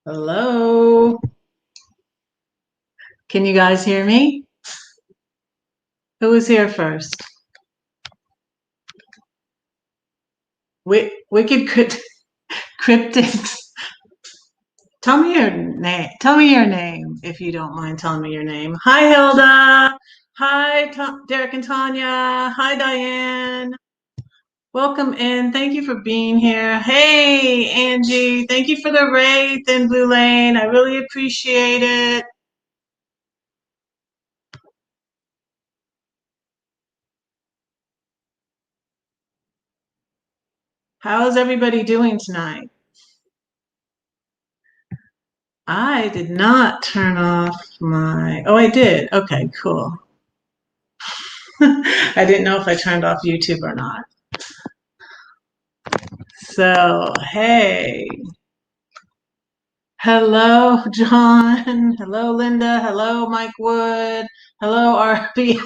Hello. Can you guys hear me? Who was here first? Wicked cryptics. Tell me your name. Tell me your name if you don't mind telling me your name. Hi, Hilda. Hi, Derek and Tanya. Hi, Diane. Welcome in. Thank you for being here. Hey, Angie. Thank you for the wraith in Blue Lane. I really appreciate it. How's everybody doing tonight? I did not turn off oh, I did. Okay, cool. I didn't know if I turned off YouTube or not. So, hey. Hello, John. Hello, Linda. Hello, Mike Wood. Hello, RB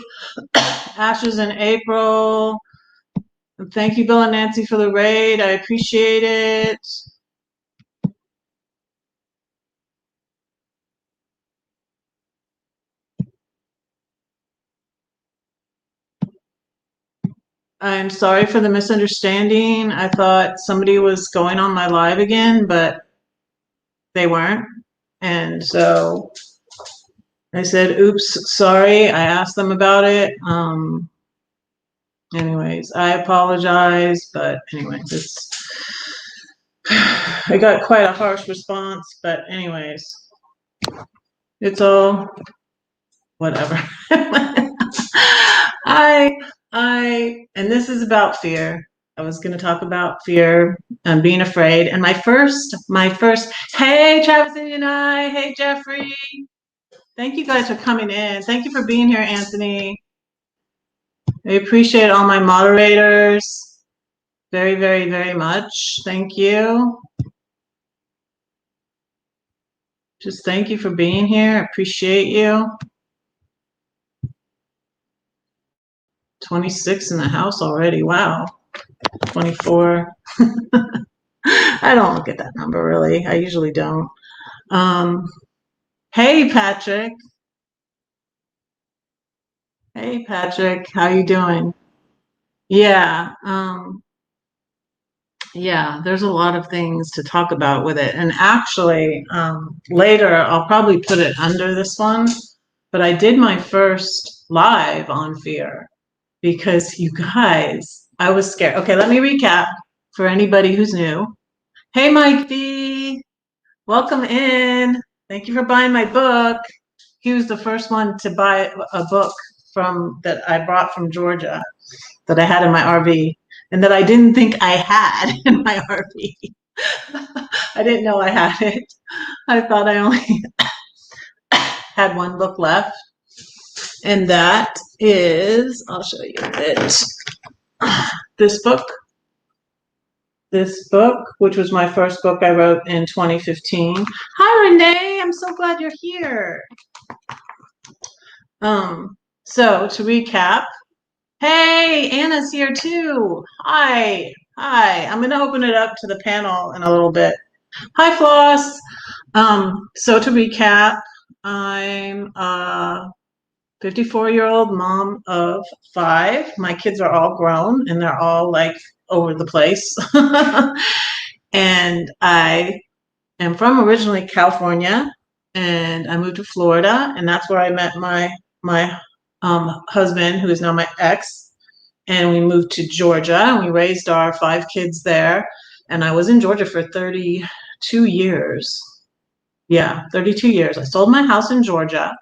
Ashes in April. And thank you, Bill and Nancy, for the raid. I appreciate it. I'm sorry for the misunderstanding. I thought somebody was going on my live again, but they weren't. And so I said, oops, sorry. I asked them about it. Anyways, I apologize, but anyways, I got quite a harsh response, but anyways, it's all whatever. And this is about fear. I was going to talk about fear and being afraid. And my first, hey, Travis and I, hey, Jeffrey. Thank you guys for coming in. Thank you for being here, Anthony. I appreciate all my moderators very, very, very much. Thank you. Just thank you for being here. I appreciate you. 26 in the house already. Wow. 24. I don't look at that number really. I usually don't. Hey, Patrick. Hey, Patrick. How you doing? Yeah. Yeah, there's a lot of things to talk about with it. And actually, later I'll probably put it under this one, but I did my first live on fear because you guys, I was scared. Okay, let me recap for anybody who's new. Hey, Mike B, welcome in. Thank you for buying my book. He was the first one to buy a book that I brought from Georgia that I had in my RV and that I didn't think I had in my RV. I didn't know I had it. I thought I only had one book left. And that is, I'll show you it. This book, which was my first book I wrote in 2015. Hi, Renee. I'm so glad you're here. So to recap, hey, Anna's here too. Hi. I'm going to open it up to the panel in a little bit. Hi, Floss. So to recap, I'm a 54-year-old mom of 5. My kids are all grown and they're all like over the place. And I am from originally California, and I moved to Florida, and that's where I met my husband, who is now my ex. And we moved to Georgia, and we raised our 5 kids there. And I was in Georgia for 32 years. Yeah, 32 years. I sold my house in Georgia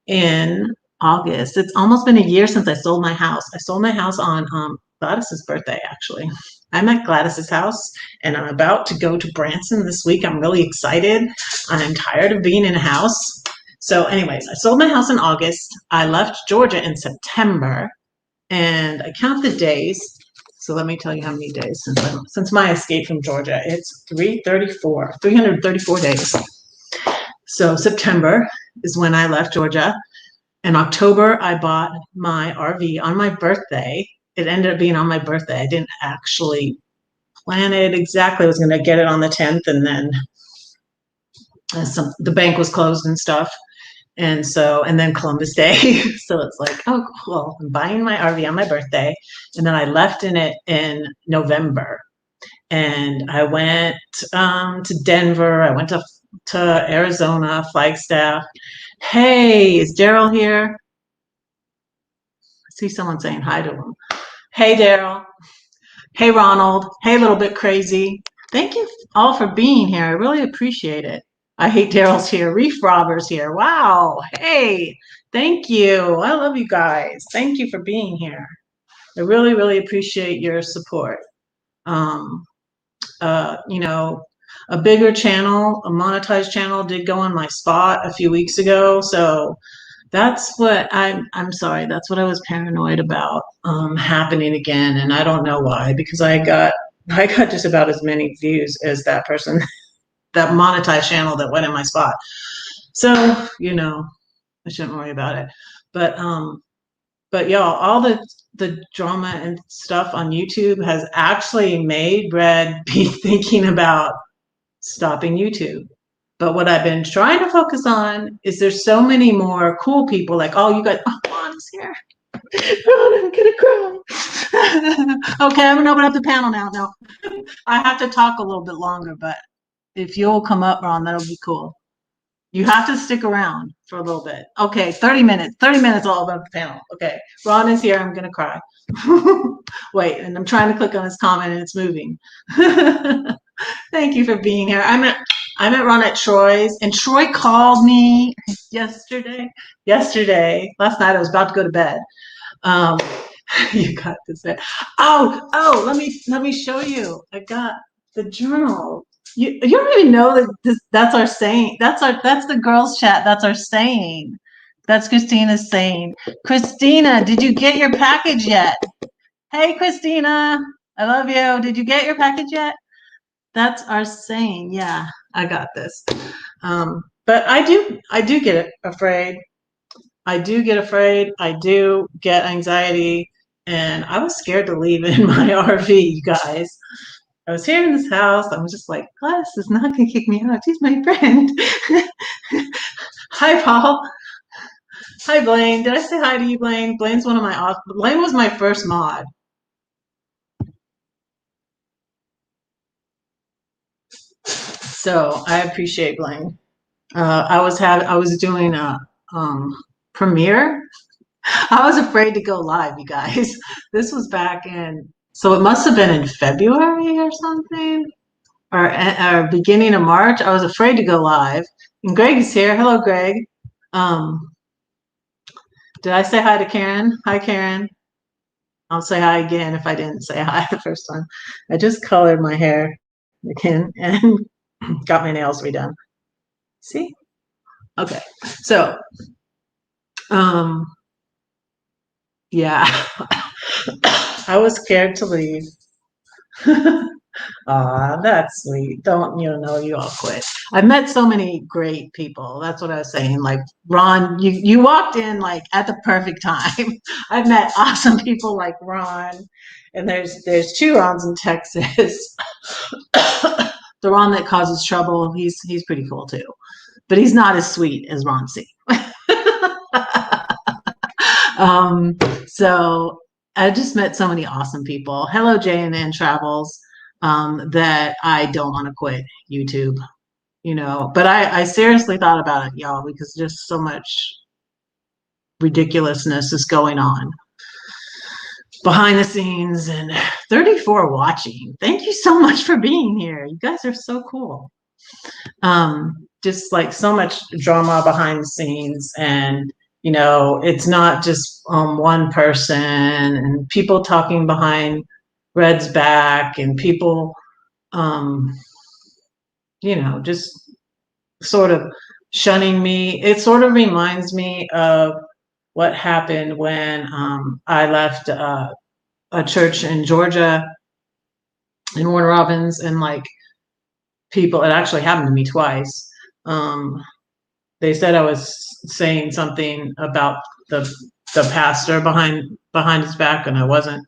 in August. It's almost been a year since I sold my house. I sold my house on Gladys's birthday, actually. I'm at Gladys's house, and I'm about to go to Branson this week. I'm really excited. I'm tired of being in a house. So anyways, I sold my house in August. I left Georgia in September, and I count the days. So let me tell you how many days since my escape from Georgia. It's 334 days. So September is when I left Georgia. In October, I bought my RV on my birthday. It ended up being on my birthday. I didn't actually plan it exactly. I was going to get it on the 10th, and then the bank was closed and stuff. And so, and then Columbus Day. So it's like, oh, cool. I'm buying my RV on my birthday. And then I left in it in November. And I went to Denver. I went to Arizona, Flagstaff. Hey, is Daryl here? I see someone saying hi to him. Hey, Daryl. Hey, Ronald. Hey, Little Bit Crazy. Thank you all for being here. I really appreciate it. I hate Daryl's here. Reef Robbers here. Wow. Hey, thank you. I love you guys. Thank you for being here. I really, really appreciate your support. You know, a bigger channel, a monetized channel did go on my spot a few weeks ago. So that's what I'm sorry, that's what I was paranoid about happening again. And I don't know why, because I got just about as many views as that person, that monetized channel that went in my spot. So, you know, I shouldn't worry about it. But y'all, all the drama and stuff on YouTube has actually made Brad be thinking about stopping YouTube. But what I've been trying to focus on is there's so many more cool people like, oh, you got, oh, Juan's here. Ron, I'm gonna cry. Okay, I'm gonna open up the panel now. No, I have to talk a little bit longer, but if you'll come up, Ron, that'll be cool. You have to stick around for a little bit. Okay, 30 minutes. 30 minutes all about the panel. Okay, Ron is here. I'm gonna cry. Wait, and I'm trying to click on his comment and it's moving. Thank you for being here. I met Ron at Troy's, and Troy called me yesterday. Last night I was about to go to bed. You got this. Oh, let me show you. I got the journal. You don't even know that that's our saying. That's the girls' chat. That's our saying. That's Christina's saying. Christina, did you get your package yet? Hey, Christina, I love you. Did you get your package yet? That's our saying. Yeah, I got this. But I do get afraid. I do get afraid. I do get anxiety. And I was scared to leave in my RV, you guys. I was here in this house. I was just like, Gladys is not going to kick me out. She's my friend. Hi, Paul. Hi, Blaine. Did I say hi to you, Blaine? Blaine was my first mod. So I appreciate Blaine. I was doing a premiere. I was afraid to go live, you guys. This was back in, so it must have been in February or something, or beginning of March. I was afraid to go live. And Greg is here. Hello, Greg. Did I say hi to Karen? Hi, Karen. I'll say hi again if I didn't say hi the first time. I just colored my hair again and got my nails redone. See? Okay. So, yeah, I was scared to leave. Aw, that's sweet. Don't you all quit. I've met so many great people. That's what I was saying. Like Ron, you walked in like at the perfect time. I've met awesome people like Ron, and there's two Rons in Texas. The Ron that causes trouble, he's pretty cool too, but he's not as sweet as Ron C. So I just met so many awesome people. Hello, J&N Travels. That I don't want to quit YouTube, but I seriously thought about it, y'all, because just so much ridiculousness is going on behind the scenes. And 34 watching. Thank you so much for being here. You guys are so cool. Just like so much drama behind the scenes, and it's not just one person, and people talking behind Red's back, and people just sort of shunning me. It sort of reminds me of what happened when I left a church in Georgia in Warner Robins, and like people, it actually happened to me twice. They said I was saying something about the pastor behind his back, and I wasn't.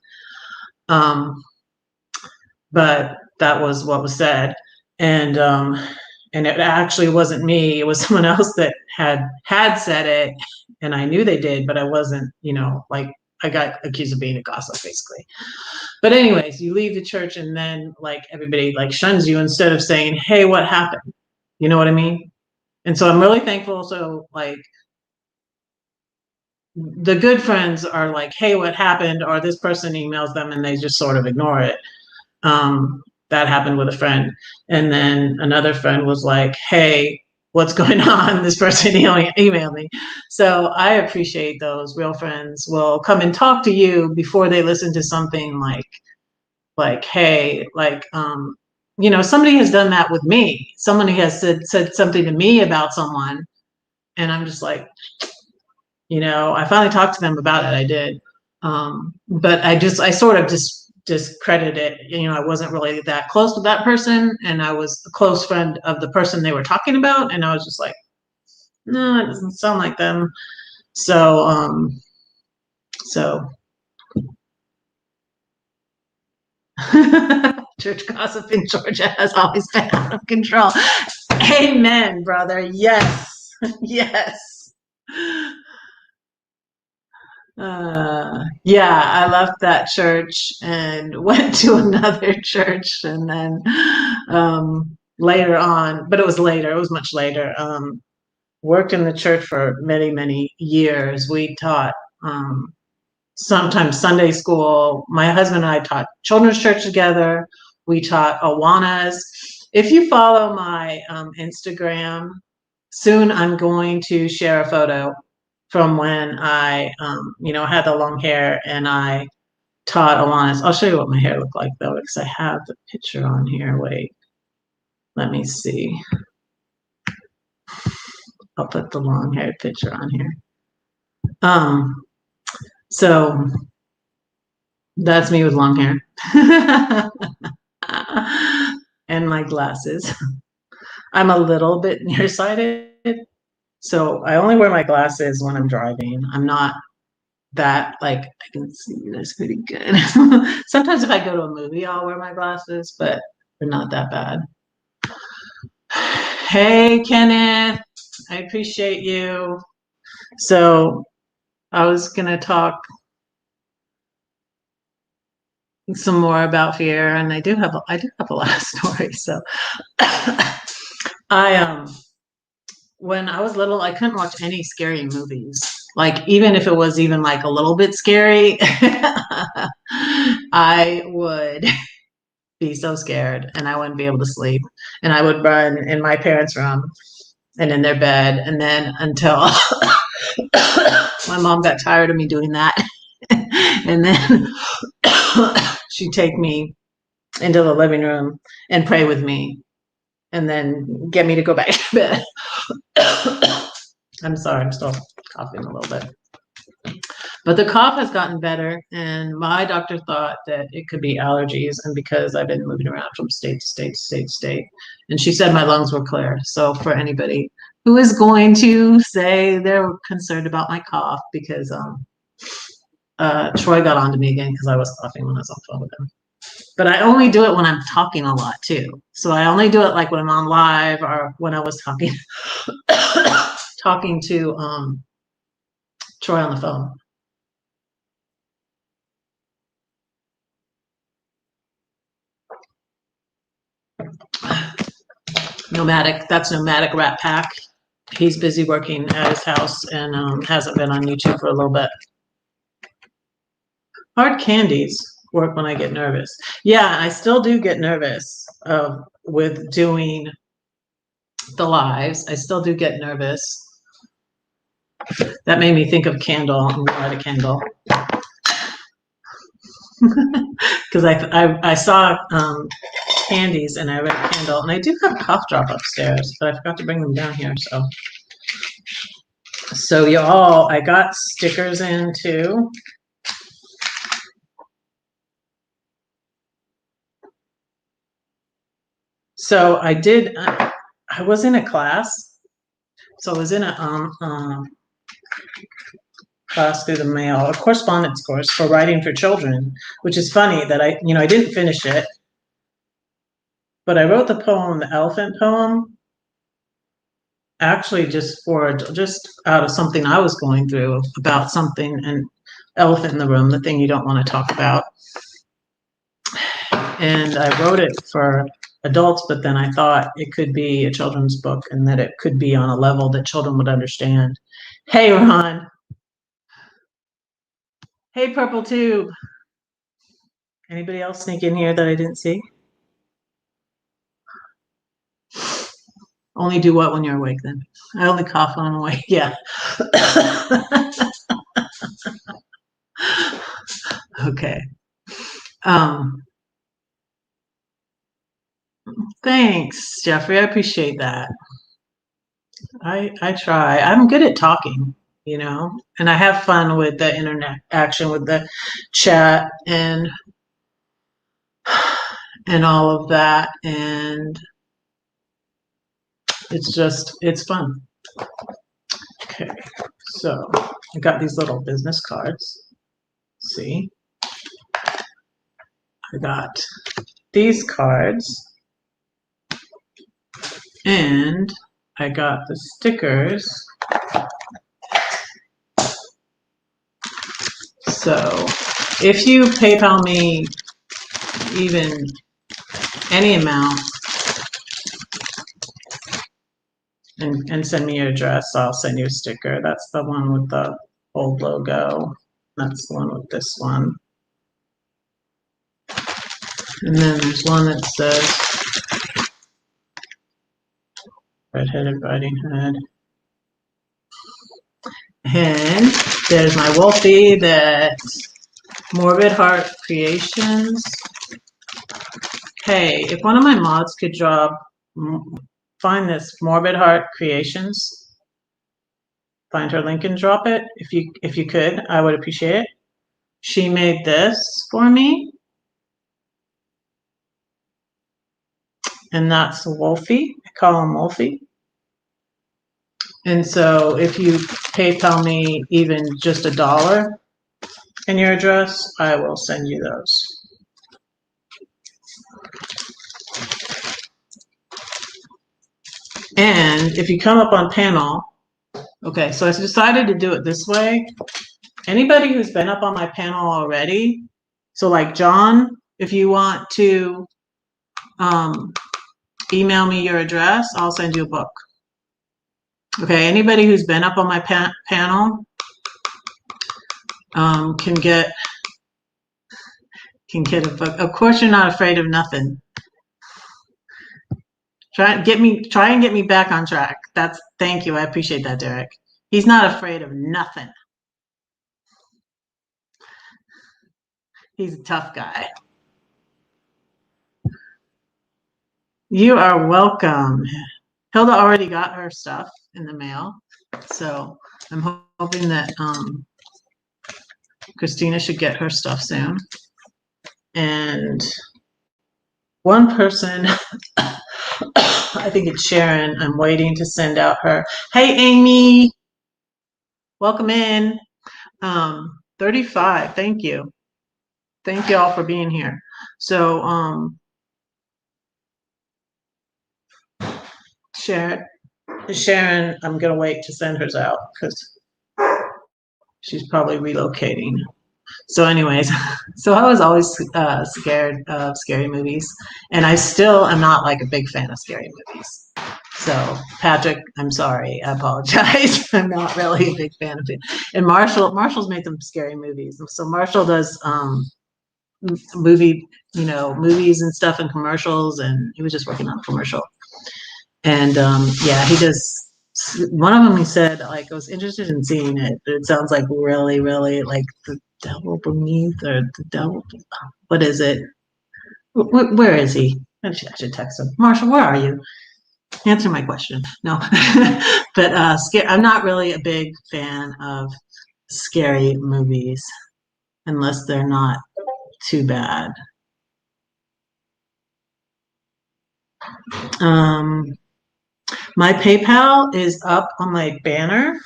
But that was what was said. And and it actually wasn't me. It was someone else that had said it, and I knew they did, but I wasn't, like I got accused of being a gossip basically. But anyways, you leave the church and then like everybody like shuns you instead of saying, hey, what happened? You know what I mean? And so I'm really thankful. So like the good friends are like, hey, what happened? Or this person emails them and they just sort of ignore it. That happened with a friend. And then another friend was like, hey, what's going on? This person emailed me. So I appreciate those. Real friends will come and talk to you before they listen to something like, hey, like, somebody has done that with me. Somebody has said something to me about someone. And I'm just like, I finally talked to them about it. I did. But I sort of just discredited it. I wasn't really that close with that person, and I was a close friend of the person they were talking about, and I was just like, no, it doesn't sound like them. So church gossip in Georgia has always been out of control. Amen, brother. Yes. Yes. Yeah, I left that church and went to another church, and then later on, but it was later, it was much later, worked in the church for many, many years. We taught sometimes Sunday school. My husband and I taught children's church together. We taught Awanas. If you follow my Instagram, soon I'm going to share a photo from when I, had the long hair and I taught Awanas. I'll show you what my hair looked like though, because I have the picture on here. Wait, let me see. I'll put the long haired picture on here. So that's me with long hair and my glasses. I'm a little bit nearsighted, so I only wear my glasses when I'm driving. I'm not that like I can see this pretty good. Sometimes if I go to a movie, I'll wear my glasses, but they're not that bad. Hey, Kenneth, I appreciate you. So I was gonna talk some more about fear, and I do have a lot of stories. So I when I was little, I couldn't watch any scary movies. Like even if it was even like a little bit scary, I would be so scared and I wouldn't be able to sleep. And I would run in my parents' room and in their bed, and then until my mom got tired of me doing that. And then she'd take me into the living room and pray with me and then get me to go back to bed. I'm sorry, I'm still coughing a little bit. But the cough has gotten better, and my doctor thought that it could be allergies, and because I've been moving around from state to state to state to state, and she said my lungs were clear. So for anybody who is going to say they're concerned about my cough, because Troy got on to me again because I was coughing when I was on the phone with him. But I only do it when I'm talking a lot too. So I only do it like when I'm on live or when I was talking talking to Troy on the phone. That's Nomadic Rat Pack. He's busy working at his house and hasn't been on YouTube for a little bit. Hard candies work when I get nervous. Yeah, I still do get nervous with doing the lives. I still do get nervous. That made me think of candle. I'm gonna light a candle. Because I saw candies and I read a candle, and I do have a cough drop upstairs, but I forgot to bring them down here. So y'all, I got stickers in too. So I did. I was in a class. So I was in a class through the mail, a correspondence course for writing for children, which is funny that I didn't finish it, but I wrote the poem, the elephant poem, actually just out of something I was going through about something, an elephant in the room, the thing you don't want to talk about. And I wrote it for adults, but then I thought it could be a children's book and that it could be on a level that children would understand. Hey, Ron. Hey, Purple Tube. Anybody else sneak in here that I didn't see? Only do what when you're awake then? I only cough when I'm awake. Yeah. Okay. Thanks, Jeffrey. I appreciate that. I try. I'm good at talking, and I have fun with the internet action, with the chat and all of that. And it's fun. Okay. So I got these little business cards. See? I got these cards. And I got the stickers. So if you PayPal me even any amount and send me your address, I'll send you a sticker. That's the one with the old logo. That's the one with this one. And then there's one that says Red-Headed Riding Hood. And there's my Wolfie, that Morbid Heart Creations. Hey, if one of my mods could find this Morbid Heart Creations, find her link and drop it. If you could, I would appreciate it. She made this for me. And that's Wolfie. I call him Wolfie. And so if you PayPal me even just $1 in your address, I will send you those. And if you come up on panel, okay, so I decided to do it this way. Anybody who's been up on my panel already, so like John, if you want to email me your address, I'll send you a book. Okay, anybody who's been up on my panel can get a book. Of course, you're not afraid of nothing. Try and get me back on track. Thank you. I appreciate that, Derek. He's not afraid of nothing. He's a tough guy. You are welcome. Hilda already got her stuff in the mail, so I'm hoping that Christina should get her stuff soon. And one person, I think it's Sharon, I'm waiting to send out her. Hey, Amy, welcome in. 35, thank you. Thank you all for being here. So, Sharon, I'm gonna wait to send hers out because she's probably relocating. So anyways, so I was always scared of scary movies, and I still am not like a big fan of scary movies. So Patrick, I'm sorry, I apologize. I'm not really a big fan of it. And Marshall's made some scary movies. So Marshall does movies and stuff and commercials, and he was just working on a commercial. And yeah, he does. One of them, he said, like, I was interested in seeing it, but it sounds like really, really like the devil beneath, or the devil. What is it? Where is he? I should text him. Marshall, where are you? Answer my question. No, but I'm not really a big fan of scary movies unless they're not too bad. My PayPal is up on my banner.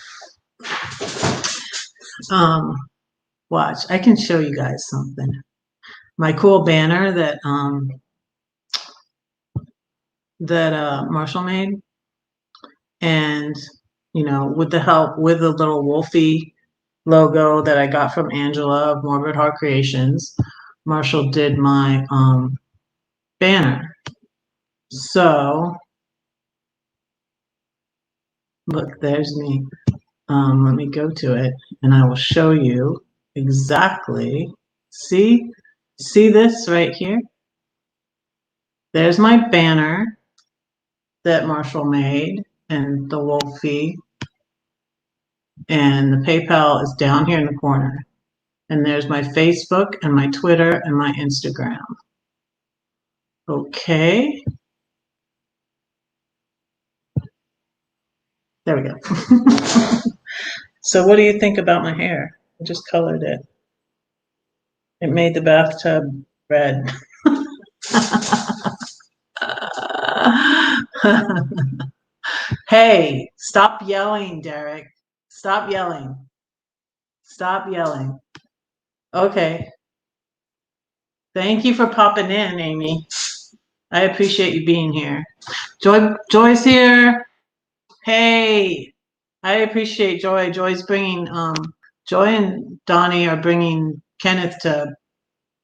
Watch, I can show you guys something. My cool banner that Marshall made. And, you know, with the help, with the little Wolfie logo that I got from Angela of Morbid Heart Creations, Marshall did my banner. So, look, there's me. Let me go to it and I will show you exactly. See this right here? There's my banner that Marshall made and the Wolfie, and the PayPal is down here in the corner. And there's my Facebook and my Twitter and my Instagram. Okay. There we go. So what do you think about my hair? I just colored it. It made the bathtub red. Hey, stop yelling, Derek. Stop yelling. Stop yelling. Okay. Thank you for popping in, Amy. I appreciate you being here. Joy's here. Hey, I appreciate Joy. Joy's bringing, Joy and Donnie are bringing Kenneth to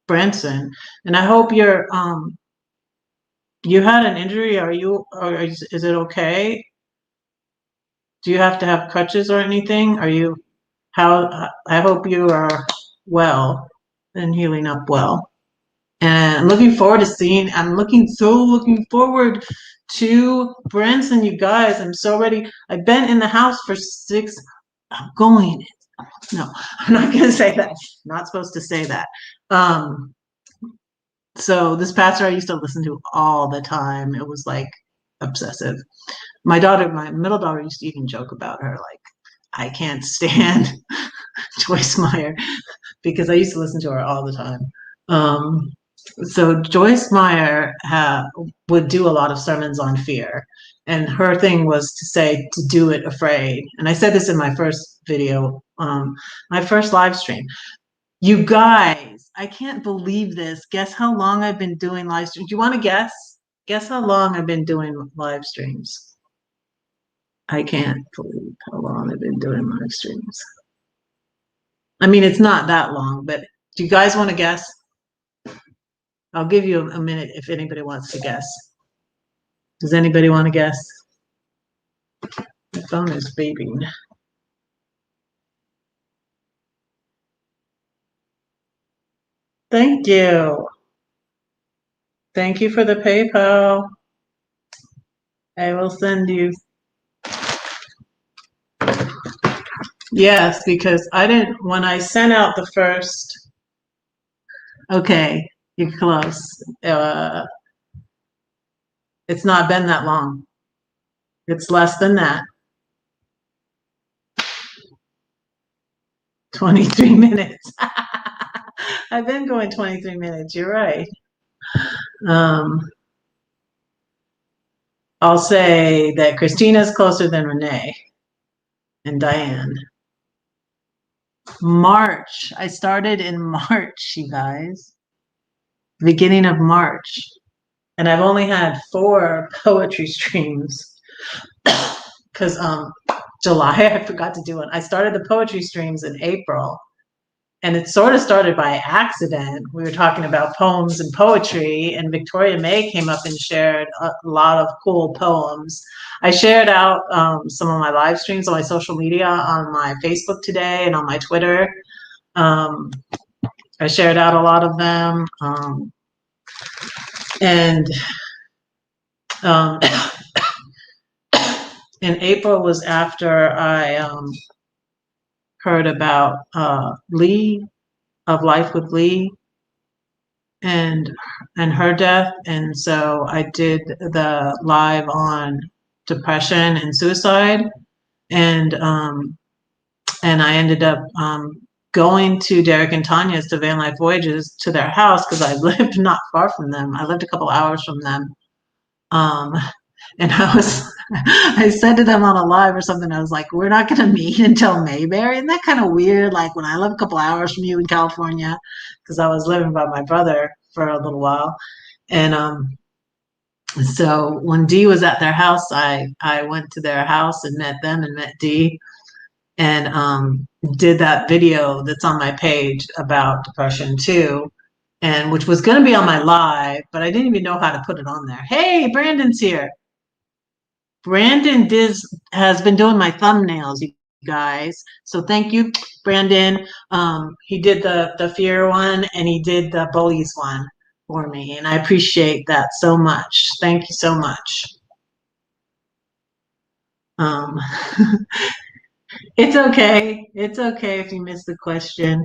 Branson. And I hope you had an injury. Or is it okay? Do you have to have crutches or anything? I hope you are well and healing up well. And I'm looking forward to looking forward to Branson, you guys. I'm so ready. I've been in the house for I'm going. No, I'm not going to say that. I'm not supposed to say that. So this pastor I used to listen to all the time. It was like obsessive. My middle daughter used to even joke about her, like, I can't stand Joyce Meyer because I used to listen to her all the time. So Joyce Meyer would do a lot of sermons on fear, and her thing was to say to do it afraid. And I said this in my first video, my first live stream. You guys, I can't believe this. Guess how long I've been doing live streams? Do you want to guess? Guess how long I've been doing live streams? I can't believe how long I've been doing live streams. I mean, it's not that long, but do you guys want to guess? I'll give you a minute if anybody wants to guess. Does anybody want to guess? The phone is beeping. Thank you. Thank you for the PayPal. I will send you. Yes, because when I sent out the first, okay, you're close. It's not been that long. It's less than that. 23 minutes. I've been going 23 minutes. You're right. I'll say that Christina's closer than Renee and Diane. March. I started in March, you guys. Beginning of March. And I've only had 4 poetry streams because July I forgot to do one. I started the poetry streams in April, and it sort of started by accident. We were talking about poems and poetry, and Victoria May came up and shared a lot of cool poems. I shared out some of my live streams on my social media, on my Facebook today and on my Twitter. I shared out a lot of them. And in April was after I heard about Lee, of Life with Lee, and her death. And so I did the live on depression and suicide. And I ended up going to Derek and Tanya's, to Van Life Voyages, to their house, because I lived not far from them. I lived a couple hours from them. And I said to them on a live or something, I was like, we're not going to meet until Mayberry. Isn't that kind of weird? Like when I live a couple hours from you in California, because I was living by my brother for a little while. And So when Dee was at their house, I went to their house and met them and met Dee and did that video that's on my page about depression too, and which was going to be on my live, but I didn't even know how to put it on there. Hey, Brandon's here. Brandon has been doing my thumbnails, you guys. So thank you, Brandon. He did the fear one and he did the bullies one for me, and I appreciate that so much. Thank you so much. Um, it's okay. It's okay if you missed the question.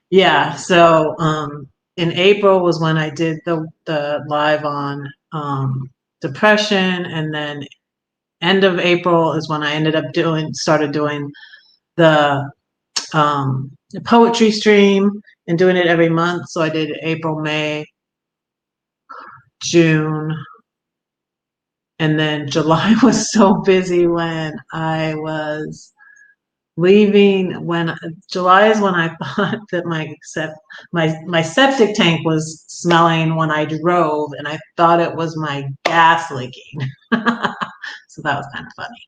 Yeah, so in April was when I did the live on depression, and then end of April is when I ended up started doing the poetry stream and doing it every month. So I did April, May, June, and then July was so busy when I was leaving. When July is when I thought that my septic tank was smelling when I drove, and I thought it was my gas leaking. So that was kind of funny.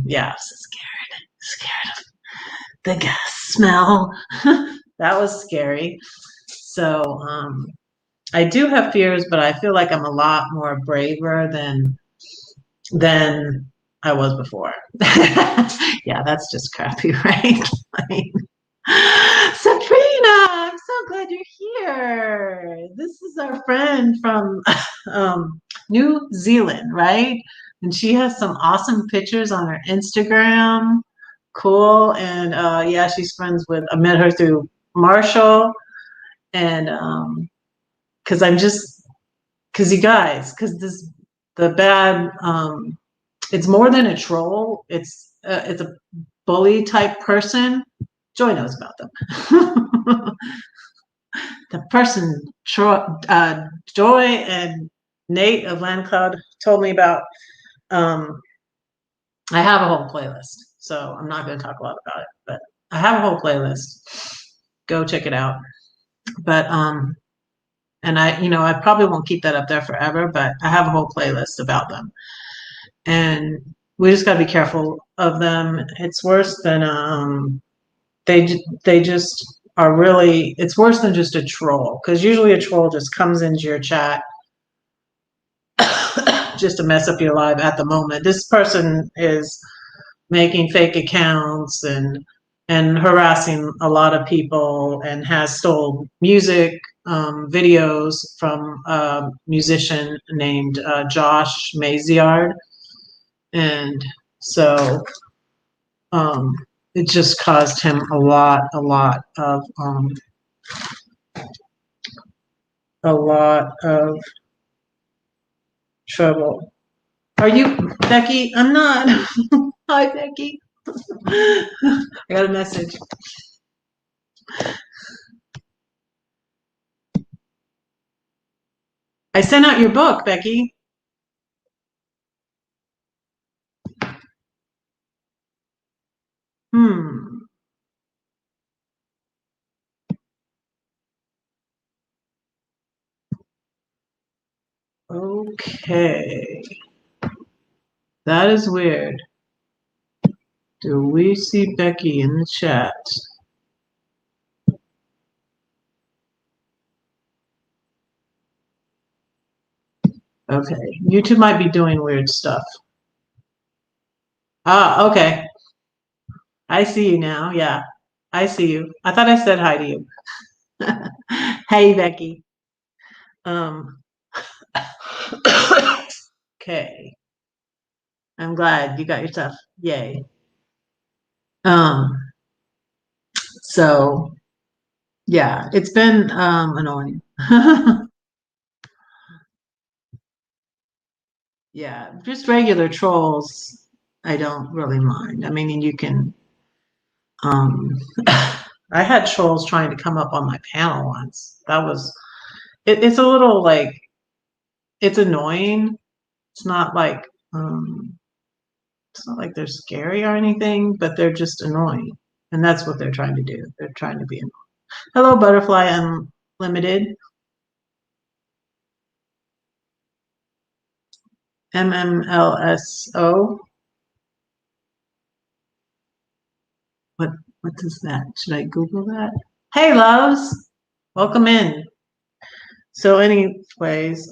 Yeah, I was scared of the gas smell. That was scary. So I do have fears, but I feel like I'm a lot more braver than I was before. Yeah, that's just crappy, right? Like, Sabrina, I'm so glad you're here. This is our friend from New Zealand, right? And she has some awesome pictures on her Instagram. Cool. And yeah, she's friends with, I met her through Marshall. And because I'm just, because you guys, because the bad, it's more than a troll. It's a bully type person. Joy knows about them. The person Joy and Nate of Land Cloud told me about. Um, I have a whole playlist, so I'm not going to talk a lot about it, but I have a whole playlist. Go check it out. But and I probably won't keep that up there forever, but I have a whole playlist about them, and we just got to be careful of them. It's worse than they just are really. It's worse than just a troll, because usually a troll just comes into your chat just to mess up your life at the moment. This person is making fake accounts and harassing a lot of people and has stole music videos from a musician named Josh Maziard. And so um, it just caused him a lot of trouble. Are you Becky? I'm not. Hi, Becky. I got a message. I sent out your book, Becky. Hmm. Okay. That is weird. Do we see Becky in the chat? Okay. YouTube might be doing weird stuff. Ah, okay. I see you now. Yeah. I see you. I thought I said hi to you. Hey, Becky. Um, okay. I'm glad you got your stuff. Yay. Um, so yeah, it's been annoying. Yeah, just regular trolls, I don't really mind. I mean, you can um I had trolls trying to come up on my panel once. That was it's a little like it's annoying. It's not like um it's not like they're scary or anything, but they're just annoying. And that's what they're trying to do. They're trying to be annoying. Hello, butterfly. Limited. MMLSO. What what is that? Should I Google that? Hey loves, welcome in. So anyways,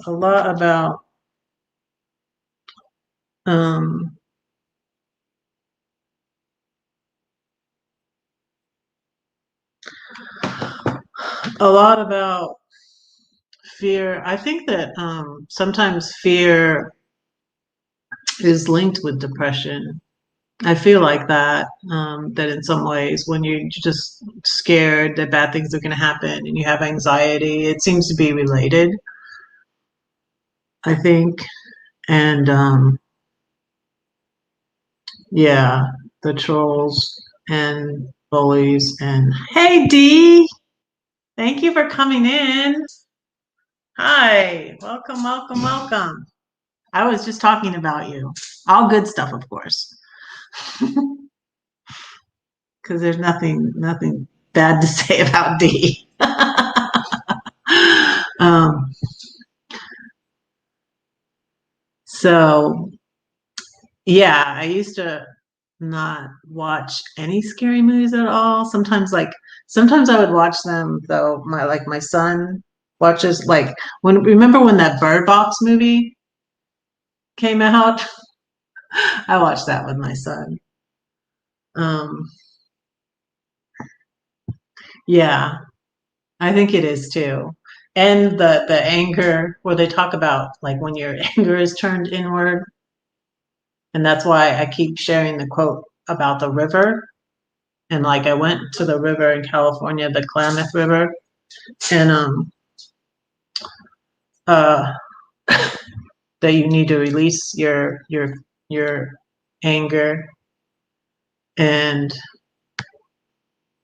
um a lot about fear. I think that sometimes fear is linked with depression. I feel like that, that in some ways, when you're just scared that bad things are going to happen and you have anxiety, it seems to be related, I think. And yeah, the trolls and bullies. And hey, Dee, thank you for coming in. Hi, welcome, welcome, welcome. I was just talking about you. All good stuff, of course, because there's nothing bad to say about Dee. um, so yeah, I used to not watch any scary movies at all. Sometimes I would watch them though. My son watches remember when that Bird Box movie came out? I watched that with my son. Um, yeah, I think it is too. And the anger where they talk about like when your anger is turned inward, and that's why I keep sharing the quote about the river. And like I went to the river in California, the Klamath River, and uh that you need to release your anger. And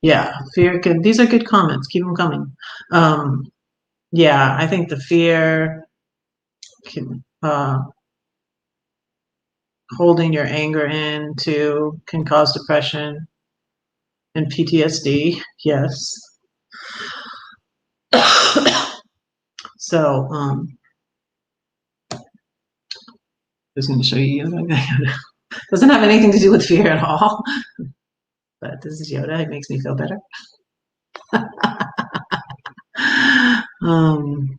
yeah, fear can, these are good comments, keep them coming. Yeah, I think the fear can, holding your anger in too can cause depression and PTSD. Yes. So I was going to show you Yoda. Doesn't have anything to do with fear at all, but this is Yoda. It makes me feel better. um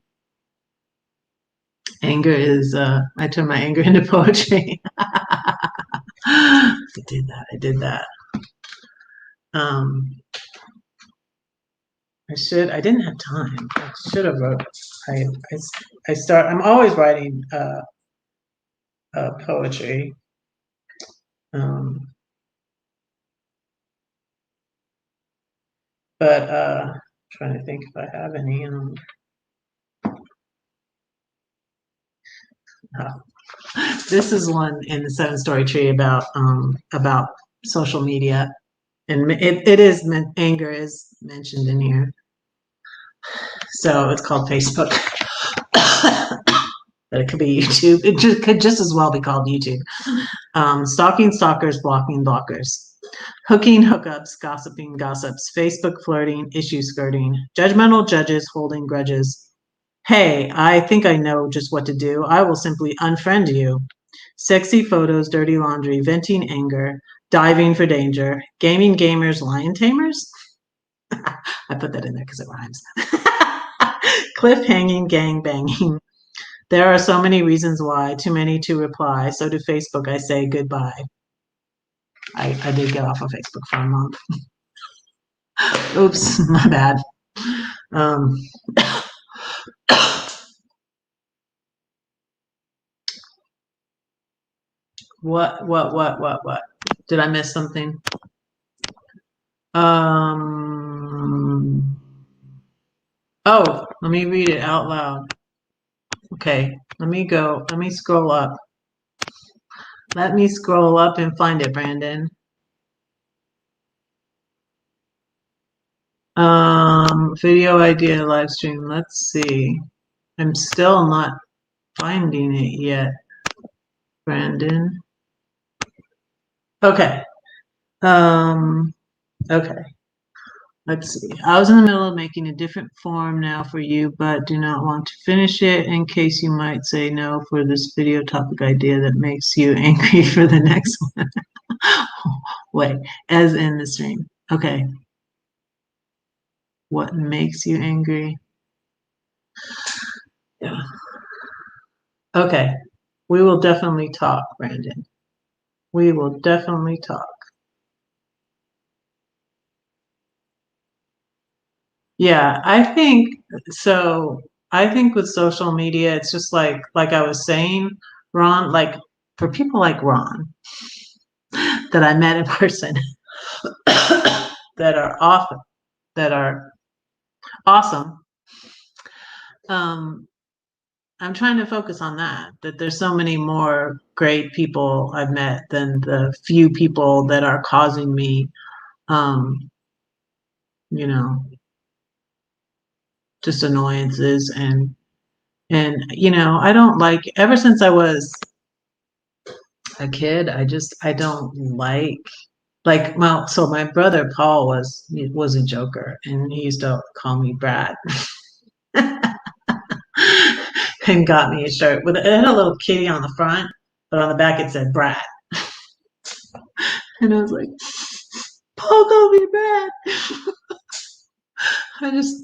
Anger is, I turn my anger into poetry. I did that. Um, I didn't have time. I should have wrote, I, I'm always writing, poetry. Um, but, trying to think if I have any, this is one in the 7-Story Tree about social media. And it is, anger is mentioned in here. So it's called Facebook. But it could be YouTube. It could just as well be called YouTube. Stalking stalkers, blocking blockers. Hooking hookups, gossiping gossips. Facebook flirting, issue skirting. Judgmental judges holding grudges. Hey, I think I know just what to do. I will simply unfriend you. Sexy photos, dirty laundry, venting anger, diving for danger, gaming gamers, lion tamers. I put that in there because it rhymes. Cliff hanging, gang banging. There are so many reasons why, too many to reply. So to Facebook, I say goodbye. I did get off of Facebook for a month. Oops, my bad. Um, what? Did I miss something? Oh, let me read it out loud. Okay, let me scroll up. Let me scroll up and find it, Brandon. Video idea live stream. Let's see. I'm still not finding it yet, Brandon. Okay. Okay. Let's see. I was in the middle of making a different form now for you, but do not want to finish it in case you might say no for this video topic idea that makes you angry for the next one. Wait, as in the stream. Okay. What makes you angry? Yeah. Okay. We will definitely talk, Brandon. We will definitely talk. Yeah, I think so. I think with social media, it's just like I was saying, Ron, like for people like Ron that I met in person that are awesome, that are awesome. Um, I'm trying to focus on that there's so many more great people I've met than the few people that are causing me, um, you know, just annoyances and I don't like ever since I was a kid, I don't like so my brother Paul was a joker and he used to call me Brad and got me a shirt with it had a little kitty on the front, but on the back it said Brad. And I was like, Paul called me Brad. I just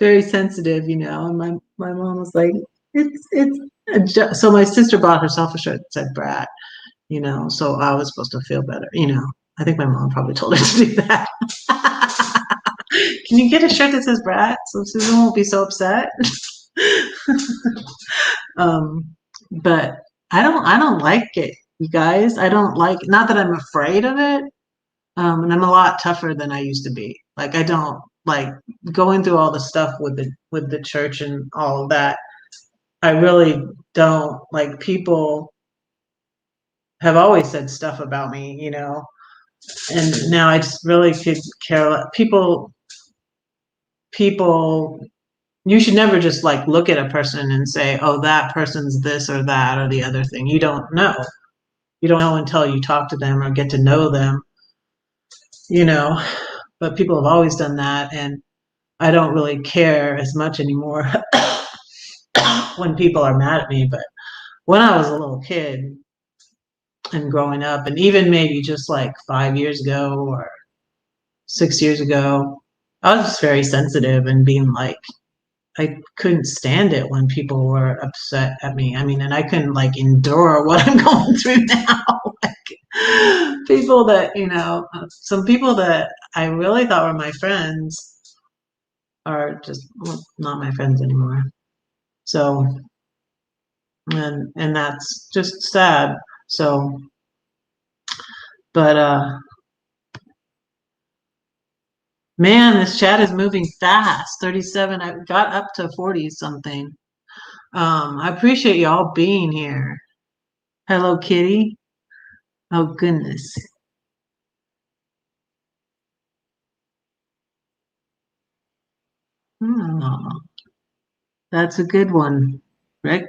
very sensitive, and my mom was like, so my sister bought herself a shirt that said Brad, so I was supposed to feel better. I think my mom probably told her to do that. Can you get a shirt that says Brad so Susan won't be so upset? um, but I don't like it, you guys. I don't like, not that I'm afraid of it. And I'm a lot tougher than I used to be. Like I don't like going through all the stuff with the church and all of that. I really don't like people have always said stuff about me, and now I just really could care people you should never just like look at a person and say, oh, that person's this or that or the other thing. You don't know until you talk to them or get to know them, you know but people have always done that, and I don't really care as much anymore when people are mad at me. But when I was a little kid and growing up, and even maybe just like 5 years ago or 6 years ago, I was just very sensitive and being like, I couldn't stand it when people were upset at me. I mean, and I couldn't like endure what I'm going through now. Like people that, some people that I really thought were my friends are just not my friends anymore. So, and that's just sad. So, but man, this chat is moving fast. 37. I got up to 40 something. I appreciate y'all being here. Hello, Kitty. Oh goodness. Oh, that's a good one, Rick.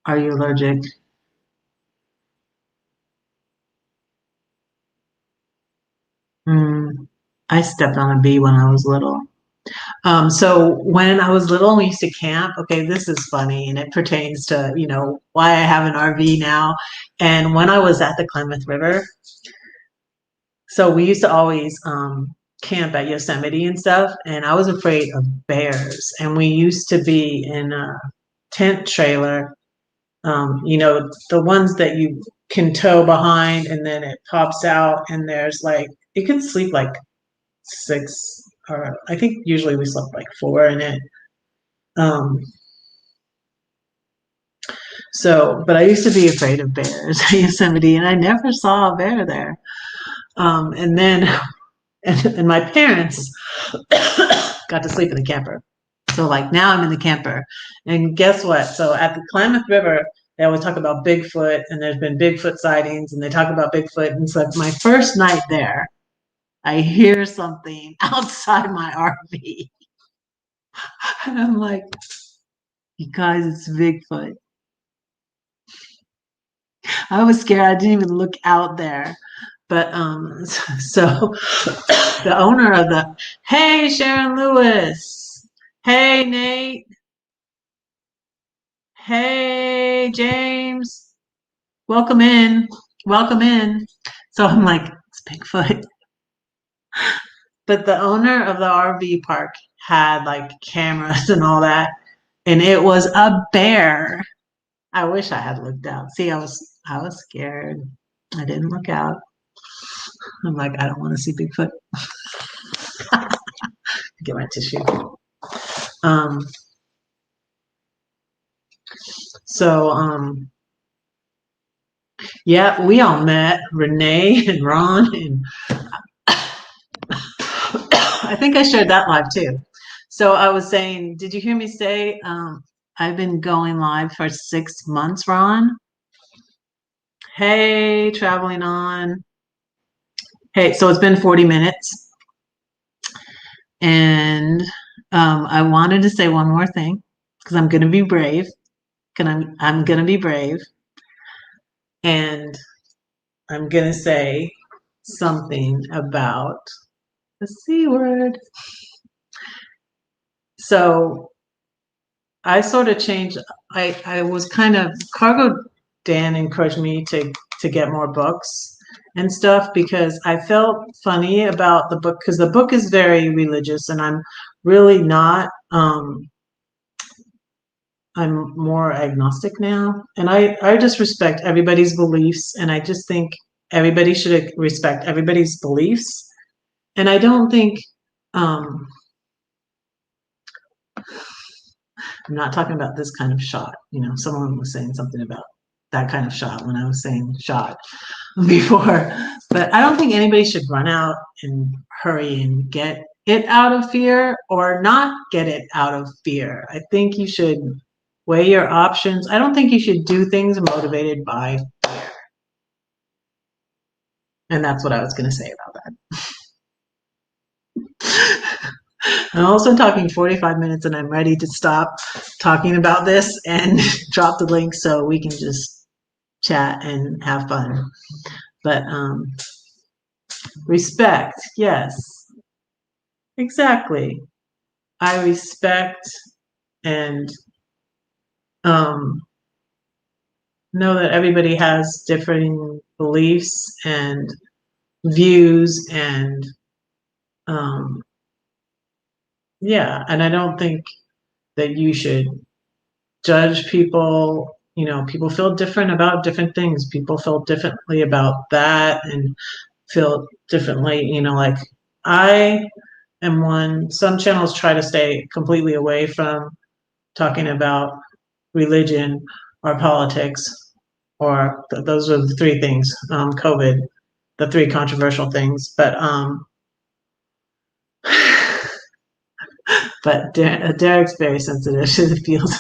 Are you allergic? Hmm. I stepped on a bee when I was little. So when I was little, we used to camp. Okay, this is funny, and it pertains to why I have an RV now. And when I was at the Klamath River, so we used to always camp at Yosemite and stuff, and I was afraid of bears. And we used to be in a tent trailer, the ones that you can tow behind, and then it pops out, and there's like you can sleep like six, or I think usually we slept like four in it. Um, but I used to be afraid of bears at Yosemite, and I never saw a bear there. And then, and my parents got to sleep in the camper. So like now I'm in the camper, and guess what? So at the Klamath River, they always talk about Bigfoot, and there's been Bigfoot sightings, and they talk about Bigfoot. And so my first night there, I hear something outside my RV, and I'm like, "You guys, it's Bigfoot." I was scared. I didn't even look out there. But so the owner of the hey Sharon Lewis, hey Nate, hey James, welcome in, welcome in. So I'm like, it's Bigfoot. But the owner of the RV park had like cameras and all that, and it was a bear. I wish I had looked out. See, I was scared. I didn't look out. I'm like, I don't want to see Bigfoot. Get my tissue. Um, so yeah, we all met Renee and Ron, and I think I shared that live too. So I was saying, did you hear me say I've been going live for 6 months, Ron? Hey, traveling on. Hey, so it's been 40 minutes, and I wanted to say one more thing because I'm going to be brave. I'm going to be brave, and I'm going to say something about the C word. So I sort of changed. I was kind of Cargo Dan encouraged me to get more books and stuff because I felt funny about the book because the book is very religious and I'm really not. I'm more agnostic now, and I just respect everybody's beliefs, and I just think everybody should respect everybody's beliefs, and I don't think. Um, I'm not talking about this kind of shot. You know, someone was saying something about that kind of shot when I was saying shot before. But I don't think anybody should run out and hurry and get it out of fear or not get it out of fear. I think you should weigh your options. I don't think you should do things motivated by fear. And that's what I was going to say about that. I'm also talking 45 minutes and I'm ready to stop talking about this and drop the link so we can just chat and have fun. But respect, yes, exactly. I respect and um, know that everybody has differing beliefs and views and um, yeah, and I don't think that you should judge people. You know, people feel different about different things. People feel differently about that and feel differently, you know, like I am one, some channels try to stay completely away from talking about religion or politics, or those are the three things, COVID, the three controversial things. But Derek's very sensitive to the feels.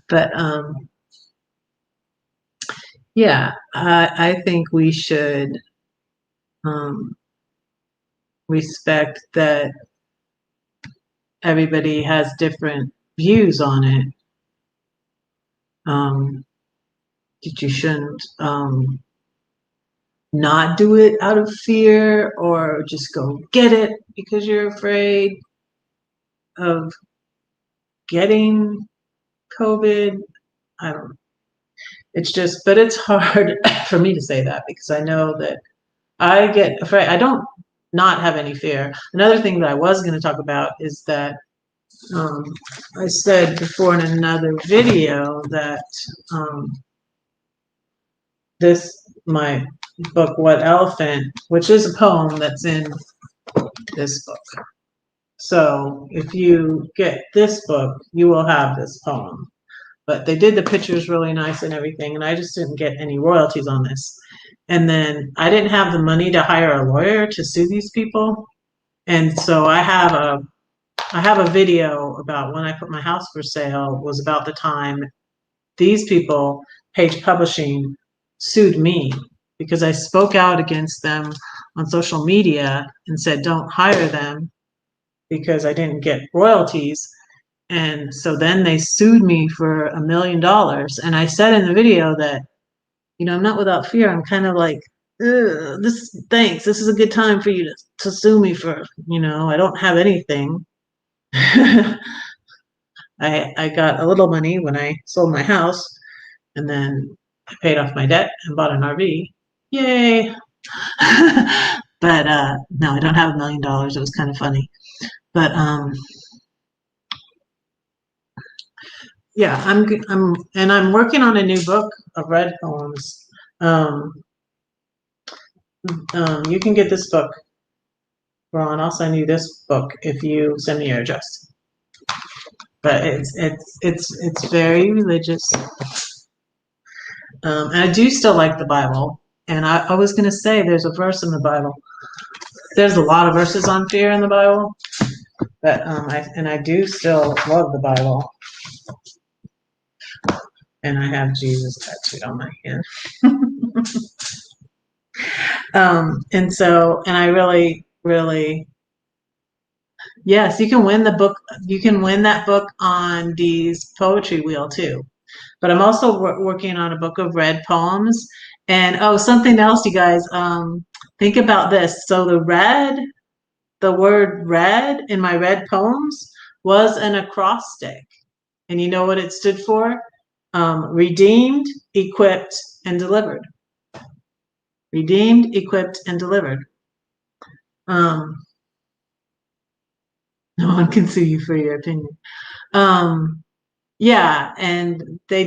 But yeah, I think we should um, respect that everybody has different views on it. That you shouldn't not do it out of fear or just go get it because you're afraid of getting COVID. I don't. It's just, but it's hard for me to say that because I know that I get afraid. I don't not have any fear. Another thing that I was going to talk about is that um, I said before in another video that this my book What Elephant, which is a poem that's in this book. So if you get this book, you will have this poem. But they did the pictures really nice and everything, and I just didn't get any royalties on this. And then I didn't have the money to hire a lawyer to sue these people. And so I have a video about when I put my house for sale was about the time these people, Page Publishing, sued me because I spoke out against them on social media and said don't hire them because I didn't get royalties. And so then they sued me for $1 million. And I said in the video that, I'm not without fear. I'm kind of like, thanks. This is a good time for you to sue me for, I don't have anything. I got a little money when I sold my house, and then I paid off my debt and bought an RV. Yay. But no, I don't have $1 million. It was kind of funny. But yeah, I'm working on a new book of red poems. You can get this book, Ron. I'll send you this book if you send me your address. But it's very religious. And I do still like the Bible. And I was going to say there's a verse in the Bible. There's a lot of verses on fear in the Bible, but I do still love the Bible. And I have Jesus tattooed on my hand. And I really, really, yes, you can win the book. You can win that book on Dee's poetry wheel too. But I'm also working on a book of red poems. And something else, you guys, think about this. So the word red in my red poems was an acrostic. And you know what it stood for? Redeemed, equipped, and delivered. Redeemed, equipped, and delivered. No one can sue you for your opinion. Yeah, and they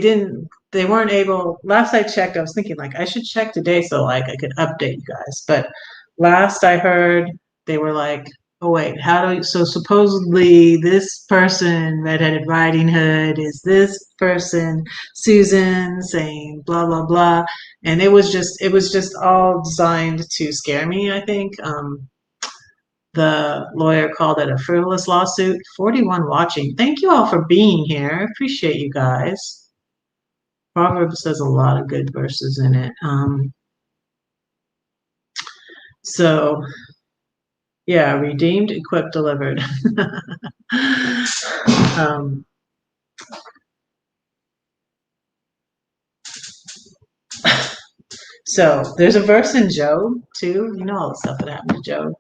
weren't able, last I checked, I was thinking like I should check today so like I could update you guys. But last I heard, they were like, oh wait, so supposedly this person, Redheaded Riding Hood, is this person, Susan, saying blah, blah, blah. And it was just all designed to scare me, I think. The lawyer called it a frivolous lawsuit. 41 watching. Thank you all for being here. I appreciate you guys. Proverbs has a lot of good verses in it. So, yeah, redeemed, equipped, delivered. So there's a verse in Job too. You know all the stuff that happened to Job.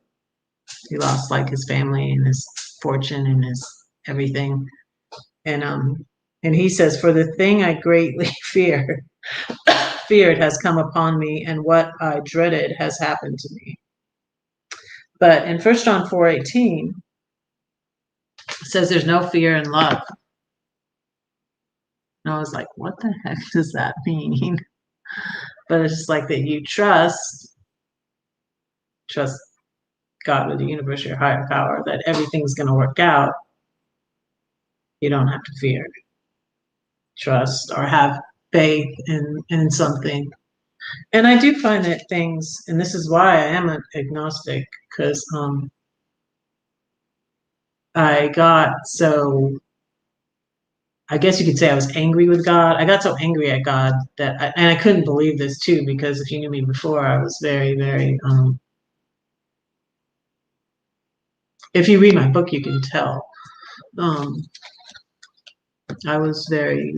He lost like his family and his fortune and his everything. And he says, "For the thing I greatly feared has come upon me, and what I dreaded has happened to me." But in 1 John 4:18, it says there's no fear in love. And I was like, what the heck does that mean? But it's just like that you trust God or the universe, your higher power, that everything's going to work out. You don't have to fear. Trust or have faith in something. And I do find that things, and this is why I am an agnostic, because I guess you could say I was angry with God. I got so angry at God that I couldn't believe this too, because if you knew me before, I was very, very, if you read my book, you can tell. I was very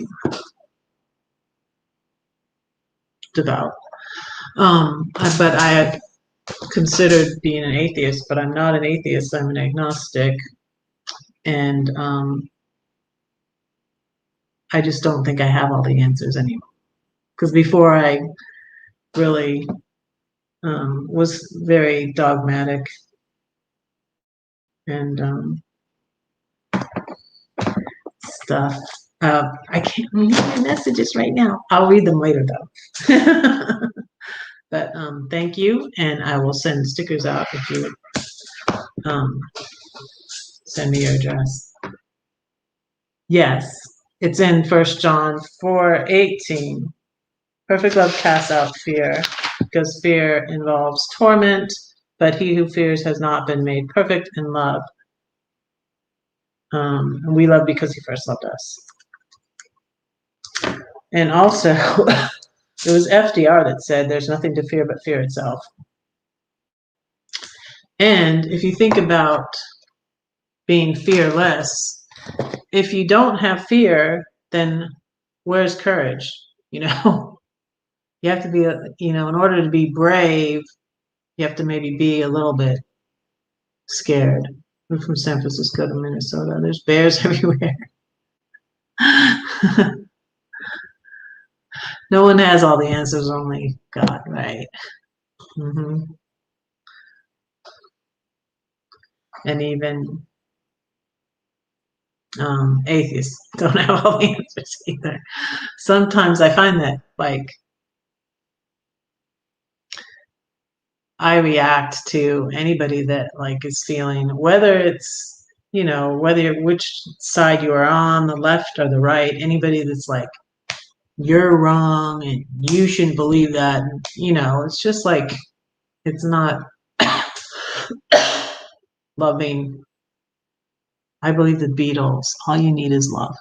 devout. But I had considered being an atheist, but I'm not an atheist, I'm an agnostic. And I just don't think I have all the answers anymore. Because before I really was very dogmatic and stuff. I can't read my messages right now. I'll read them later though. But thank you, and I will send stickers out if you would send me your address. Yes, it's in 1 John 4:18. Perfect love casts out fear, because fear involves torment, but he who fears has not been made perfect in love. And we love because he first loved us. And also, it was FDR that said there's nothing to fear but fear itself. And if you think about being fearless, if you don't have fear, then where's courage? You know, you have to be, in order to be brave, you have to maybe be a little bit scared. I'm from San Francisco to Minnesota. There's bears everywhere. No one has all the answers, only God, right? Hmm. And even atheists don't have all the answers either. Sometimes I find that, like, I react to anybody that, like, is feeling, whether it's, which side you are on, the left or the right, anybody that's like, you're wrong and you shouldn't believe that. It's just like, it's not loving. I believe the Beatles, all you need is love.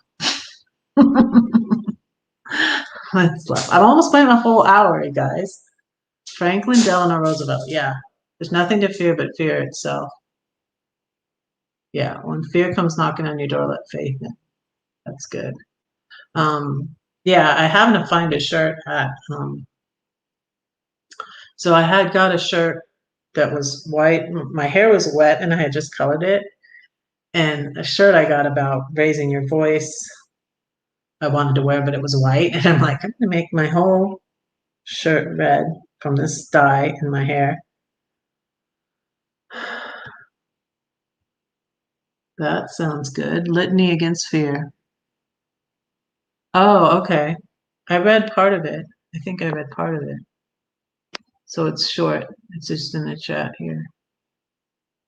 That's love. I've almost spent a whole hour, you guys. Franklin Delano Roosevelt. Yeah. There's nothing to fear but fear itself. Yeah. When fear comes knocking on your door, let faith in. That's good. Yeah, I happened to find a shirt at, so I had got a shirt that was white. My hair was wet and I had just colored it. And a shirt I got about raising your voice, I wanted to wear, but it was white. And I'm like, I'm gonna make my whole shirt red from this dye in my hair. That sounds good. Litany Against Fear. Oh, okay. I read part of it. I think I read part of it. So it's short. It's just in the chat here.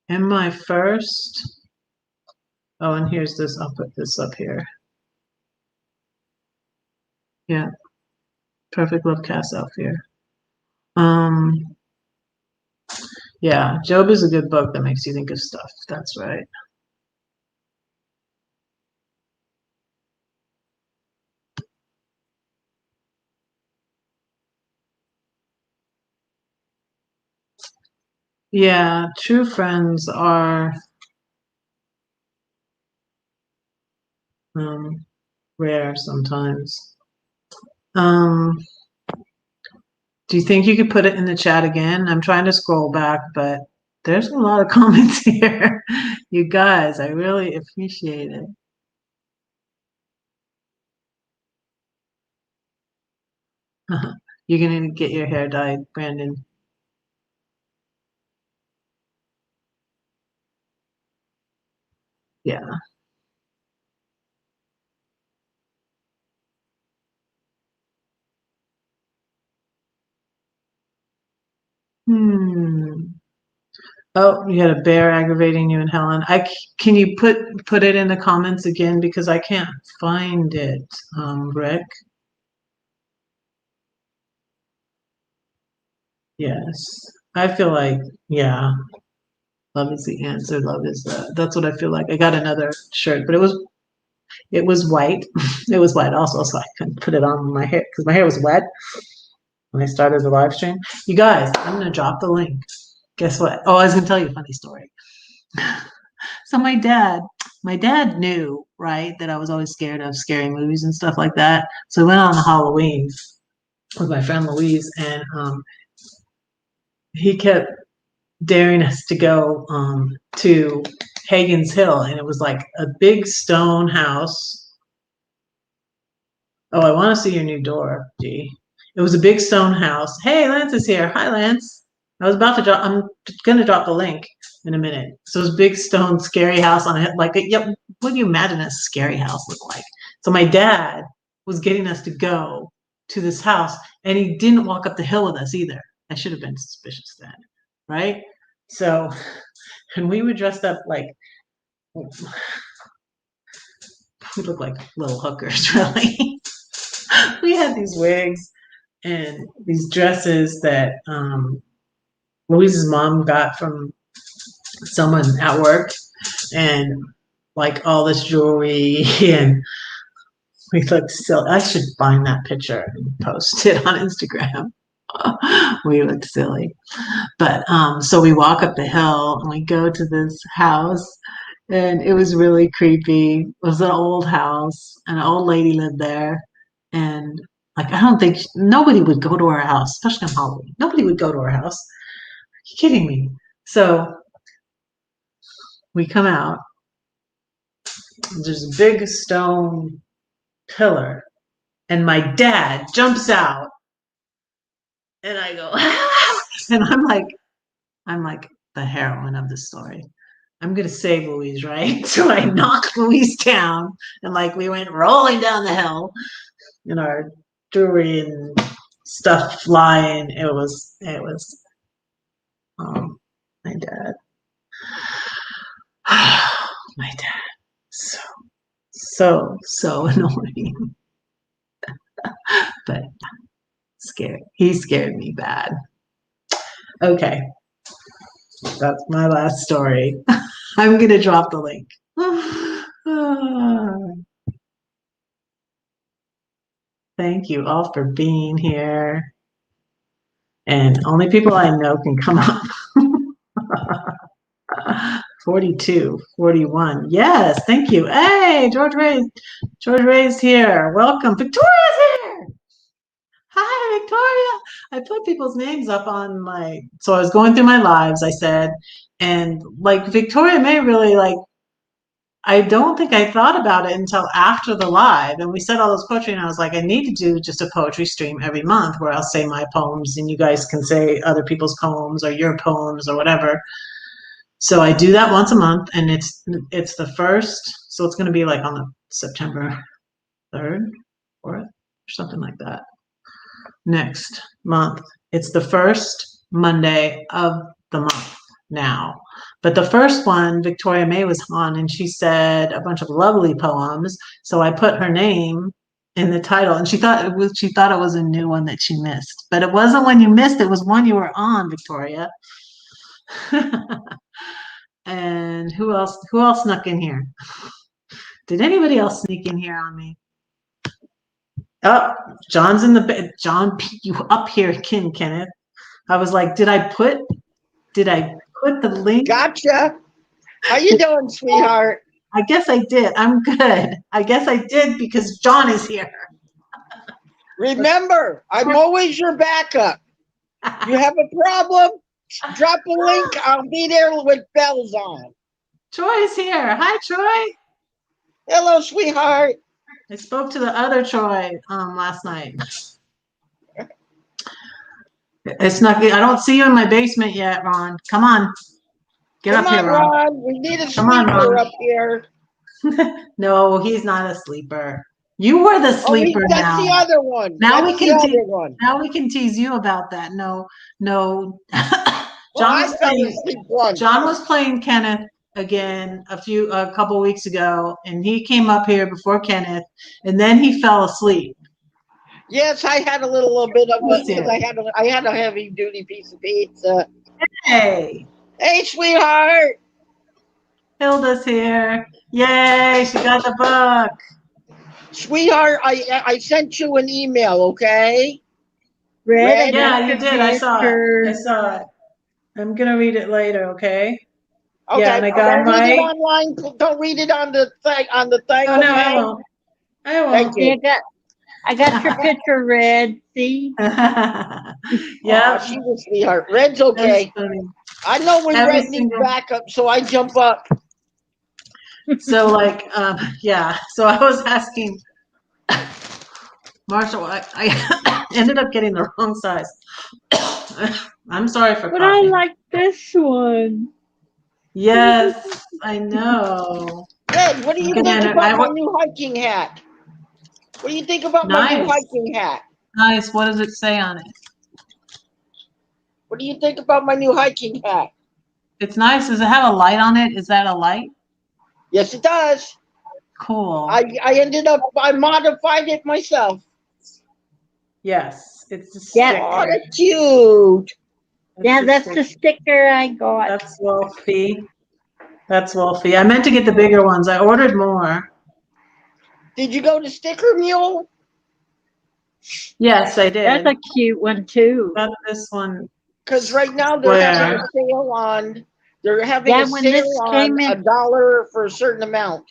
And my first, oh, and here's this, I'll put this up here. Yeah. Perfect love casts out fear. Yeah, Job is a good book that makes you think of stuff. That's right. Yeah, true friends are rare sometimes. Um, do you think you could put it in the chat again? I'm trying to scroll back, but there's a lot of comments here. You guys, I really appreciate it. You're gonna get your hair dyed, Brandon. Yeah. Hmm. Oh, you had a bear aggravating you and Helen. Can you put it in the comments again because I can't find it, Rick. Yes. I feel like, yeah, love is the answer. Love is that's what I feel like. I got another shirt, but it was white. It was white also, so I couldn't put it on my hair because my hair was wet when I started the live stream. You guys, I'm gonna drop the link. Guess what? Oh, I was gonna tell you a funny story. So my dad knew, right, that I was always scared of scary movies and stuff like that. So we went on a Halloween with my friend Louise, and he kept daring us to go to Hagen's Hill, and it was like a big stone house. Oh, I want to see your new door, G. It was a big stone house. Hey, Lance is here. Hi, Lance. I was about to drop. I'm gonna drop the link in a minute. So it's big stone, scary house on it. Like, yep. What do you imagine a scary house look like? So my dad was getting us to go to this house, and he didn't walk up the hill with us either. I should have been suspicious then, right? So, and we were dressed up like we looked like little hookers, really. We had these wigs and these dresses that Louise's mom got from someone at work, and like all this jewelry, and we looked silly. I should find that picture and post it on Instagram. We looked silly. But so we walk up the hill and we go to this house, And it was really creepy. It was an old house, and an old lady lived there. And like, I don't think nobody would go to her house, especially on Halloween. Nobody would go to her house. Are you kidding me? So we come out. There's a big stone pillar, and my dad jumps out, and I go, ah! And I'm like the heroine of the story. I'm gonna save Louise, right? So I knocked Louise down, and like we went rolling down the hill, and our jewelry and stuff flying. It was my dad. My dad, so annoying, but scared. He scared me bad. Okay, that's my last story. I'm gonna drop the link. Thank you all for being here. And only people I know can come up. 42, 41. Yes, thank you. Hey, George Ray's. George Ray's here. Welcome. Victoria's here. Hi, Victoria. I put people's names up on so I was going through my lives, I said, and like Victoria May really like, I don't think I thought about it until after the live. And we said all those poetry, and I was like, I need to do just a poetry stream every month where I'll say my poems and you guys can say other people's poems or your poems or whatever. So I do that once a month, and it's the first, so it's going to be like on the September 3rd, 4th, or something like that. Next month. It's the first Monday of the month now. But the first one, Victoria May was on, and she said a bunch of lovely poems. So I put her name in the title, and she thought it was a new one that she missed. But it wasn't one you missed, it was one you were on, Victoria. And who else snuck in here? Did anybody else sneak in here on me? Oh, John's in the bed. John, you up here, Kenneth. I was like, did I put the link? Gotcha. How you doing, sweetheart? I guess I did. I'm good. I guess I did because John is here. Remember, I'm always your backup. You have a problem? Drop a link. I'll be there with bells on. Troy is here. Hi, Troy. Hello, sweetheart. I spoke to the other Troy last night. It's not good. I don't see you in my basement yet, Ron. Come on. Get Come up here, on, Ron. Ron. We need a sleeper up here. No, he's not a sleeper. You were the sleeper that's now. The other one. Now that's the other one. Now we can tease you about that. No. John was playing Kenneth again a couple weeks ago, and he came up here before Kenneth, and then he fell asleep. Yes, I had a little bit of because I had a heavy duty piece of pizza. Hey, sweetheart. Hilda's here. Yay, she got the book. Sweetheart, I sent you an email, okay? Red, yeah, you did. I saw it. I'm gonna read it later, okay? Okay. Yeah, and I got read it online. Don't read it on the thing. Oh no, okay? I won't. Thank you. I got your picture, Red. See? Yeah, she was sweetheart. Red's okay. I know when Red needs backup, so I jump up. So like, yeah. So I was asking Marshall. I ended up getting the wrong size. I'm sorry for. But coughing. I like this one. Yes, I know. Red, what do you think about my new hiking hat? What do you think about my new hiking hat? Nice. What does it say on it? What do you think about my new hiking hat? It's nice. Does it have a light on it? Is that a light? Yes, it does. Cool. I modified it myself. Yes, it's a sticker. Oh, that's cute. That's the sticker I got. That's Wolfie. That's Wolfie. I meant to get the bigger ones. I ordered more. Did you go to Sticker Mule? Yes, I did. That's a cute one too. Got this one. Because right now they're having a sale on They're having Yeah, a when this sale on came in, $1 for a certain amount.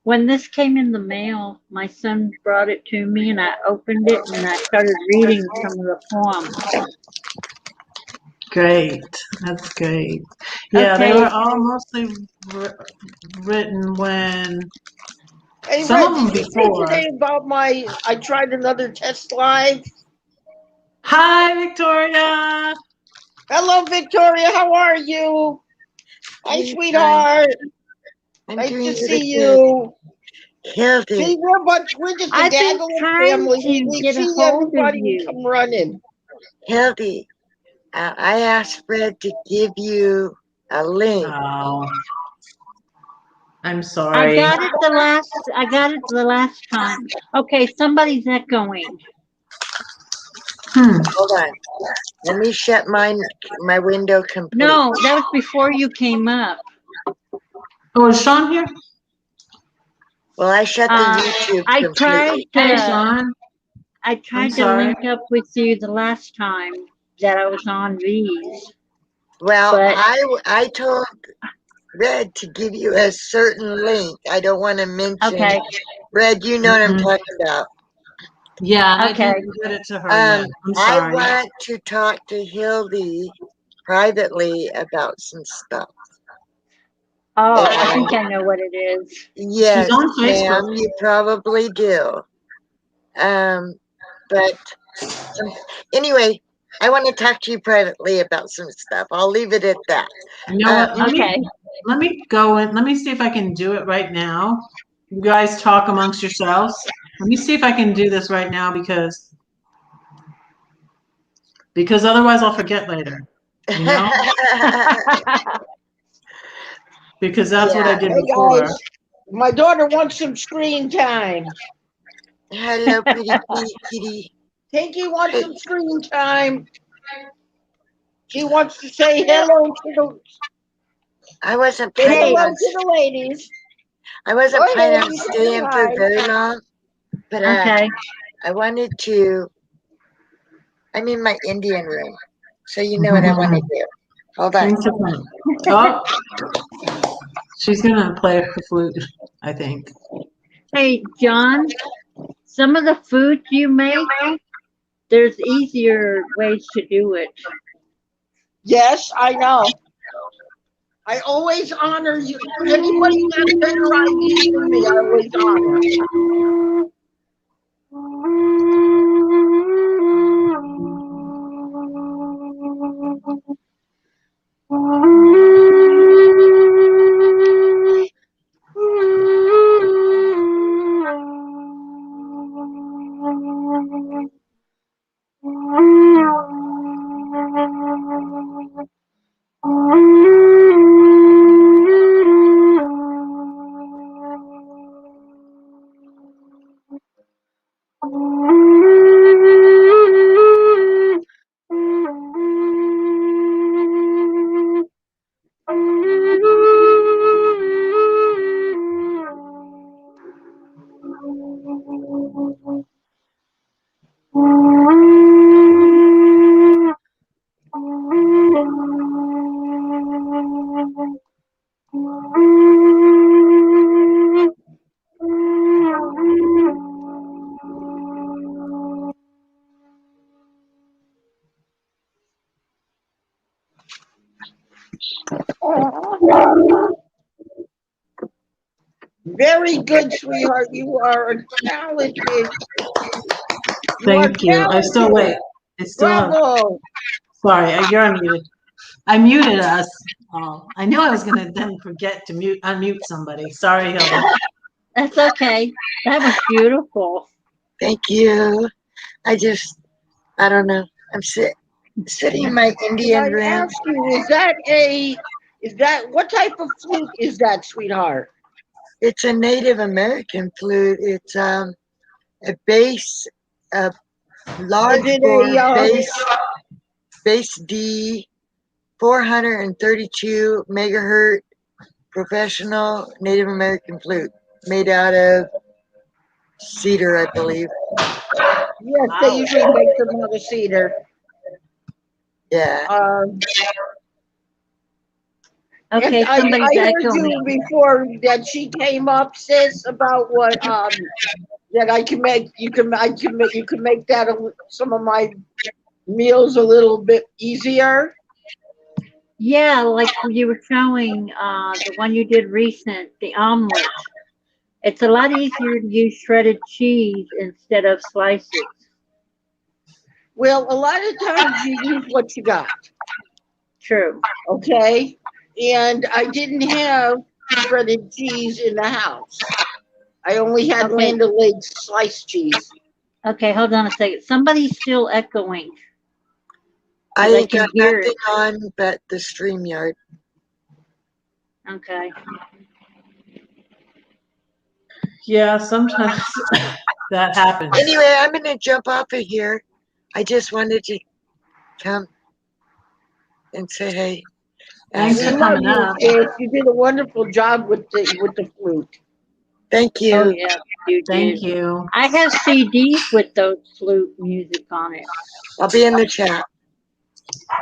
when this came in the mail, my son brought it to me and I opened it and I started reading some of the poems. Great. That's great. Yeah, they Okay, were all mostly written when Hey, some Red, of did them you say before. today about I tried another test live? Hi, Victoria. Hello, Victoria. How are you? Hi, Doing fine. sweetheart. I'm Nice doing to really see good. you. Hildy, See, we're just a I've been gaggle of trying family. to We get a see hold of everybody, we you. come running. Hildy, I asked Fred to give you a link. Oh, I'm I sorry. got it the last time. Okay, somebody's echoing. Hold on. Let me shut my window completely. No, that was before you came up. Oh, is Sean here? Well, I shut the Uh, YouTube I tried completely. Hey, to Sean. I I'm tried to sorry. link up with you the last time that I was on these, Well, but I told Red to give you a certain link. I don't want to mention. okay, Red, you know what I'm Mhm. talking about. Yeah, and I okay. didn't get it to her yet. I'm I sorry. want to talk to Hildy privately about some stuff. Oh, I think I know what it is. She's Yes, on Facebook. ma'am, you probably do. But anyway, I want to talk to you privately about some stuff. I'll leave it at that. You know what? Okay. Let me go and let me see if I can do it right now. You guys talk amongst yourselves. Let me see if I can do this right now because otherwise I'll forget later. You know? Because that's what I Yeah. did Hey, before. guys. My daughter wants some screen time. Hello, pretty kitty. Tinky wants some screen time. She wants to say hello to I wasn't say planning Hey, hello on to the ladies. I Go wasn't ahead, planning on you can say staying for hi. very long, but okay. I wanted to. I'm in my Indian room, so you know what I want to do. Hold on. Thanks for coming. Oh, she's gonna play the flute, I think. Hey, John, some of the foods you make, there's easier ways to do it. Yes, I know. I always honor you. Anybody got better ideas than me, I always honor. Very good, sweetheart. You are talented. You are Thank you. I still talented. wait. I still have. Bravo. Sorry, you're unmuted. I muted us. Oh, I knew I was gonna then forget to unmute somebody. Sorry, Hilda. That's okay. That was beautiful. Thank you. I don't know. I'm sitting in my Can Indian I room. ask you, what type of flute is that, sweetheart? It's a Native American flute. It's a bass, a large Is it bore a, bass D, 432 megahertz professional Native American flute made out of cedar, I believe. yes, they Wow. usually make them out of cedar. Yeah. Okay, And I somebody's heard you echoing. before that she came up, sis, about what that I can make. You can make that some of my meals a little bit easier. Yeah, like you were showing, the one you did recent, the omelet. It's a lot easier to use shredded cheese instead of slices. Well, a lot of times you use what you got, True. okay? And I didn't have shredded cheese in the house. I only had Okay. Land O'Lakes sliced cheese. Okay, hold on a second. Somebody's still echoing. I I can got hear nothing it. on but the StreamYard. Okay. Yeah, sometimes that happens. Anyway, I'm going to jump off of here. I just wanted to come and say hey. Thanks We for And, love coming you, up. sis. You did a wonderful job with the flute. thank Oh you. yeah, you Thank did. you. I have CDs with those flute music on it. I'll be in the chat.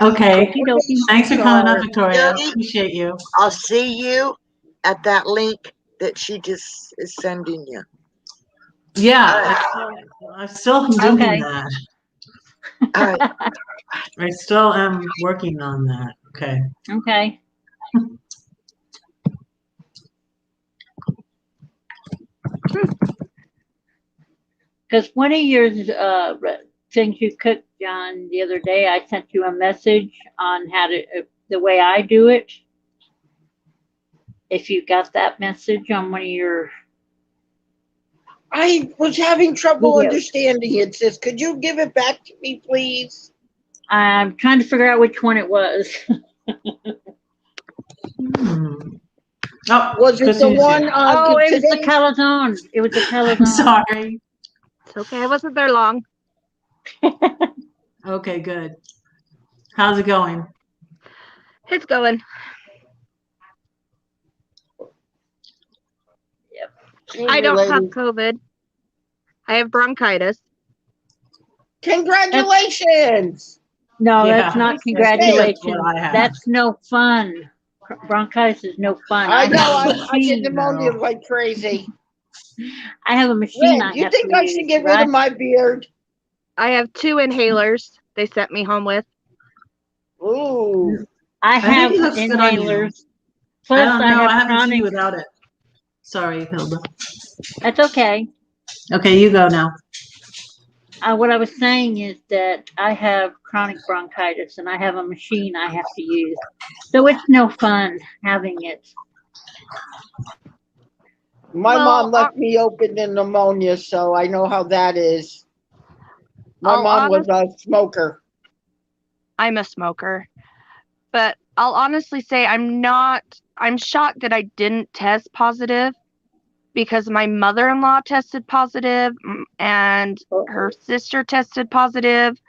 Okay. Okie dokie. Thanks for coming up, Sure. Victoria. Jody, Appreciate you. I'll see you at that link that she just is sending you. Yeah, I still am doing Okay. that. All right. I still am working on that. Okay. Okay. Because one of your things you cooked, John, the other day, I sent you a message on how to, the way I do it. If you got that message on one of your I was having trouble videos. understanding it, sis. Could you give it back to me, please? I'm trying to figure out which one it was. Oh, Was it the Christina's one here. Oh, it was the today? calzone. It was the I'm calzone. sorry. It's okay. I wasn't there long. Okay, good. How's it going? It's going. I don't have COVID. I have bronchitis. Congratulations! No, Yeah, that's not that's congratulations. what I have. That's no fun. Bronchitis is no fun. I know. have a I get machine. pneumonia No. like crazy. I have a machine I Red, you have think to I should use, get rid right? of my beard? I have 2 inhalers they sent me home with. Ooh. I think have it looks good on you. inhalers. I Plus, don't I know. have I haven't seen chronic. you without it. Sorry, Hilda. That's okay. Okay, you go now. What I was saying is that I have chronic bronchitis and I have a machine I have to use. So it's no fun having it. My Well, mom left me open in pneumonia, so I know how that is. My mom was a smoker. I'm a smoker. But I'll honestly say I'm shocked that I didn't test positive because my mother-in-law tested positive and her sister tested positive,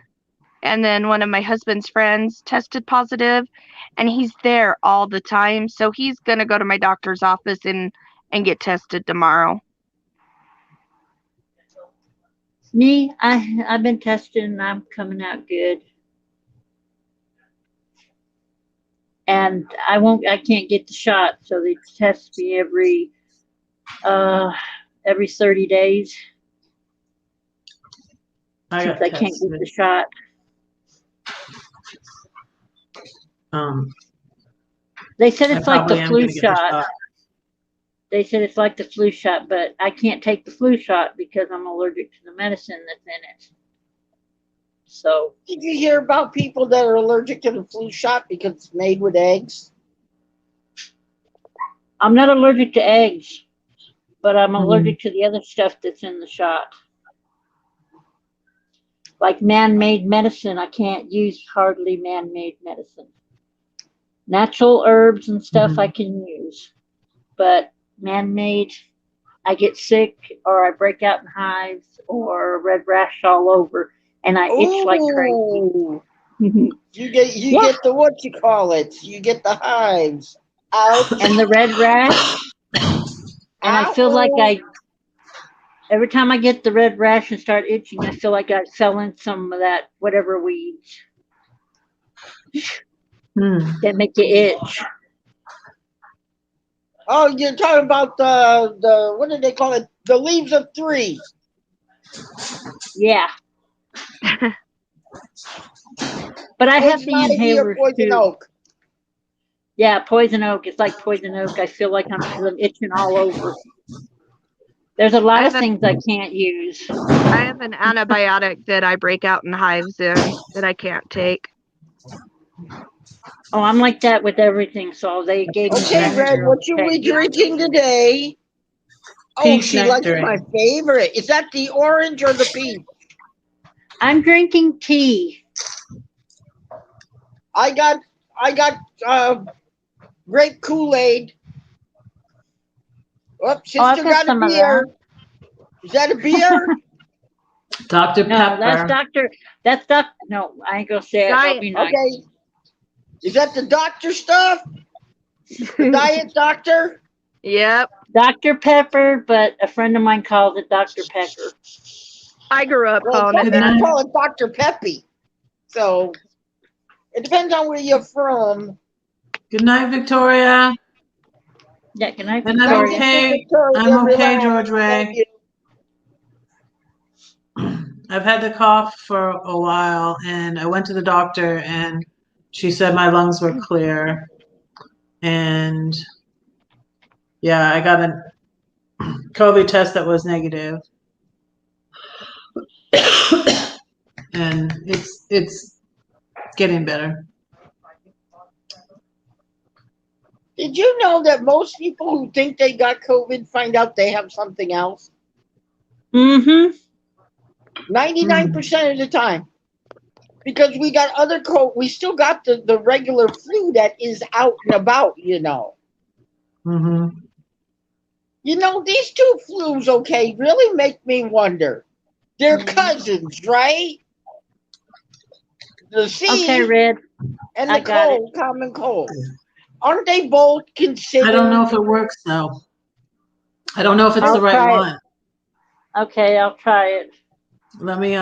and then one of my husband's friends tested positive, and he's there all the time, so he's going to go to my doctor's office and get tested tomorrow. Me, I've been tested and I'm coming out good. And I can't get the shot, so they test me every 30 days since I can't get the shot. They said it's like the flu shot. They said it's like the flu shot, but I can't take the flu shot because I'm allergic to the medicine that's in it. So, did you hear about people that are allergic to the flu shot because it's made with eggs? I'm not allergic to eggs, but I'm allergic to the other stuff that's in the shot. Like man-made medicine, I can't use hardly man-made medicine. Natural herbs and stuff I can use, but man-made, I get sick or I break out in hives or red rash all over, and I itch like crazy. You get the what you call it? You get the hives out and the red rash, and I feel like every time I get the red rash and start itching, I feel like I fell in some of that whatever weeds that make you itch. Oh, you're talking about the what do they call it? The leaves of three. Yeah. But I have the Poison ivy or inhalers poison too. oak. Yeah, poison oak. It's like poison oak. I feel like I'm feeling itching all over. There's a lot I of have things I can't use. I have an antibiotic that I break out in hives in that I can't take. Oh, I'm like that with everything. So they gave me Okay, Red, extra. what you we drinking today? Oh, Peach she likes nectarine. my favorite. Is that the orange or the peach? I'm drinking tea. I got grape Kool-Aid. Oh, sister Oh, I've got got a some of beer. that. Is that a beer? Dr. No, Pepper. that's Doctor. That's Doc. No, I ain't gonna say it. That'll Diet. be nice. Okay. Is that the doctor stuff? The diet doctor? Yep. Dr. Pepper, but a friend of mine calls it Dr. Pepper. I grew up Well, calling some it people that. call it Dr. Peppy. So it depends on where you're from. Good night, Victoria. Yeah, can I? And I'm Thank Victoria? you, okay. Victoria. I'm okay, Relax. George Love Ray. you. I've had the cough for a while, and I went to the doctor, and she said my lungs were clear. And yeah, I got a COVID test that was negative. And it's getting better. Did you know that most people who think they got COVID find out they have something else? Mm-hmm. 99% of the time. Because we got other we still got the regular flu that is out and about, you know. Mm-hmm. You know, these two flus, okay, really make me wonder. They're cousins, right? The C Okay, Red. and I the got it. cold, common cold. Aren't they both considered? I don't know if it works though. I don't know if it's I'll the right try it. one. Okay, I'll try it. Let me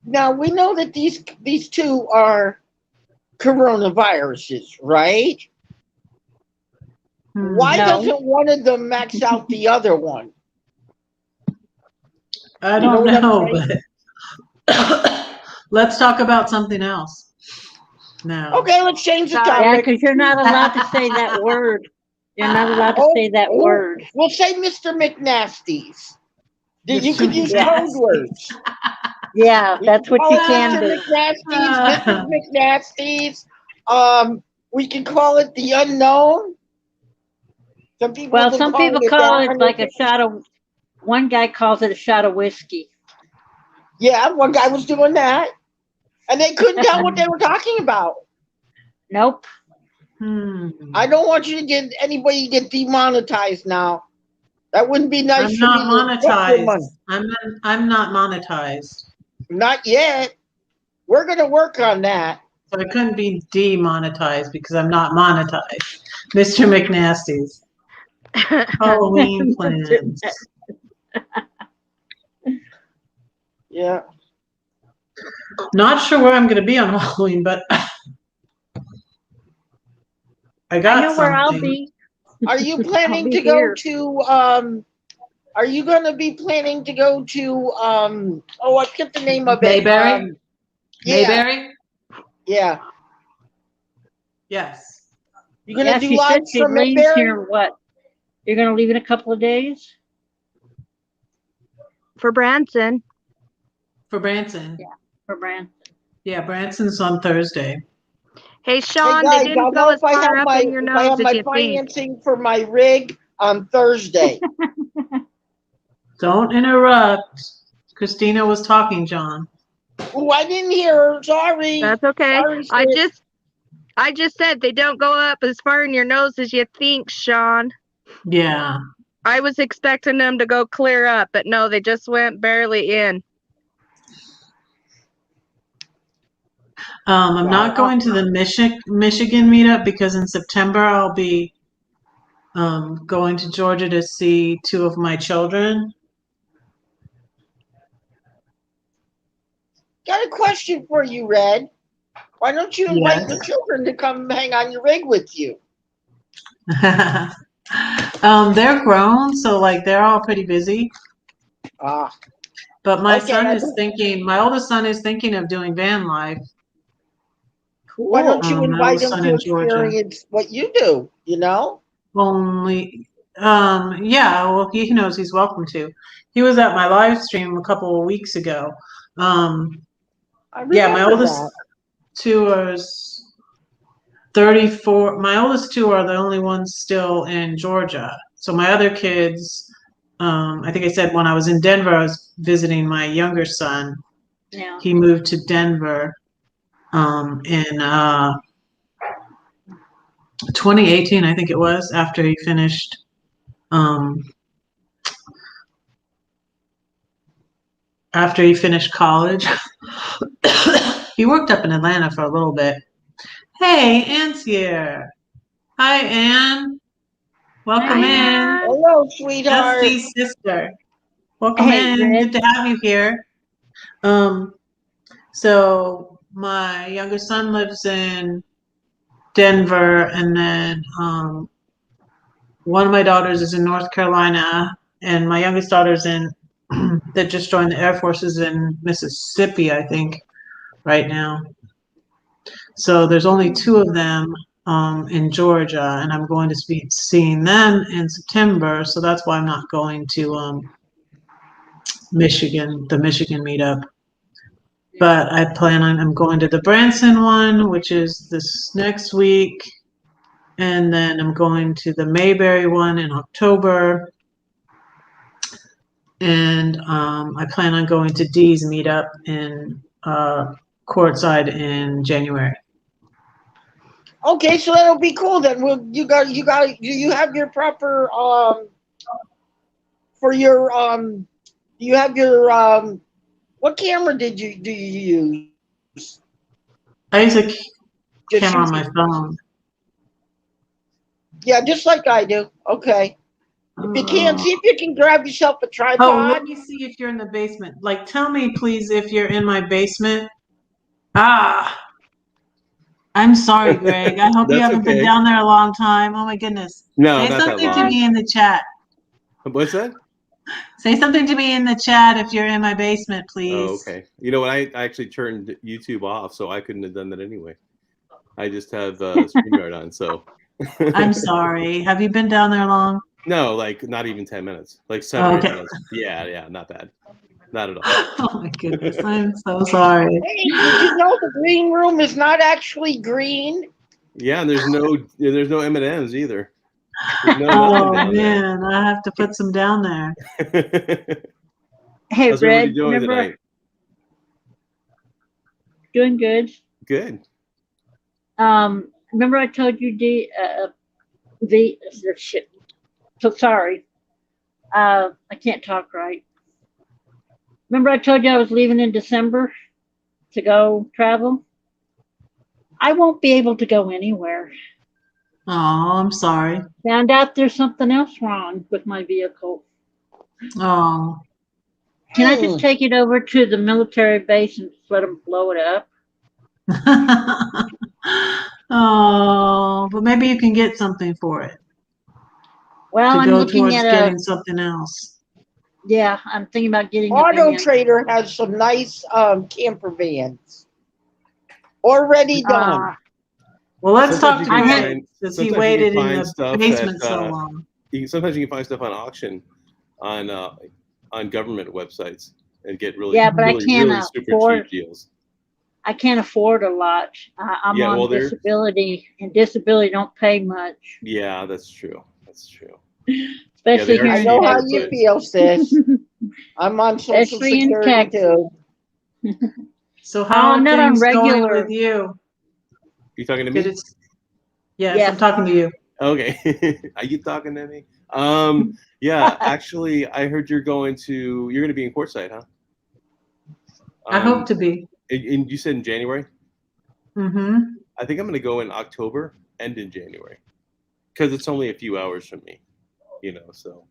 Now we know that these two are coronaviruses, right? Why No. doesn't one of them max out the other one? I You know don't what I'm know, saying? but let's talk about something else now. Okay, let's change the Sorry. Yeah, topic. because you're not allowed to say that word. You're not allowed to say that word. We'll say Mr. McNasties. You Mr. could use Yeah. code words. Yeah, that's what Call you it can Mr. do. McNasties, Mrs. McNasties. We can call it the unknown. Some people Well, have been some calling people it call that. it like a shot of. One guy calls it a shot of whiskey. Yeah, one guy was doing that. And they couldn't tell what they were talking about. Nope. I don't want you to get anybody get demonetized now. That wouldn't be nice I'm for not me to put your money. monetized. I'm not monetized. Not yet. We're gonna work on that. So I couldn't be demonetized because I'm not monetized. Mr. McNasty's Halloween plans. Yeah. Not sure where I'm going to be on Halloween, but I got I know where I'll something. be. Are you planning be to go here. to are you gonna be planning to go to oh, I forget the name of it. Mayberry? Yeah, Mayberry? yeah. Yes. You gonna Yeah, do she said lives she from leaves Mayberry? here. What? You're gonna leave in a couple of days? For Branson. For Branson. Yeah. For Branson. Yeah, Branson's on Thursday. Hey, Hey Sean, guys, they I'll didn't know go as if I far have up my in your nose as you think. financing for my rig on Thursday. Don't interrupt. Christina was talking, John. Oh, I didn't hear her. Sorry. That's okay. Sorry, I sis. just said they don't go up as far in your nose as you think, Sean. Yeah. I was expecting them to go clear up, but no, they just went barely in. I'm not going to the Michigan meetup because in September I'll be going to Georgia to see two of my children. Got a question for you, Red. Why don't you invite the children to come hang on your rig with you? They're grown, so like they're all pretty busy. Ah, But my Okay, son I is think- thinking, my oldest son is thinking of doing van life. why don't you my invite oldest them son to in Georgia. experience what you do? You know? Only, yeah, well, he knows he's welcome to. He was at my live stream a couple of weeks ago. I Yeah, my remember oldest that. two are 34. My oldest two are the only ones still in Georgia. So my other kids, I think I said when I was in Denver, I was visiting my younger son. Yeah. He moved to Denver in 2018, I think it was, after he finished college. He worked up in Atlanta for a little bit. Hey, Anne's here. Hi, Anne. Welcome Hi, in. Ann. Hello, sweetheart. Dusty's sister. Welcome Hey, in. Red. Good to have you here. So my younger son lives in Denver, and then one of my daughters is in North Carolina, and my youngest daughter's in that just joined the Air Force is in Mississippi, I think, right now. So there's only two of them in Georgia, and I'm going to be seeing them in September. So that's why I'm not going to Michigan, the Michigan meetup. But I'm going to the Branson one, which is this next week. And then I'm going to the Mayberry one in October. And I plan on going to Dee's meetup in Courtside in January. Okay, so that'll be cool then. Well, do you have your proper for your do you have your what camera do you use? I use a Just camera on shoot- my phone. Yeah, just like I do. Okay. If you can, see if you can grab yourself a Oh, tripod. let me see if you're in the basement. Like, tell me, please, if you're in my basement. Ah, I'm sorry, Greg. I hope you That's haven't been okay. down there a long time. Oh my goodness. No, Say not that something to long. me in the chat. What's that? Say something to me in the chat if you're in my basement, Oh, please. okay. You know what? I actually turned YouTube off, so I couldn't have done that anyway. I just have StreamYard on, so. I'm sorry. Have you been down there long? No, like not even 10 minutes. Like 7 or 8 Okay. minutes. Yeah, not bad. Not at all. Oh my goodness. I'm so sorry. Hey, did you know the green room is not actually green? Yeah, and there's no M&Ms either. There's no Oh nothing down man, I have to put some down there. there. Hey, How's everybody Red. doing Remember, tonight? doing good. Good. Remember I told you the shit. So sorry. I can't talk right. Remember I told you I was leaving in December to go travel? I won't be able to go anywhere. Oh, I'm sorry. Found out there's something else wrong with my vehicle. Oh. Can I just take it over to the military base and just let them blow it up? Oh, but maybe you can get something for it Well, to I'm go looking towards at getting something else. yeah, I'm thinking about getting a Auto van. Trader has some nice camper vans already done. Well, let's Sometimes talk you to can Greg find- since he sometimes you can waited in find the stuff basement at, so long. Sometimes you can find stuff on auction on government websites and get really, Yeah, but I really, can't really super afford- cheap deals. I can't afford a lot. I'm Yeah, on well, disability, and disability don't pay much, Yeah, that's true. That's true. especially they are here I in know how Texas. you feel, sis. I'm on Social Especially in Security too. So how are not on things going regular. with you? You talking to Did me? it? Yes, Yes. I'm talking to you. Okay. Are you talking to me? Yeah, actually, I heard you're going to be in Quartzsite, huh? I hope to be. And you said in January? Mm-hmm. I think I'm going to go in October and in January because it's only a few hours from me, so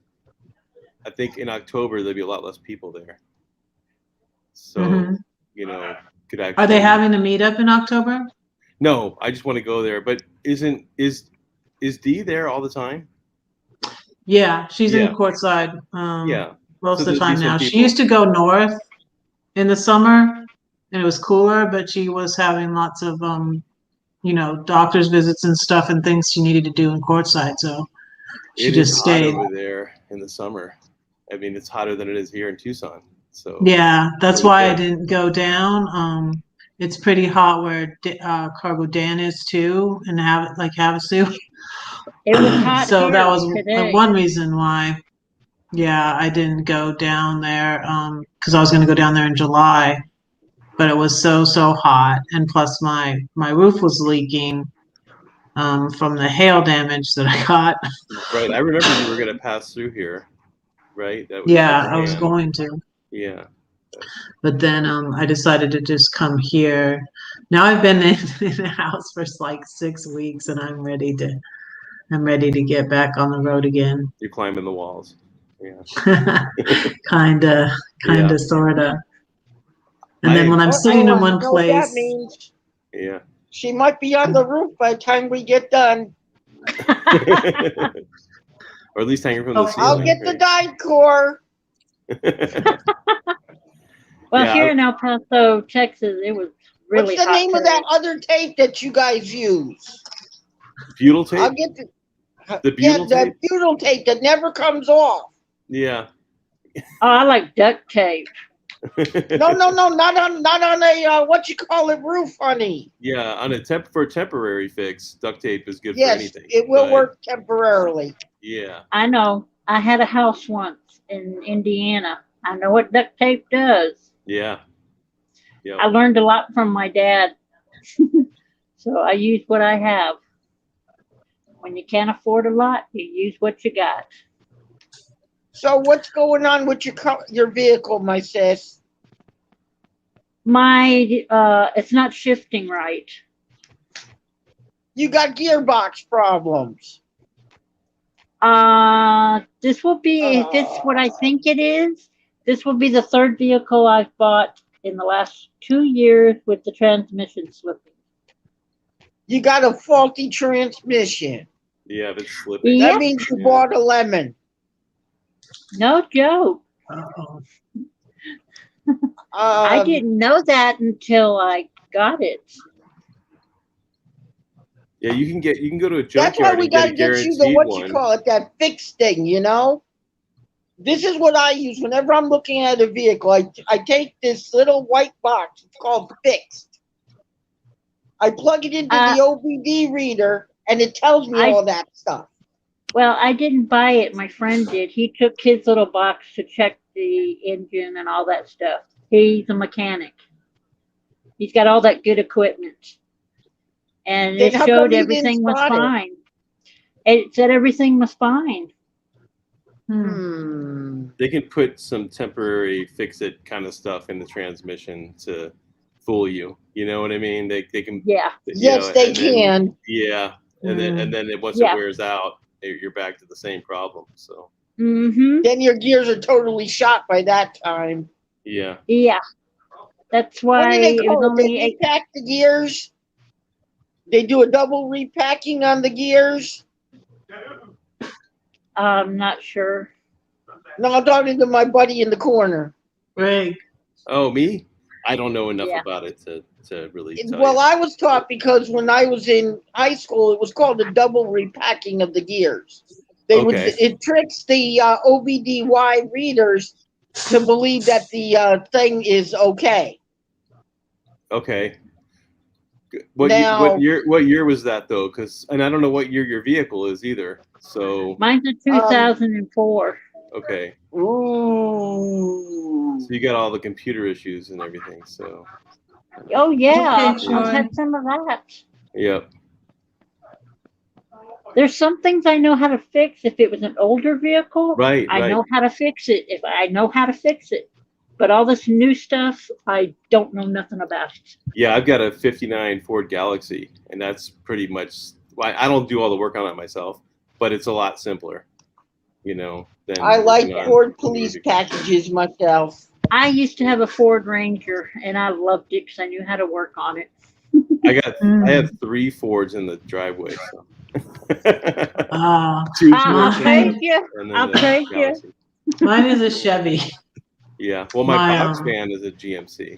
I think in October there'll be a lot less people there. So, Mhm. could actually. Are they having a meetup in October? No, I just want to go there. But is Dee there all the time? Yeah, she's Yeah. in courtside Yeah. most So of the there'd be time some now. She people. used to go north in the summer and it was cooler, but she was having lots of doctor's visits and stuff and things she needed to do in courtside, so she It is just hot stayed. over there in the summer. I mean, it's hotter than it is here in Tucson. So Yeah, that's it was why I there. didn't go down. It's pretty hot where Cargo Dan is too, and Havasu. It was hot So that here was today. one reason why. Yeah, I didn't go down there because I was going to go down there in July, but it was so hot, and plus my roof was leaking from the hail damage that I got. Right. I remember you were going to pass through here, right? That was Yeah, I was beforehand. going to, Yeah. but then I decided to just come here. Now I've been in the house for like 6 weeks, and I'm ready to get back on the road again. You're climbing the walls. Yeah. Kinda, Yeah. sorta. And then when I'm Uh-oh, sitting in you one know what that place, means? Yeah. She might be on the roof by the time we get done. Or at least hanging from the Oh, I'll ceiling. get the die core. Well, Yeah, here in El Paso, Texas, it was really What's the hot name of today. that other tape that you guys use? Butyl tape? I'll get The butyl the tape? butyl tape that never comes off. Yeah. Oh, I like duct tape. No, not on a what you call it roof, honey. Yeah, on for a temporary fix, duct tape is good for Yes, anything. it will but, work temporarily. Yeah. I know. I had a house once in Indiana. I know what duct tape does. Yeah. Yeah. I learned a lot from my dad. So I use what I have. When you can't afford a lot, you use what you got. So what's going on with your vehicle, my sis? It's not shifting right. You got gearbox problems. This will be, if it's what I think it is, this will be the third vehicle I've bought in the last 2 years with the transmission slipping. You got a faulty transmission. Yeah, if it's slipping. Yep. That means you Yeah. bought a lemon. No joke. uh-oh. I didn't know that until I got it. Yeah, you can go to a That's why junkyard we and get got a to get you the guaranteed what one. you call it, that fixed thing, you know? This is what I use whenever I'm looking at a vehicle. I take this little white box. It's called fixed. I plug it into the OBD reader, and it tells me all that stuff. Well, I didn't buy it. My friend did. He took his little box to check the engine and all that stuff. He's a mechanic. He's got all that good equipment. And Then it how come showed he everything didn't was spot it? fine. It said everything was fine. They can put some temporary fix-it kind of stuff in the transmission to fool you. You know what I mean? They can. Yeah. Yes, they can. Yeah, and then once Yeah. it wears out, you're back to the same problem. So. Mm-hmm. Then your gears are totally shot by that time. Yeah. Yeah. That's why What do they it was call it? They only repack the gears. They do a double repacking on the gears. I'm not sure. No, I'm talking to my buddy in the corner. Greg. Oh, me? I don't know enough Yeah. about it to really tell Well, you. I was taught because when I was in high school, it was called the double repacking of the gears. It tricks the OBDY readers to believe that the thing is okay. Okay. What Now- year was that though? And I don't know what year your vehicle is either. So Mine's a 2004. okay. Ooh. So you got all the computer issues and everything. So Oh yeah, Okay, I've Sean. had some of that. yep. There's some things I know how to fix. If it was an older vehicle, Right. I know how to fix it. If I know how to fix it, but all this new stuff, I don't know nothing about it. Yeah, I've got a '59 Ford Galaxy, and that's pretty much. I don't do all the work on it myself, but it's a lot simpler. You know. Than I like working on Ford newer police vehicles. packages myself. I used to have a Ford Ranger, and I loved it because I knew how to work on it. I have 3 Fords in the driveway. So. Ah, 2 I'll Ford take Focus you. and then I'll the take you. Galaxy. mine is a Chevy. Yeah. Well, my My, box fan is a GMC.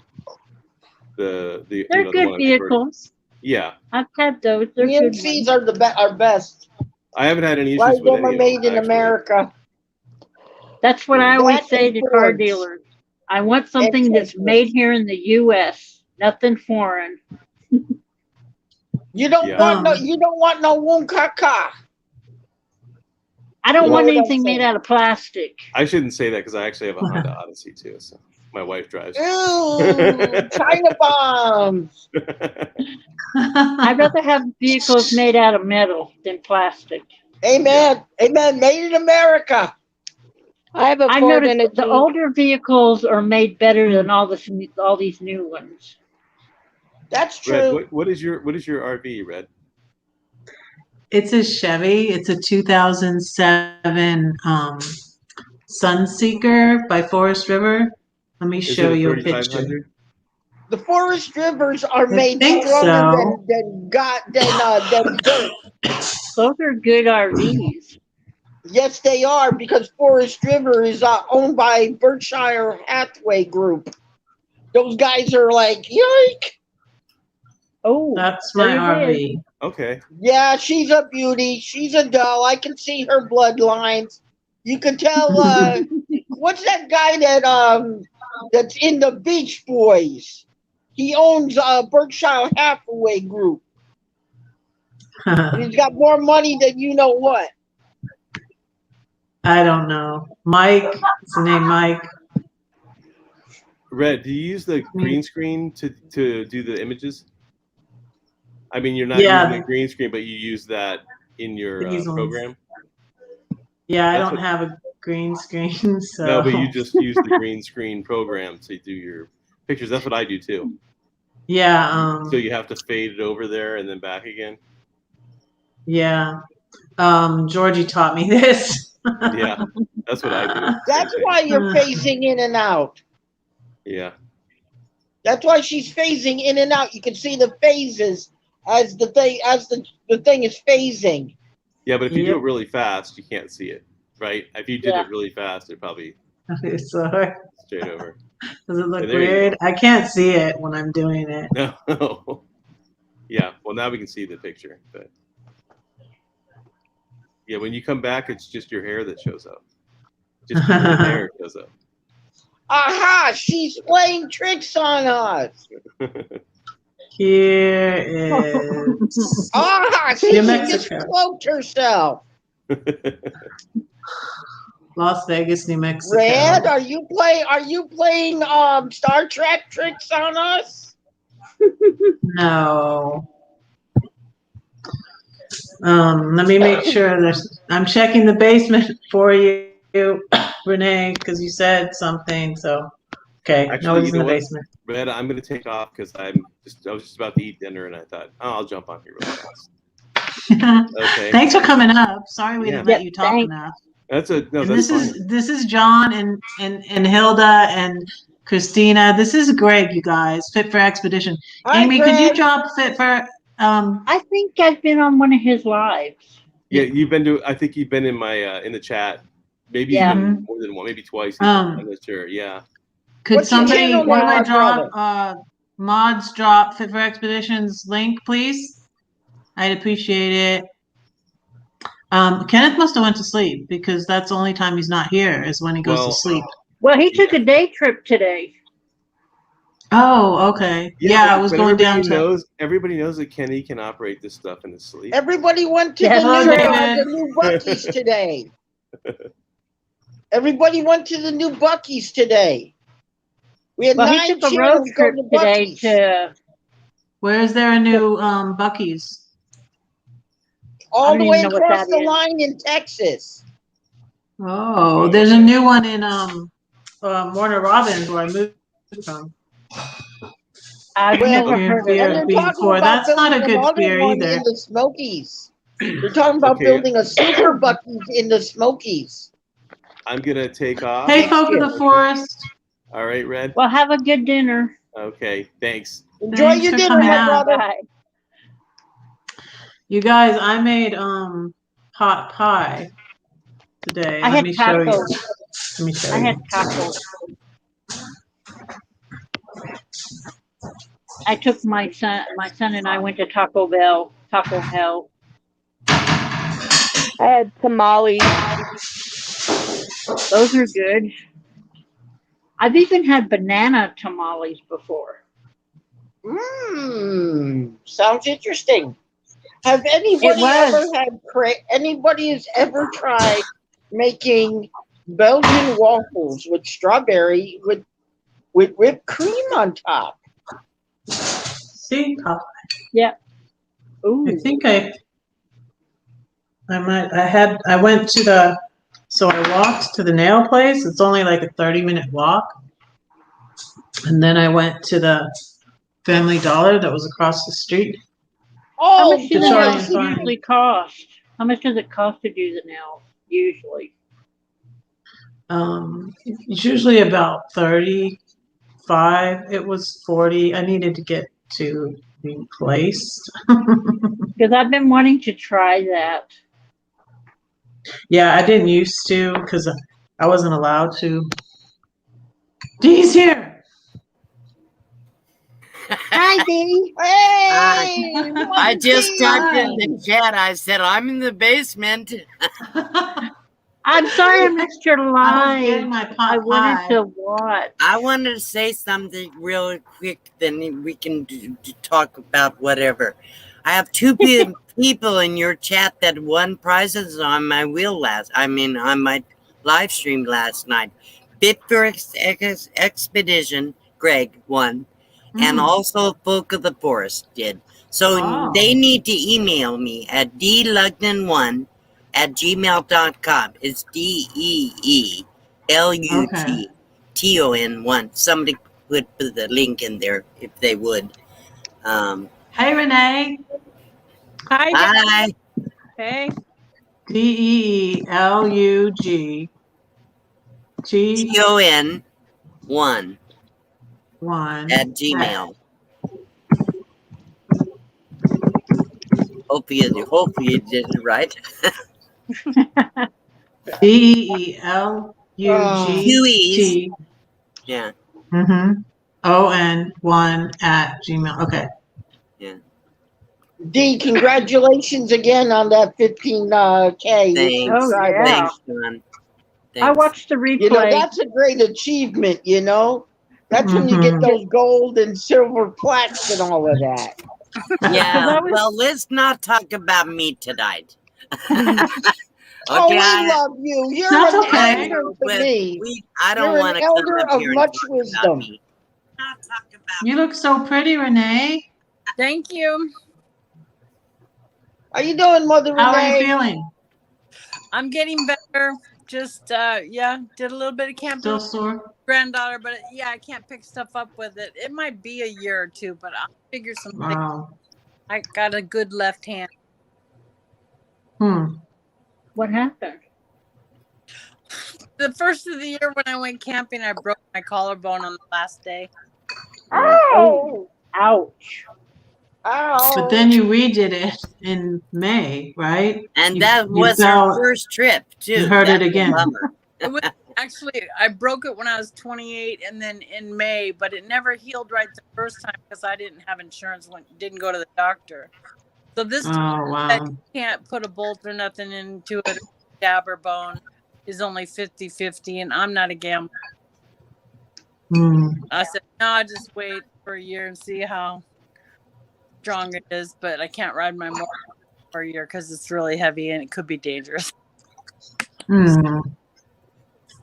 The They're the good one I converted. vehicles. Yeah. I've had those. They're good GMCs ones. are best. I haven't had any A lot issues of with them are any of them. made in Actually. America. That's what I always That say and to car Fords dealers. I want and something that's Teslas. made here in the U.S. Nothing foreign. You don't Yeah. want no Wonkaka. I don't You know want what I'm anything made saying? out of plastic. I shouldn't say that because I actually have a Honda Odyssey too. So my wife drives. Ooh, China bombs. I'd rather have vehicles made out of metal than plastic. Amen. Amen. Made in America. I have a I Ford and noticed a the Jeep. older vehicles are made better than all these new ones. That's Red, true. what is your RV, Red? it's a Chevy. It's a 2007 Sunseeker by Forest River. Let me Is show it a you a picture. 3500? The forest rivers are I made think stronger so. than dirt. Those are good RVs. Yes, they are because Forest River is owned by Berkshire Hathaway Group. Those guys are like, yoink. Oh, That's my there it is. RV. Okay. Yeah, she's a beauty. She's a doll. I can see her bloodlines. You can tell. What's that guy that's in the Beach Boys? He owns Berkshire Hathaway Group, and he's got more money than you know what. I don't know. Mike, it's the name Mike. Red, do you use the green screen to do the images? I mean, you're not Yeah. using the green screen, but you use that in your These ones. program. Yeah, I That's don't what- have a green screen, so. No, but you just use the green screen program to do your pictures. That's what I do too. Yeah, So you have to fade it over there and then back again. yeah. Georgie taught me this. Yeah, that's what I do. That's Same why thing. you're phasing in and out. Yeah. That's why she's phasing in and out. You can see the phases as the thing is phasing. Yeah, but if you do Yep. it really fast, you can't see it, right? If you did Yeah. it really fast, it probably So, straight over. does it look And there you weird? I can't see it when I'm doing it. No. Yeah. Well, now we can see the picture, but yeah, when you come back, it's just your hair that shows up. Just your hair shows up. Aha! She's playing tricks on us. Here is Aha! New She just Mexico. cloaked herself. Las Vegas, New Mexico. Red, are you playing Star Trek tricks on us? No. Let me make sure I'm checking the basement for you, Renee, because you said something. So, okay, Actually, nobody's you in know the what? basement. Red, I'm gonna take off because I was just about to eat dinner and I thought, oh, I'll jump on here really fast. Okay. Thanks for coming up. Sorry we didn't Yeah. let you talk Thanks. enough. That's And that's fine. this is John and Hilda and Christina. This is Greg, you guys. Fit for Expedition. Hi, Amy, could you Greg. drop Fit for? I think I've been on one of his lives. Yeah, I think you've been in my in the chat. Maybe Yeah. even more than one, maybe twice. Even. I'm not sure. Yeah. Could What's your somebody, channel one of name, my my brother? mods drop Fit for Expedition's link, please? I'd appreciate it. Kenneth must have went to sleep because that's the only time he's not here is when he goes to Well, sleep. Well, he took a day trip today. Oh, okay. Yeah, I was but going down to. everybody knows that Kenny can operate this stuff in his sleep. Everybody went to Yeah, hello, David. the new Buc-ee's today. Everybody went to the new Buc-ee's today. We had Well, he 9 took a road channels go trip to today Buc-ee's. to. Where is there a new Buc-ee's? All don't the even way know what across that the is. line in Texas. Oh, there's a new one in Warner Robins where I moved from. I've Well, never Here, heard of beer And it. they're being talking poor. about That's not a building good another beer one either. in the Smokies. They're talking about Okay. building a super Buc-ee's in the Smokies. I'm gonna take off. Hey, Next folk of year. the forest. All right, Red. Well, have a good dinner. Okay, thanks. Enjoy Thanks your for dinner, coming my out. brother. Bye. You guys, I made pot pie today. I Let had me show you. tacos. Let me show I you. had tacos. I took my son and I went to Taco Hell. I had tamales. Those are good. I've even had banana tamales before. Sounds interesting. Have It anybody ever was. had anybody has ever tried making Belgian waffles with strawberry with whipped cream on top? See, Yeah. Ooh. I think I went to I walked to the nail place. It's only like a 30-minute walk. And then I went to the Family Dollar that was across the street. How Oh, much To do the try nails and find- usually cost? How much does it cost to do the nails usually? It's usually about 35. It was 40. I needed to get to the place. Because I've been wanting to try that. Yeah, I didn't used to because I wasn't allowed to. Dee's here. Hi, Dee. Hey, I just typed in Hi. the chat. I said, I'm in the basement. I'm sorry I missed your I was getting live. my pot I wanted pie. to watch. I wanted to say something real quick, then we can talk about whatever. I have two people in your chat that won prizes on my on my live stream last night. Bitford Expedition, Greg won, and also Folk of the Forest did. So Wow. they need to email me at dlugnan1@gmail.com. It's DEELUGTON1. Somebody would put the link in there if they would. Hey, Renee. Hi, Bye. Hey. DEELUGT TON1 1 at Gmail. Hopefully you did it right. DEELUGT Yeah. ON1 @gmail. Okay. Dee, congratulations again on that 15K Thanks. subscribers. yeah. Thanks, John. I Thanks. watched the replay. You know, that's a great achievement, you know? That's when you get those gold and silver plaques and all of that. Yeah, well, let's not talk about me tonight. Oh, we I- love you. You're That's an okay. elder to but me. I don't You're want an to come elder up of here and much talk about wisdom. me. Not talk about You look so pretty, Renee. Thank you. How you doing, Mother How are you Renee? feeling? I'm getting better. Just did a little bit of camping Still with sore? granddaughter, but I can't pick stuff up with it. It might be a year or two, but I'll figure something. Wow. I got a good left hand. What happened? The first of the year when I went camping, I broke my collarbone on the last day. Oh, ouch. Ow. But then you redid it in May, right? And You- that you was fell- our first trip, too. You heard That's it again. a bummer. It was actually, I broke it when I was 28 and then in May, but it never healed right the first time because I didn't have insurance, didn't go to the doctor. So this time, Oh, wow. you can't put a bolt or nothing into it. Dabber bone is only 50-50, and I'm not a gambler. I said, no, I'll just wait for a year and see how strong it is, but I can't ride my motorcycle for a year because it's really heavy and it could be dangerous.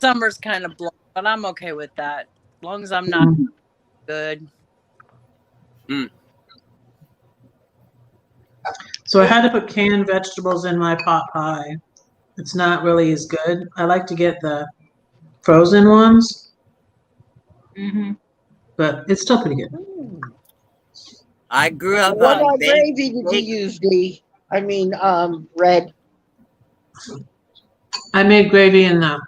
Summer's kind of blown, but I'm okay with that. As long as I'm not good. So I had to put canned vegetables in my pot pie. It's not really as good. I like to get the frozen ones, but it's still pretty good. I grew up What on gravy did you use, Dee? I mean, Red. I made gravy in the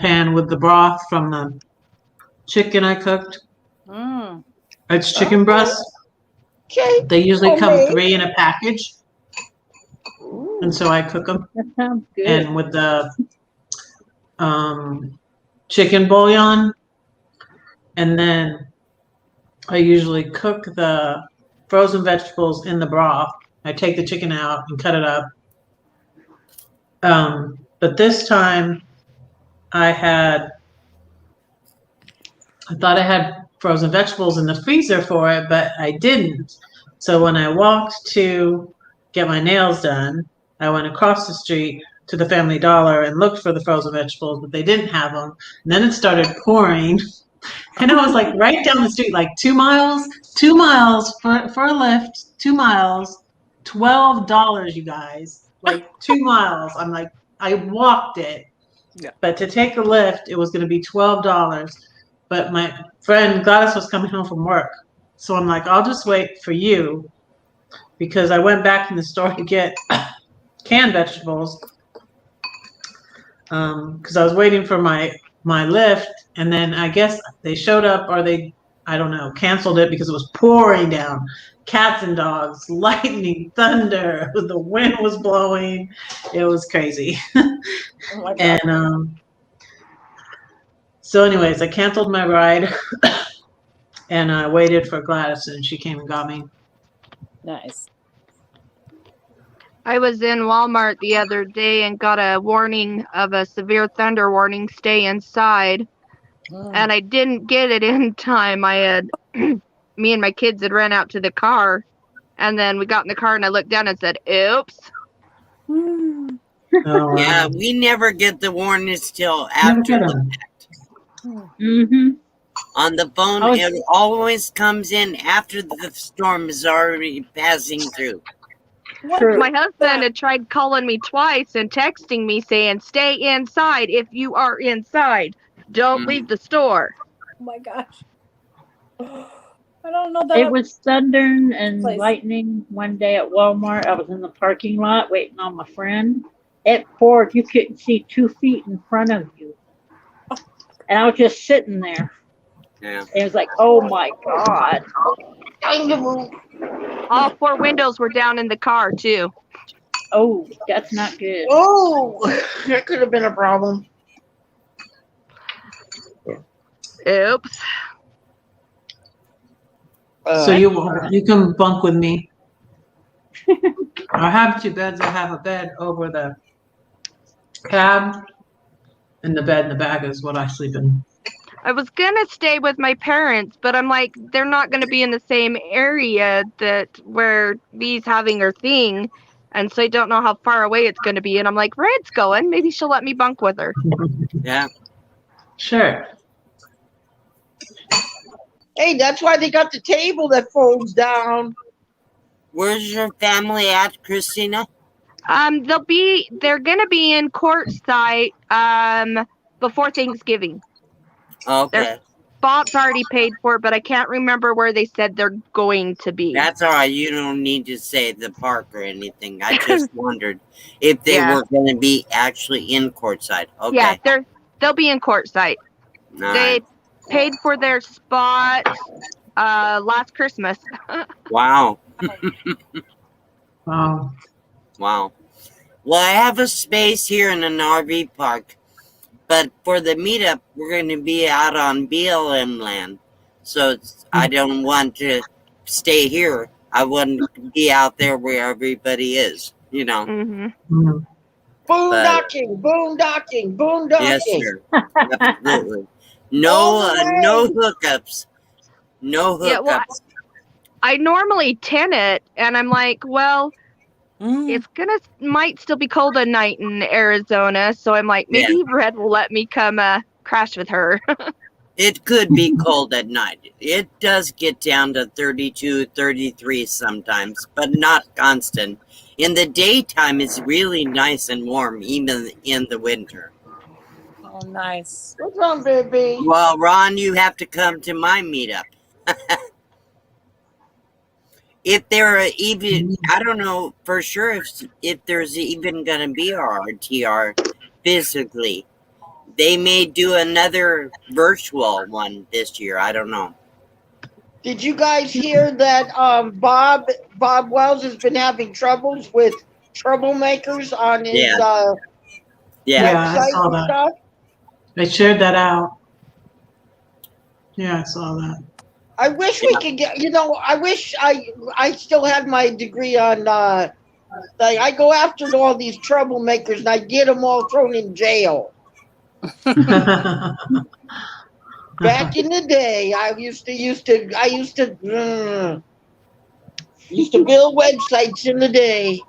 pan with the broth from the chicken I cooked. Mm. It's chicken breasts. Okay. They usually come Homemade. 3 in a package, Ooh. and so I cook them. That sounds good. And with the chicken bouillon, and then I usually cook the frozen vegetables in the broth. I take the chicken out and cut it up. But this time I thought I had frozen vegetables in the freezer for it, but I didn't. So when I walked to get my nails done, I went across the street to the Family Dollar and looked for the frozen vegetables, but they didn't have them. And then it started pouring. And I was like right down the street, like 2 miles for a lift, 2 miles, $12, you guys. Like 2 miles. I'm like, I walked it. Yeah. But to take the lift, it was going to be $12. But my friend Gladys was coming home from work. So I'm like, I'll just wait for you, because I went back in the store to get canned vegetables. Because I was waiting for my lift, and then I guess they showed up, or they, I don't know, canceled it because it was pouring down. Cats and dogs, lightning, thunder, the wind was blowing. It was crazy. Oh my God. And so anyways, I canceled my ride and I waited for Gladys, and she came and got me. Nice. I was in Walmart the other day and got a warning of a severe thunder warning, stay inside. And I didn't get it in time. I had, me and my kids had ran out to the car, and then we got in the car and I looked down and said, oops. Mm. Oh, wow. Yeah, we never get the warnings till Never after get the 'em. fact. Mm-hmm. On the phone, I was- it always comes in after the storm is already passing through. True. My husband had tried calling me twice and texting me saying, stay inside if you are inside. Don't leave the store. Oh my gosh. I don't know that. It was thundering and Place. lightning one day at Walmart. I was in the parking lot waiting on my friend. It poured. You couldn't see 2 feet in front of you. And I was just sitting there. Yeah. It was like, oh my God. Time to move. All 4 windows were down in the car, too. Oh, that's not good. Oh, that could have been a problem. Oops. So you can bunk with me. I have 2 beds. I have a bed over the cab, and the bed in the back is what I sleep in. I was gonna stay with my parents, but I'm like, they're not gonna be in the same area that where V's having her thing, and so I don't know how far away it's gonna be. And I'm like, Red's going. Maybe she'll let me bunk with her. Yeah. Sure. Hey, that's why they got the table that folds down. Where's your family at, Christina? They're gonna be in Quartzsite before Thanksgiving. Okay. Bob's already paid for it, but I can't remember where they said they're going to be. That's all right. You don't need to say the park or anything. I just wondered if they Yeah. were going to be actually in Courtside. Okay. Yeah, they'll be in Quartzsite. All They right. paid for their spot last Christmas. Wow. Wow. Wow. Well, I have a space here in an RV park, but for the meetup, we're going to be out on BLM land. So I don't want to stay here. I want to be out there where everybody is, you know. Mm-hmm. Boondocking, boondocking, boondocking. Yes, sir. Absolutely. No hookups. No hookups. Yeah, well, I normally tin it, and I'm like, well, it's might still be cold at night in Arizona, so I'm like, maybe Red will let me come crash with her. It could be cold at night. It does get down to 32, 33 sometimes, but not constant. In the daytime, it's really nice and warm, even in the winter. Oh, nice. What's wrong, baby? Well, Ron, you have to come to my meetup. If there are even, I don't know for sure if there's even going to be a RTR physically, they may do another virtual one this year. I don't know. Did you guys hear that Bob Wells has been having troubles with troublemakers on his Yeah. Yeah, I website saw and that. stuff? They shared that out. Yeah, I saw that. I wish we could get, I wish I still had my degree on, like, I go after all these troublemakers and I get them all thrown in jail. Back in the day, I used to build websites in the day.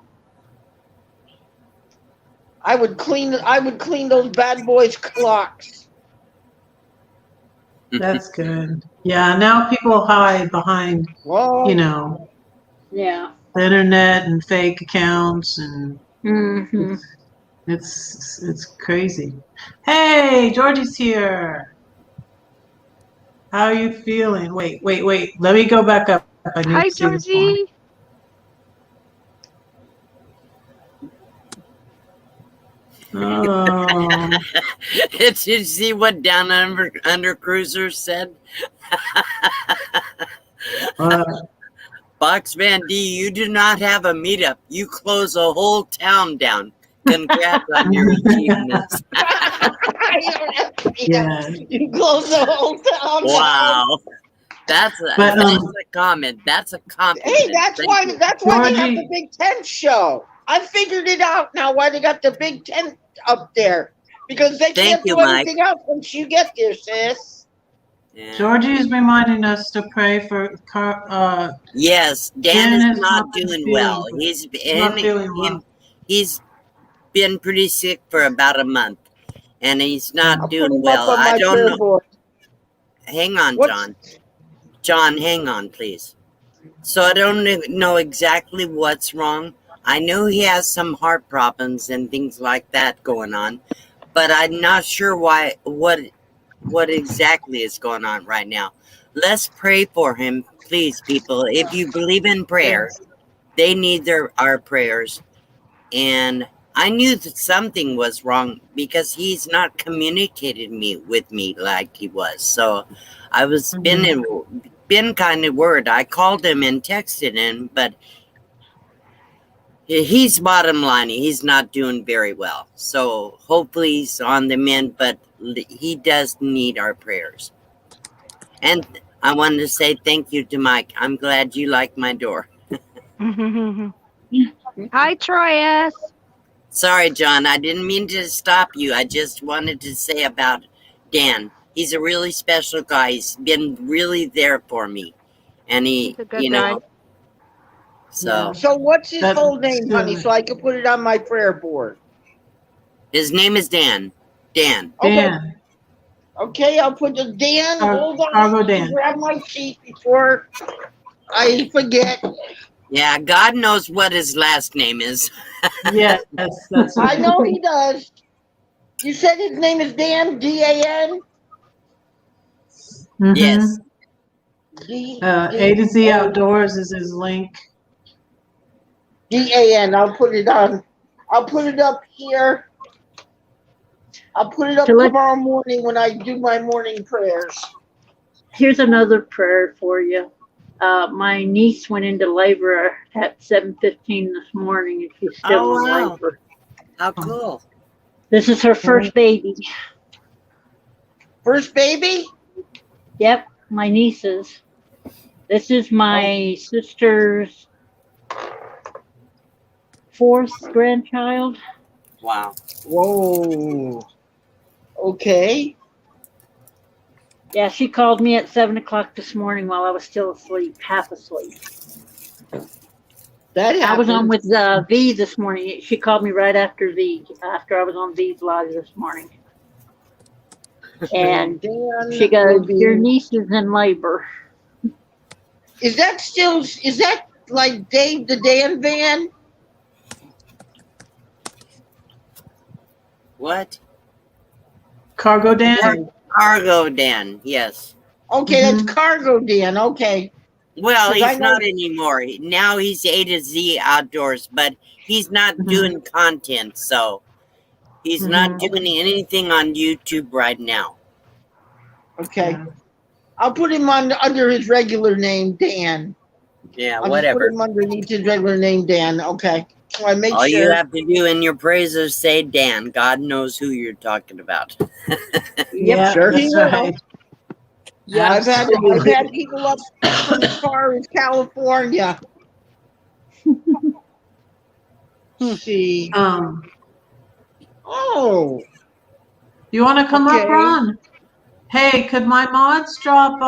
I would clean those bad boys' clocks. That's good. Yeah, now people hide behind, Well, Yeah. the internet and fake accounts, and Mm-hmm. it's crazy. Hey, Georgie's here. How are you feeling? Wait. Let me go back up. I need Hi, to see this one. Georgie. Oh, Did you see what Down Under Cruiser said? Boxman D, you do not have a meetup. You close a whole town down. Congrats on your achievements. yeah. You close the whole town. Wow. That's a comment. That's a compliment. Hey, that's why they have Georgie. the Big Tent show. I figured it out now why they got the Big Tent up there. Because they can't do anything else once you get there, sis. Yeah. Georgie is reminding us to pray for. Yes, Dan is not doing feeling well. good. He's Not feeling well. He's been pretty sick for about a month, and he's not I'll put doing him well. up on my I don't prayer know. board. Hang on, What's- John. John, hang on, please. So I don't know exactly what's wrong. I know he has some heart problems and things like that going on, but I'm not sure what exactly is going on right now. Let's pray for him, please, people. If you believe in prayer, they need our prayers. And I knew that something was wrong because he's not communicated with me like he was. So I was been kind of worried. I called him and texted him, but he's bottom line. He's not doing very well. So hopefully he's on the mend, but he does need our prayers. And I wanted to say thank you to Mike. I'm glad you like my door. Hi, Troyes. Sorry, John. I didn't mean to stop you. I just wanted to say about Dan. He's a really special guy. He's been really there for me. And He's a good guy. So So what's his That's whole name, honey, good. so I can put it on my prayer board? his name is Dan. Dan. Okay. Dan. Okay, I'll put the Dan. Hold on. Cargo Let me Dan. grab my sheet before I forget. Yeah, God knows what his last name is. Yes, that's I know he does. You said his name is Dan, D-A-N? Mhm. Yes. A to Z Outdoors is his link. D-A-N. I'll put it on. I'll put it up here. I'll put it up tomorrow morning when I do my morning prayers. Here's another prayer for you. My niece went into labor at 7:15 this morning, and she's still in wow. labor. How cool. This is her first baby. First baby? Yep, my niece's. This is my sister's fourth grandchild. Wow. Whoa. Okay. Yeah, she called me at 7 o'clock this morning while I was still asleep, half asleep. That happened. I was on with V this morning. She called me right after V, after I was on V's live this morning. And Dan she goes, will your be- niece is in labor. Is that like Dave the Dan Van? What? Cargo Dan. Cargo Dan, yes. Okay, that's Cargo Dan. Okay. Well, 'Cause I he's know- not anymore. Now he's A to Z Outdoors, but he's not doing content. So He's not Mhm. doing anything on YouTube right now. Okay. Yeah. I'll put him on under his regular name, Dan. Yeah, I'll just whatever. put him underneath his regular name, Dan. Okay. I make All you sure. have to do in your praises say Dan. God knows who you're talking about. Yeah, Sure he that's will. right. Yeah. I've had Absolutely. people up from as far as California. See. Oh, You want to come up, okay. Ron? Hey, could my mods drop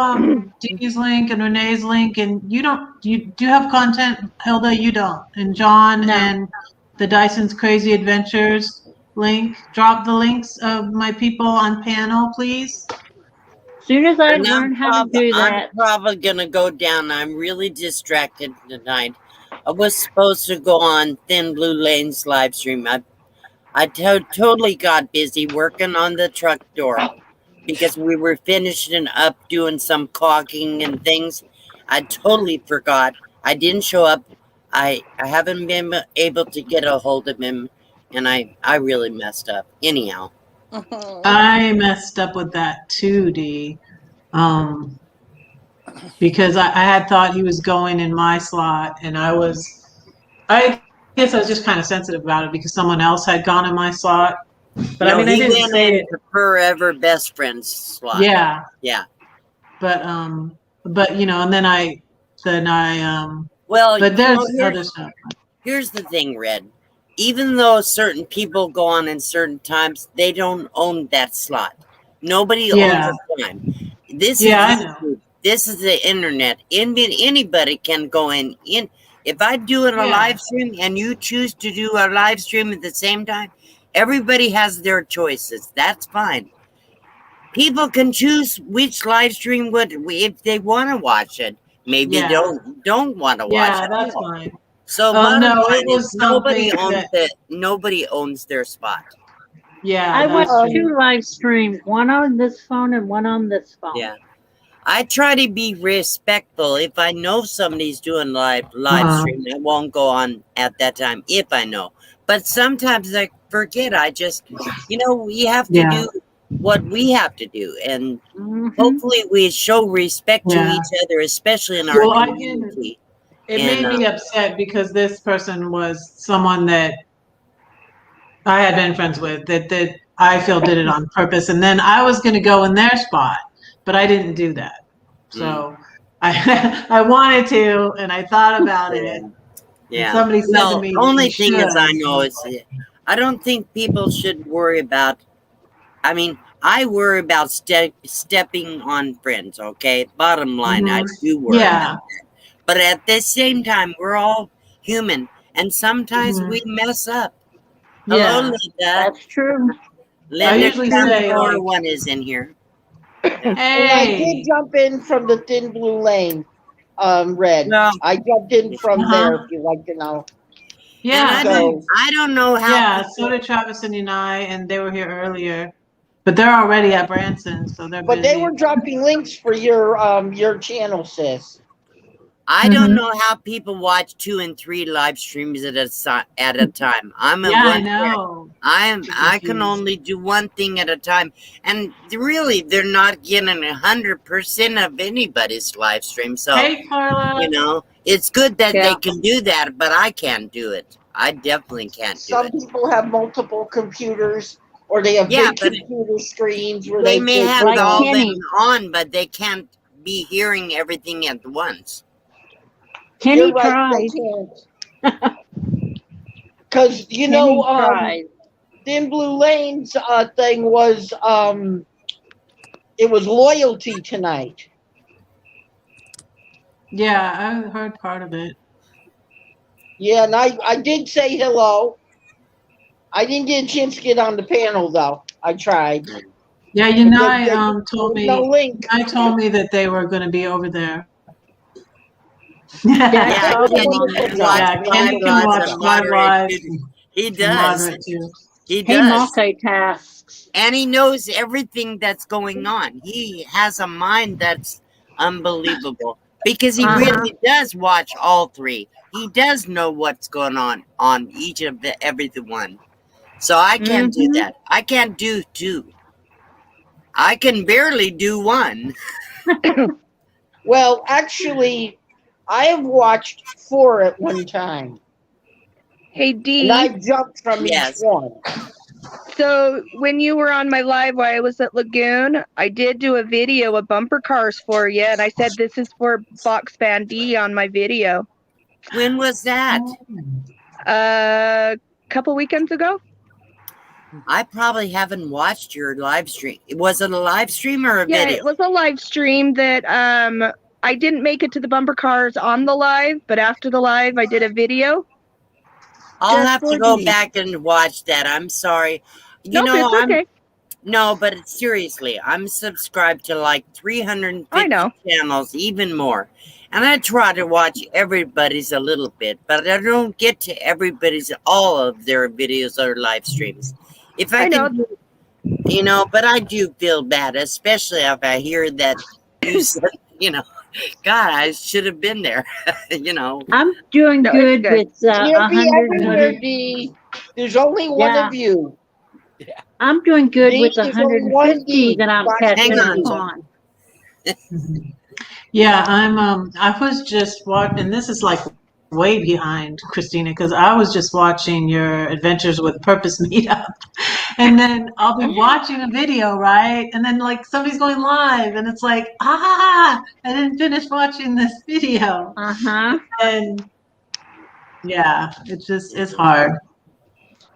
Dee's link and Renee's link? And you do have content, Hilda? You don't. And John No. and the Dyson's Crazy Adventures link. Drop the links of my people on panel, please. As soon as I And learn how to do I'm that, probably gonna go down. I'm really distracted tonight. I was supposed to go on Thin Blue Lane's live stream. I totally got busy working on the truck door because we were finishing up doing some caulking and things. I totally forgot. I didn't show up. I haven't been able to get a hold of him, and I really messed up. Anyhow, I messed up with that too, Dee. Because I had thought he was going in my slot, and I guess I was just kind of sensitive about it because someone else had gone in my slot. But I no, mean, I he didn't went say in it. the forever best friends slot. Yeah, Yeah. but you know, and then Well, but you there's know, other stuff. here's the thing, Red. Even though certain people go on in certain times, they don't own that slot. Nobody Yeah. owns the time. This Yeah, I is know. this is the internet. Anybody can go in. If I do a Yeah. live stream and you choose to do a live stream at the same time, everybody has their choices. That's fine. People can choose which live stream would if they want to watch it. Maybe Yeah. don't want to watch Yeah, it. that's fine. So bottom No, line it was is nobody something owns nobody owns their spot. Yeah, I that's watched true. 2 live streams, one on this phone and one on this phone. Yeah. I try to be respectful. If I know somebody's doing live stream, I won't go on at that time if I know. But sometimes I forget. I just, we have to Yeah. do what we have to do. And Mhm. hopefully we show respect to Yeah. each other, especially in our Well, I didn't. community. It And, made me upset because this person was someone that I had been friends with that I feel did it on purpose. And then I was going to go in their spot, but I didn't do that. So I wanted to, and I thought about it. Yeah. And somebody said to Well, me, only "You thing is I should." know is I don't think people should worry about. I mean, I worry about stepping on friends. Okay, bottom line, I do worry Yeah. about that. But at the same time, we're all human, and sometimes we mess up. Hello, Yeah. Linda. That's true. Linda usually say, like- one is in here. And I did Hey. jump in from the Thin Blue Lane, Red. No. I jumped in from Uh-huh. there, if you'd like to know. Yeah. And I don't know how. Yeah, so did Travis and I, and they were here earlier. But they're already at Branson, so they're But busy. they were dropping links for your channel, sis. I don't know how people watch 2 and 3 live streams at a time. I'm a Yeah, I one. know. I can only do one thing at a time, and really, they're not getting 100% of anybody's live stream. So Hey, Carla. it's good that Yeah. they can do that, but I can't do it. I definitely can't do Some it. people have multiple computers, or they have Yeah, big but computer screens where They they may could have Like all Kenny. them on, but they can't be hearing everything at once. Kenny You're right, tried. they can't. Because Kenny tried. Thin Blue Lane's thing was it was loyalty tonight. Yeah, I heard part of it. Yeah, and I did say hello. I didn't get a chance to get on the panel though. I tried. Yeah, But Unai told there's no me. link. I told me that they were going to be over there. Yeah, Yeah, saw Kenny them. can Yeah, watch Yeah, Kenny live can watch and live moderate lives. too. He and does. moderate too. He He does. multitasks. And he knows everything that's going on. He has a mind that's unbelievable because he really does watch all 3. He does know what's going on each of every one. So I can't do that. I can't do 2. I can barely do 1. Well, actually, I have watched 4 at one time, Hey D. and I jumped from Yes. each one. So when you were on my live while I was at Lagoon, I did do a video of bumper cars for you, and I said this is for Box Fan D on my video. When was that? A couple weekends ago. I probably haven't watched your live stream. Was it a live stream or a Yeah, video? it was a live stream that I didn't make it to the bumper cars on the live, but after the live I did a video. I'll just have to for go D. back and watch that. I'm sorry. You Nope, know, it's okay. No, but seriously, I'm subscribed to like 350 I know. channels, even more. And I try to watch everybody's a little bit, but I don't get to everybody's, all of their videos or live streams. If I know. can, you know, but I do feel bad, especially if I hear that you said, you know, God, I should have been there, you know. I'm doing No, it's good good. with You'll be 100. everywhere, D. There's only one Yeah. of you. I'm doing good with There's only one 150 D. that I'm Box catching Fan up D. on. Yeah, I was just watching, and this is like way behind, Christina, because I was just watching your Adventures with Purpose meetup. And then I'll be watching a video, right? And then like somebody's going live and it's like, I didn't finish watching this video. Uh-huh. And yeah, it's hard.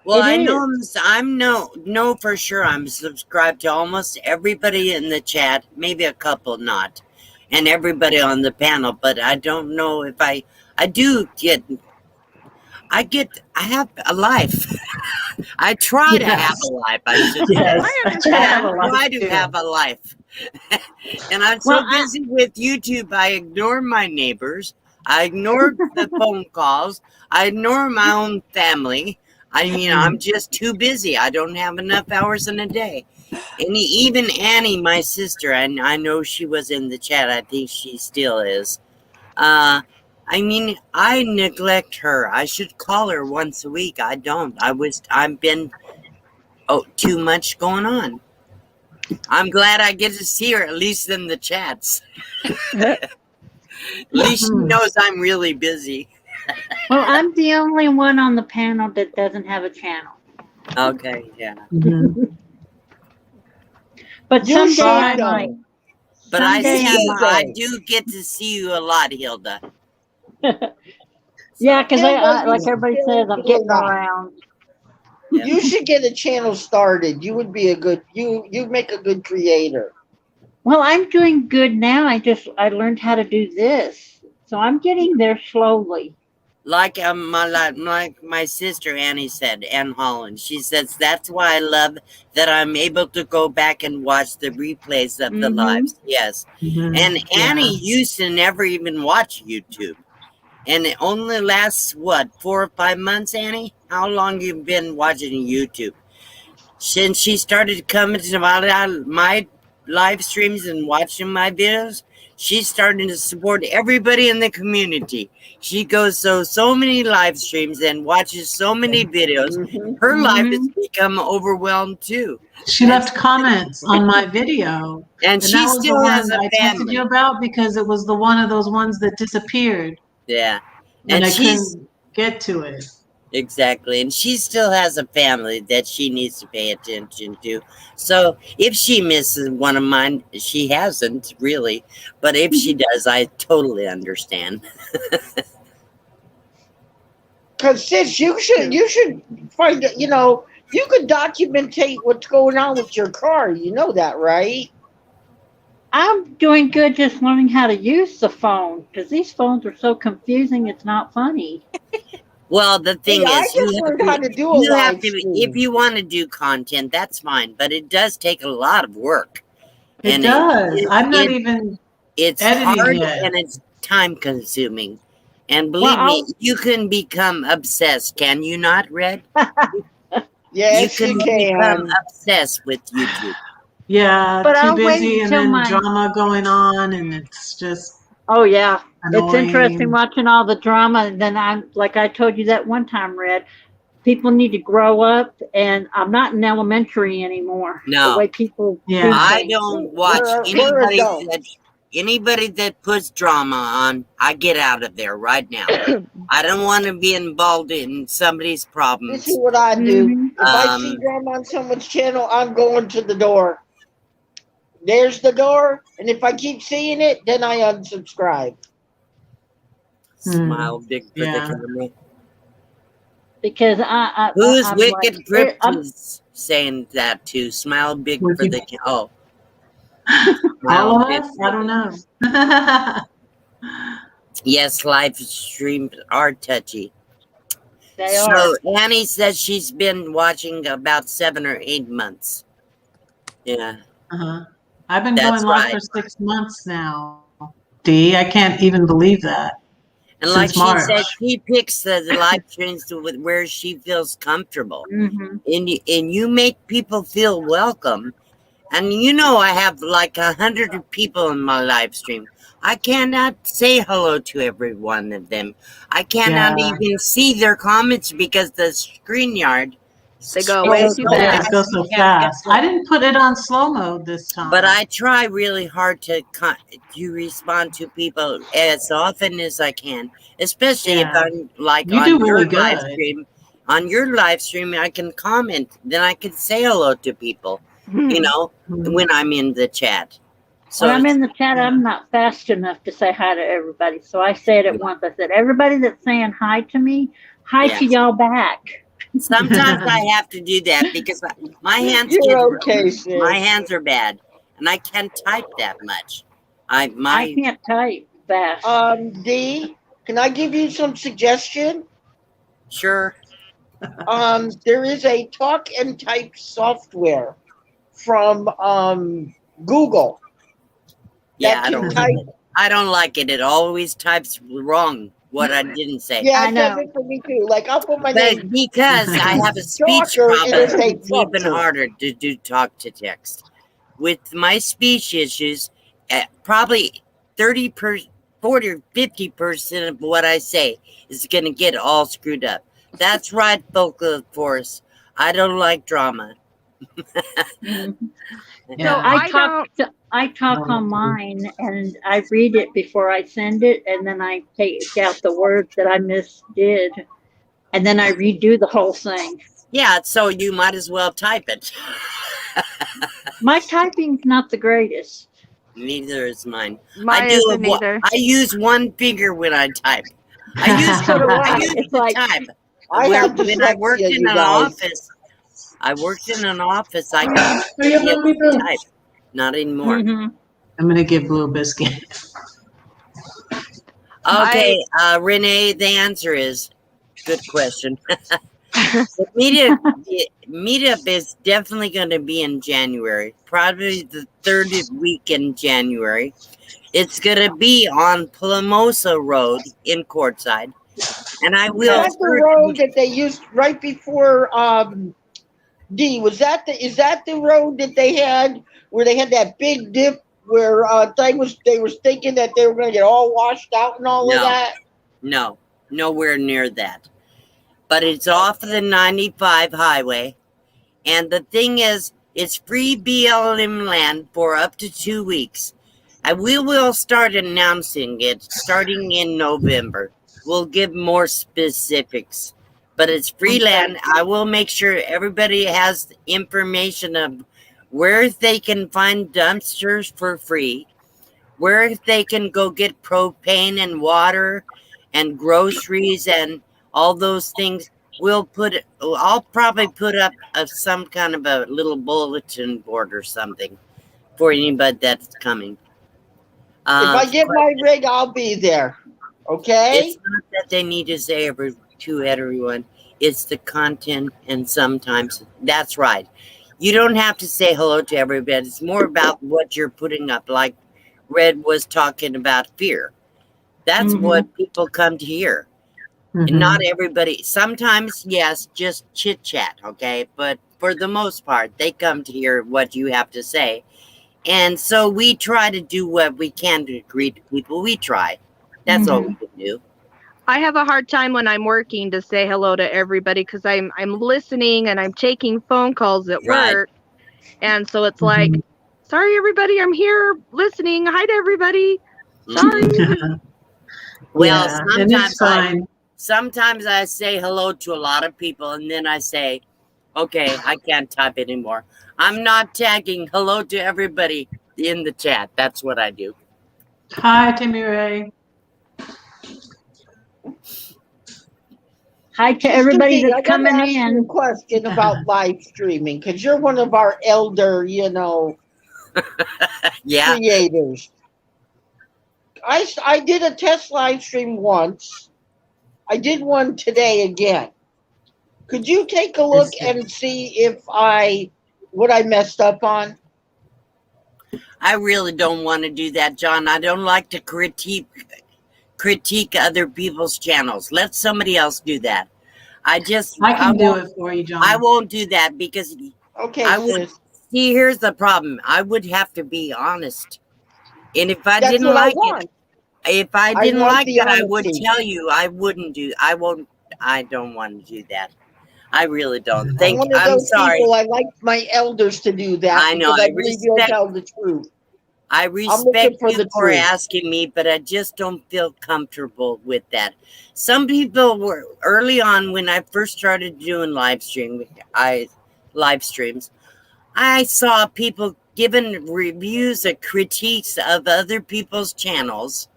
Well, It I know is. I'm no for sure. I'm subscribed to almost everybody in the chat, maybe a couple not, and everybody on the panel. But I don't know if I do get. I have a life. I try to have a life. I should say. Yes. I I understand. have a I life try to too. have a life. And I'm so Well, busy with YouTube, I ignore my neighbors. I ignore the phone calls. I ignore my own family. I'm just too busy. I don't have enough hours in a day. And even Annie, my sister, and I know she was in the chat. I think she still is. I neglect her. I should call her once a week. I don't. I've been too much going on. I'm glad I get to see her, at least in the chats. At least she knows I'm really busy. Well, I'm the only one on the panel that doesn't have a channel. Okay, yeah. But You someday I should, though. might. But I Someday see I you. might. I do get to see you a lot, Hilda. Yeah, because Hilda, like you everybody should says, I'm do getting that. around. You should get a channel started. You would be a good. You'd make a good creator. Well, I'm doing good now. I learned how to do this, so I'm getting there slowly. Like my sister Annie said, Ann Holland. She says that's why I love that I'm able to go back and watch the replays of the lives. Yes, and Annie used to never even watch YouTube, and it only lasts 4 or 5 months. Annie, how long you been watching YouTube? Since she started coming to my live streams and watching my videos, she's starting to support everybody in the community. She goes so many live streams and watches so many videos. Her life has become overwhelmed too. She left comments on my video. And she that was the still one has a I texted family. you about because it was the one of those ones that disappeared. Yeah. And I she's couldn't get to it. exactly. And she still has a family that she needs to pay attention to. So if she misses one of mine, she hasn't really. But if she does, I totally understand. Because sis, you should find. You could documentate what's going on with your car. You know that, right? I'm doing good just learning how to use the phone because these phones are so confusing. It's not funny. Well, the thing I is, just learned how to do a live stream. if you want to do content, that's fine, but it does take a lot of work. It does. I'm not even It's editing hard yet. and it's time consuming. And believe me, you can become obsessed, can you not, Red? Yes, you you can can. become obsessed with YouTube. Yeah, But too I'll wait busy and until then my- drama going on, and it's just Oh yeah, annoying. it's interesting watching all the drama. And then like I told you that one time, Red, people need to grow up, and I'm not in elementary anymore. No. The way people Yeah. do I things. don't watch We're adults. anybody that puts drama on. I get out of there right now. I don't want to be involved in somebody's This problems. is what I do. Mhm. If I see drama on someone's channel, I'm going to the door. There's the door, and if I keep seeing it, then I unsubscribe. Smile big for Yeah. the camera. Because Who's I'm Wicked like, Grip I'm- is saying that too? Smile big for Wicked- the oh. All of big us? for I don't the- know. Yes, live streams are touchy. they So are. Annie says she's been watching about 7 or 8 months. Yeah. Uh-huh. I've been That's going live right. for 6 months now. Dee, I can't even believe that. And like Since she March. said, she picks the live streams with where she feels comfortable. Mhm. And you make people feel welcome. And you know, I have like 100 people in my live stream. I cannot say hello to every one of them. I cannot Yeah. even see their comments because the StreamYard. They go way scrolls too so fast. It goes so you can't get fast. to I it. didn't put it on slow mode this time. But I try really hard to respond to people as often as I can, especially if Yeah. I'm like You on do your really live good. stream. On your live stream, I can comment. Then I can say hello to people, you know, Mhm. when I'm in the chat. So When I'm it's- in the chat, I'm not fast enough to say hi to everybody. So I say it at once. I said, everybody that's saying hi to me, hi to Yes. y'all back. sometimes I have to do that because my hands You're get okay, sis. my hands are bad, and I can't type that much. I can't type fast. Dee, can I give you some suggestion? Sure. There is a talk and type software from Google. Yeah, that I can don't like type. it. I don't like it. It always types wrong what I didn't say. Yeah, I it does know. it for me too. Like I'll put my But name. because I have a speech Talker, problem, it'll say it's even talker. harder to do talk to text. With my speech issues, probably 40 or 50% of what I say is going to get all screwed up. That's right, vocal force. I don't like drama. Mhm. Yeah. I talk on mine, and I read it before I send it, and then I take out the words that I misdid, and then I redo the whole thing. Yeah, so you might as well type it. My typing's not the greatest. Neither is mine. Mine isn't either. I use one finger when I type. I use So do I. I use It's the like type. I have When I worked dyslexia, in you an guys. office, I could be able to type. Not anymore. mhm. I'm gonna give Blue a biscuit. Okay, Renee, the answer is good question. The meetup is definitely going to be in January, probably the third week in January. It's going to be on Plamosa Road in Courtside, and I Is will. that the road that they used right before D? Is that the road that they had where they had that big dip where they was thinking that they were going to get all washed out and all of No. that? No, nowhere near that. But it's off of the 95 highway. And the thing is, it's free BLM land for up to 2 weeks. And we will start announcing it starting in November. We'll give more specifics. But it's free land. I will make sure everybody has information of where they can find dumpsters for free, where they can go get propane and water and groceries and all those things. I'll probably put up some kind of a little bulletin board or something for anybody that's coming. If I get my rig, I'll be there. Okay? It's not that they need to say to everyone. It's the content, and sometimes that's right. You don't have to say hello to everybody. It's more about what you're putting up. Like Red was talking about fear. That's what people come to hear. And not everybody. Sometimes, yes, just chit chat, okay? But for the most part, they come to hear what you have to say. And so we try to do what we can to greet people. We try. That's all we can do. I have a hard time when I'm working to say hello to everybody because I'm listening and I'm taking phone calls at Right. work, and so it's like, sorry everybody, I'm here listening. Hi to everybody. Sorry. Well, Yeah, and it's fine. sometimes I say hello to a lot of people, and then I say, okay, I can't type anymore. I'm not tagging hello to everybody in the chat. That's what I do. Hi, Timmy Ray. Hi to everybody Christine, that's I gotta coming ask you a in. question about live streaming because you're one of our elder, Yeah. creators. I did a test live stream once. I did one today again. Could you take a look and see if what I messed up on? I really don't want to do that, John. I don't like to critique other people's channels. Let somebody else do that. I can do it for you, John. I won't do that because Okay, I would sis. see. Here's the problem. I would have to be honest, and if I That's didn't what I like want. it, if I didn't want like the it, I would honesty. tell you. I wouldn't do. I won't. I don't want to do that. I really don't. I'm one of I'm those sorry. people. I like my elders to do that I know. because I I believe you'll respect. tell the truth. I looking respect for you the for truth. asking me, but I just don't feel comfortable with that. Some people were early on when I first started doing live streams. I saw people giving reviews or critiques of other people's channels.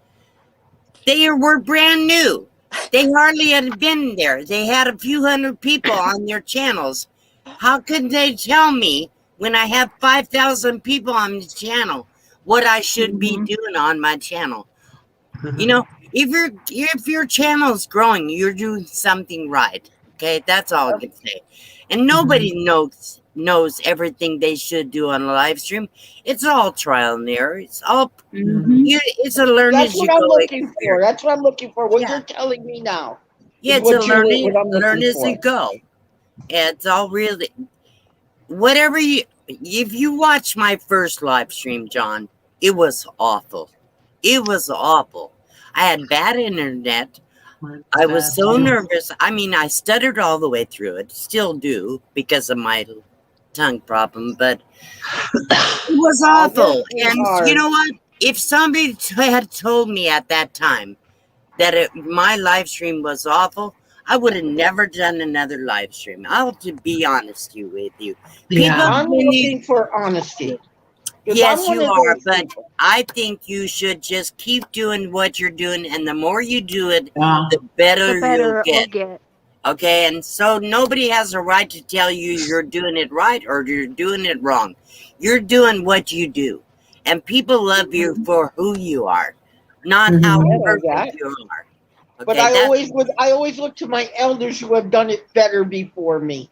They were brand new. They hardly had been there. They had a few hundred people on their channels. How could they tell me when I have 5,000 people on the channel what I should be doing on my channel? You know, if your channel is growing, you're doing something right. Okay, that's all I can say. And nobody knows everything they should do on a live stream. It's all trial and error. It's all it's a learn That's as you what I'm go looking for. experience. That's what I'm looking for. What Yeah. you're telling me now. Yeah, is it's a what learn I'm looking as you for. go. It's all really whatever you. If you watch my first live stream, John, it was awful. It was awful. I had bad internet. I was so nervous. I mean, I stuttered all the way through it. Still do because of my tongue problem, but it was awful. And you know what? If somebody had told me at that time that my live stream was awful, I would have never done another live stream. I'll be honest with you. People, I'm looking for honesty. Yes, you are, but I think you should just keep doing what you're doing, and the more you do it, the better you'll get. Okay, and so nobody has a right to tell you you're doing it right or you're doing it wrong. You're doing what you do, and people love you for who you are, not how perfect you are. Okay, but I always look to my elders who have done it better before me.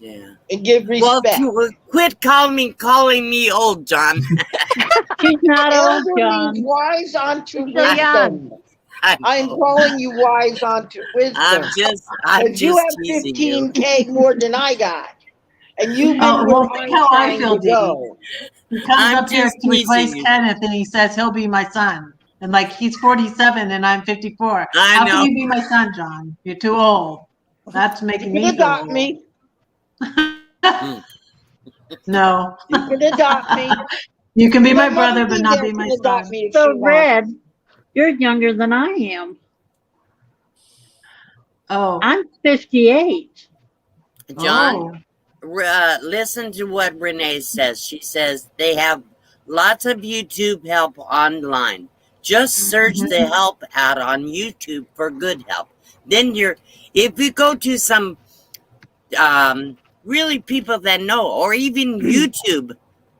Yeah. And give respect. Well, quit calling me old, John. She's not old, Elder John. means wise unto She's so young. wisdom. I'm calling you wise unto wisdom. I'm just you have teasing you. 15K more than I got. And you've been well, think how I feel, Dee. He comes I'm up here just to replace teasing you. Kenneth and he says he'll be my son. And like he's 47 and I'm 54. How know. can you be my son, John? You're too old. That's making me feel adopt old. me. No. You can adopt me. You can be my brother, but not be my son. So, Red, you're younger than I am. Oh. I'm 58. John, listen to what Renee says. She says they have lots of YouTube help online. Just search the help out on YouTube for good help. Then if you go to some really people that know, or even YouTube,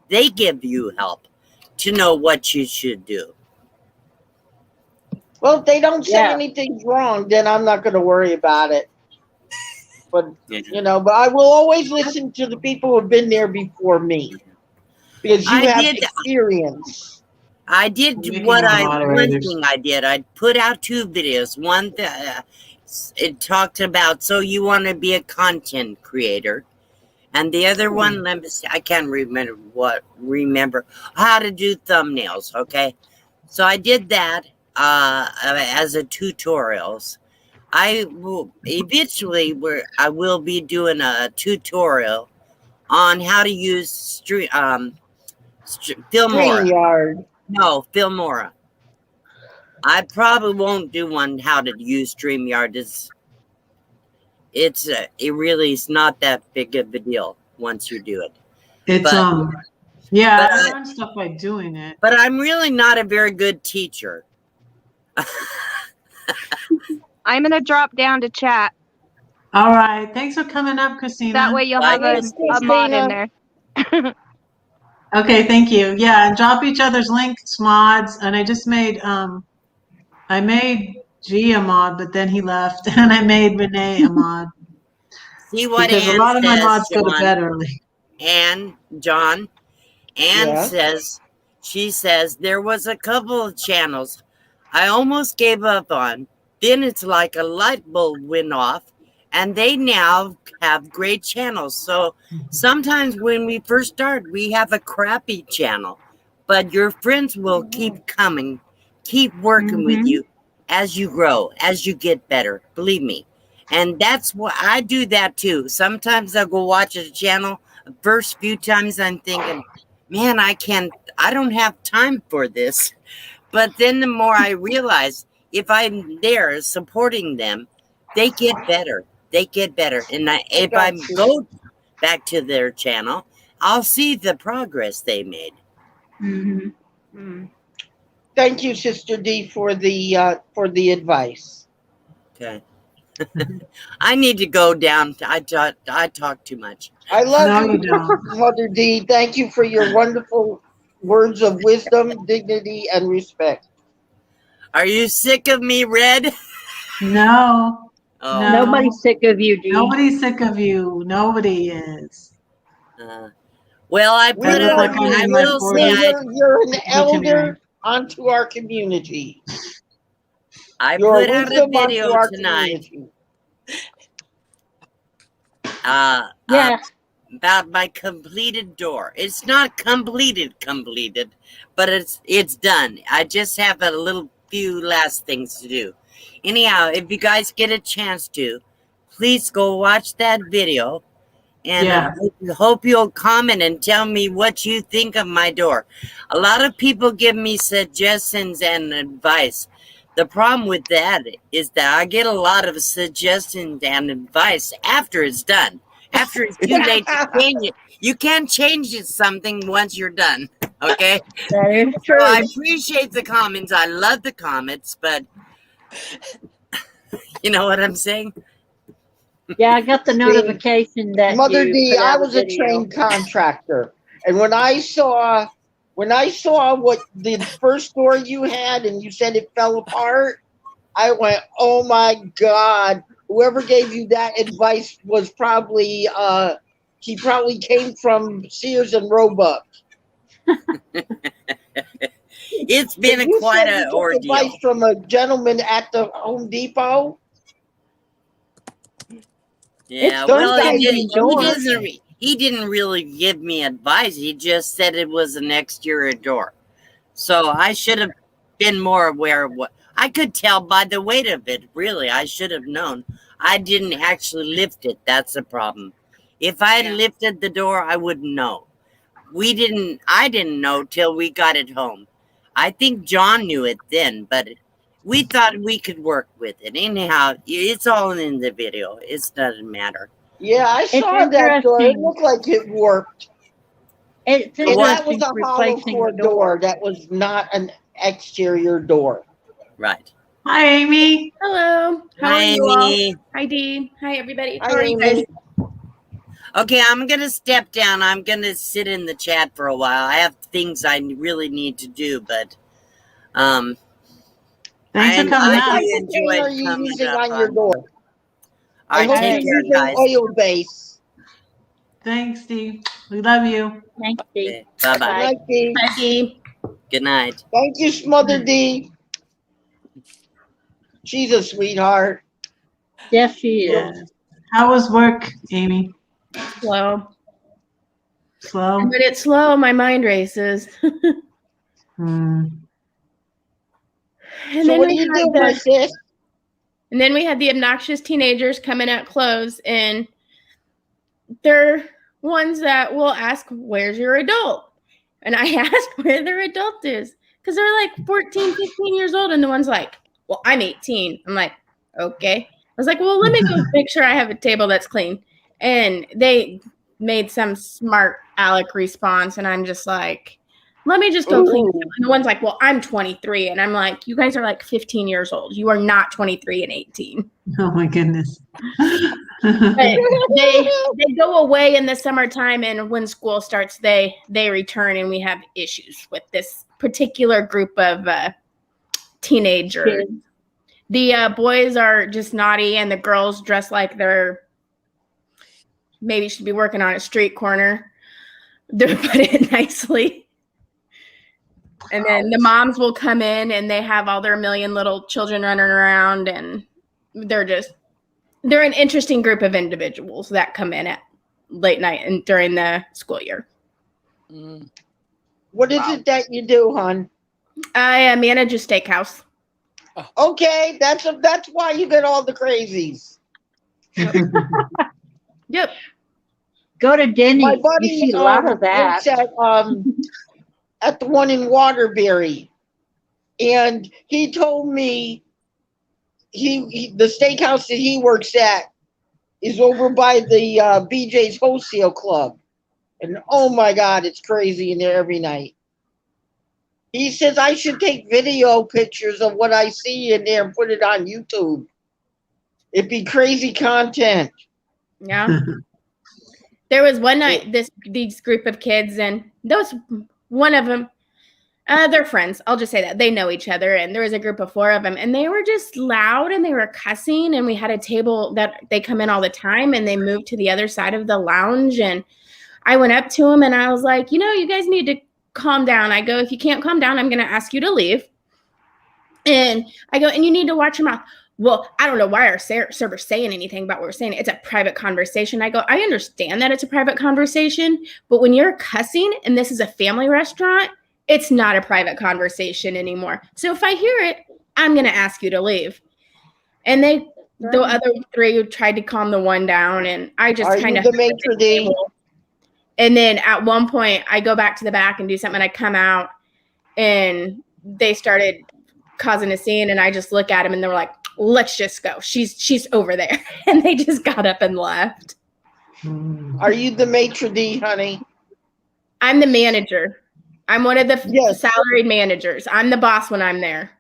they give you help to know what you should do. Well, if they don't say anything's wrong, then I'm not going to worry about it. But, but I will always listen to the people who have been there before me. Because you have experience. I did one thing I did. I put out 2 videos. One that it talked about, so you want to be a content creator. And the other one, let me see, I can't remember how to do thumbnails, okay? So I did that. as a tutorials. I will eventually I will be doing a tutorial on how to use Filmora. StreamYard. No, Filmora. I probably won't do one how to use StreamYard. It really is not that big of a deal once you do it. It's But- yeah, but I I- learned stuff by doing it. But I'm really not a very good teacher. I'm gonna drop down to chat. All right. Thanks for coming up, Christina. That way you'll Bye, have a Christina. mod in there. Okay, thank you. Yeah, and drop each other's links, mods. And I just made I made G a mod, but then he left, and I made Renee a mod See what because a Ann lot of my says, mods go to John. bed early. John. Ann Yeah. says, she says, there was a couple of channels I almost gave up on. Then it's like a light bulb went off, and they now have great channels. So sometimes when we first start, we have a crappy channel, but your friends will keep coming, keep working with you as you grow, as you get better. Believe me. And that's what I do that too. Sometimes I'll go watch a channel. The first few times I'm thinking, man, I don't have time for this. But then the more I realize if I'm there supporting them, they get better. They get better. And if I got you. go back to their channel, I'll see the progress they made. Thank you, Sister D, for the advice. Okay. I need to go down. I talk too much. I love No, you, you don't. Mother D. Thank you for your wonderful words of wisdom, dignity, and respect. Are you sick of me, Red? No, Oh, No. Nobody's sick of you, Dee. nobody's sick of you. Nobody is. well, I I put look it. like I'm I in my will say 40s. You're an Look at me. elder onto our community. I You're put a out a wisdom video onto our tonight. community. Yeah. About my completed door. It's not completed, but it's done. I just have a little few last things to do. Anyhow, if you guys get a chance to, please go watch that video. And Yeah. I hope you'll comment and tell me what you think of my door. A lot of people give me suggestions and advice. The problem with that is that I get a lot of suggestions and advice after it's done. After it's too late to change it. You can't change something once you're done. Okay? That is So true. I appreciate the comments. I love the comments, but you know what I'm saying? Yeah, I got the notification that Mother you D, put I out was a video. trained contractor, and when I saw what the first door you had, and you said it fell apart, I went, "Oh my God!" Whoever gave you that advice was probably he probably came from Sears and Roebuck. It's been You quite said you an took ordeal. advice from a gentleman at the Home Depot. Yeah, Those well, guys he didn't really give me advice. He just said it was an exterior door. So I should have been more aware of what I could tell by the weight of it. Really, I should have known. I didn't actually lift it. That's the problem. If I had lifted the door, I wouldn't know. I didn't know till we got it home. I think John knew it then, but we thought we could work with it. Anyhow, it's all in the video. It doesn't matter. Yeah, I It's saw that door. It interesting. looked like it warped. It's And that was interesting a hollow replacing core the door. That was not an exterior door. Right. Hi, Amy. Hello. How Hi, are you all? Amy. Hi, Dee. Hi, everybody. Hi, How are you guys? Amy. Okay, I'm going to step down. I'm going to sit in the chat for a while. I have things I really need to do, but Thanks I for coming What up. type do of paint enjoy are you coming using up on your door? I hope take you're care, using guys. oil base. Thanks, Steve. We love you. Thanks, Dee. Okay, bye-bye. Bye. Night, D. Hi, Dee. Good night. Thank you, Mother D. She's a sweetheart. Yes, she is. Yeah. How was work, Amy? Slow. Slow? But it's slow. My mind races. And So then what we do you had do, my the, sis? and then we had the obnoxious teenagers coming out clothes, and they're ones that will ask, "Where's your adult?" And I ask where their adult is because they're like 14, 15 years old, and the one's like, "Well, I'm 18." I'm like, "Okay." I was like, "Well, let me go make sure I have a table that's clean." And they made some smart aleck response, and I'm just like, "Let me just go clean." Ooh. And the one's like, "Well, I'm 23," and I'm like, "You guys are like 15 years old. You are not 23 and 18." Oh my goodness. But they go away in the summertime, and when school starts, they return, and we have issues with this particular group of teenagers. Kids. The boys are just naughty, and the girls dress like they're maybe should be working on a street corner. To put it nicely. And then the moms will come in, and they have all their million little children running around, and they're an interesting group of individuals that come in at late night and during the school year. What is it that you do, hon? I manage a steakhouse. Okay, that's why you get all the crazies. Yep. Go to Denny's. My You buddy see a lot of that. works at the one in Waterbury, and he told me the steakhouse that he works at is over by the BJ's Wholesale Club, and oh my God, it's crazy in there every night. He says I should take video pictures of what I see in there and put it on YouTube. It'd be crazy content. Yeah. There was one night these group of kids, and those one of them, they're friends. I'll just say that they know each other, and there was a group of 4 of them, and they were just loud, and they were cussing, and we had a table that they come in all the time, and they moved to the other side of the lounge, and I went up to them, and I was like, you guys need to calm down. I go, if you can't calm down, I'm going to ask you to leave. And I go, and you need to watch your mouth. Well, I don't know why our server's saying anything about what we're saying. It's a private conversation. I go, I understand that it's a private conversation, but when you're cussing and this is a family restaurant, it's not a private conversation anymore. So if I hear it, I'm going to ask you to leave. And the other 3 tried to calm the one down, and I just kind of the maitre d'? And then at one point, I go back to the back and do something. I come out, and they started causing a scene, and I just look at them, and they were like, "Let's just go. She's over there." And they just got up and left. Are you the maitre d', honey? I'm the manager. I'm one of the salaried managers. I'm the boss when I'm there.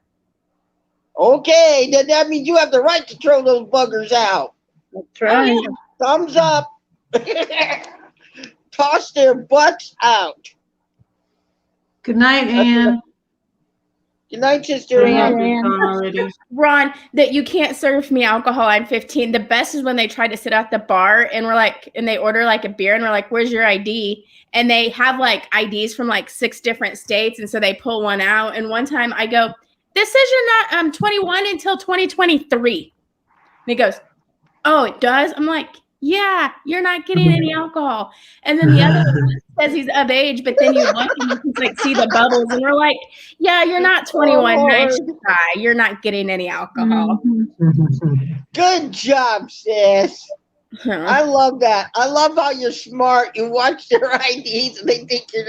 Okay, then that means you have the right to throw those buggers out. That's right. Oh, yeah. Thumbs up. Toss their butts out. Good night, Ann. Good night, Sister Ann. Ron, that you can't serve me alcohol. I'm 15. The best is when they try to sit at the bar, and we're like, and they order like a beer, and we're like, "Where's your ID?" And they have like IDs from like 6 different states, and so they pull one out. And one time I go, "This says you're not 21 until 2023." And he goes, "Oh, it does?" I'm like, "Yeah, you're not getting any alcohol." And then the other one says he's of age, but then you look and you can like see the bubbles, and we're like, "Yeah, you're not 21. Nice try. You're not getting any alcohol." Good job, sis. I love that. I love how you're smart. You watch their IDs and they think you're.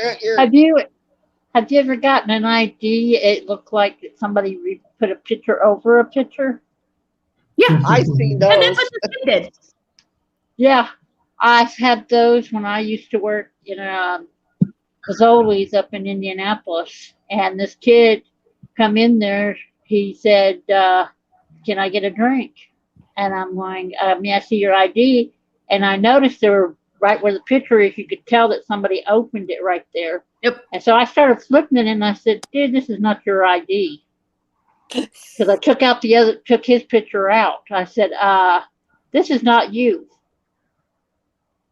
Have you ever gotten an ID? It looked like somebody put a picture over a picture. Yeah, I've seen those. And that's what the kid did. Yeah, I've had those when I used to work in Fazoli's up in Indianapolis, and this kid come in there. He said, "Can I get a drink?" And I'm going, "May I see your ID?" And I noticed there were right where the picture is. You could tell that somebody opened it right there. Yep. And so I started flipping it, and I said, "Dude, this is not your ID." Because I took his picture out. I said, "This is not you.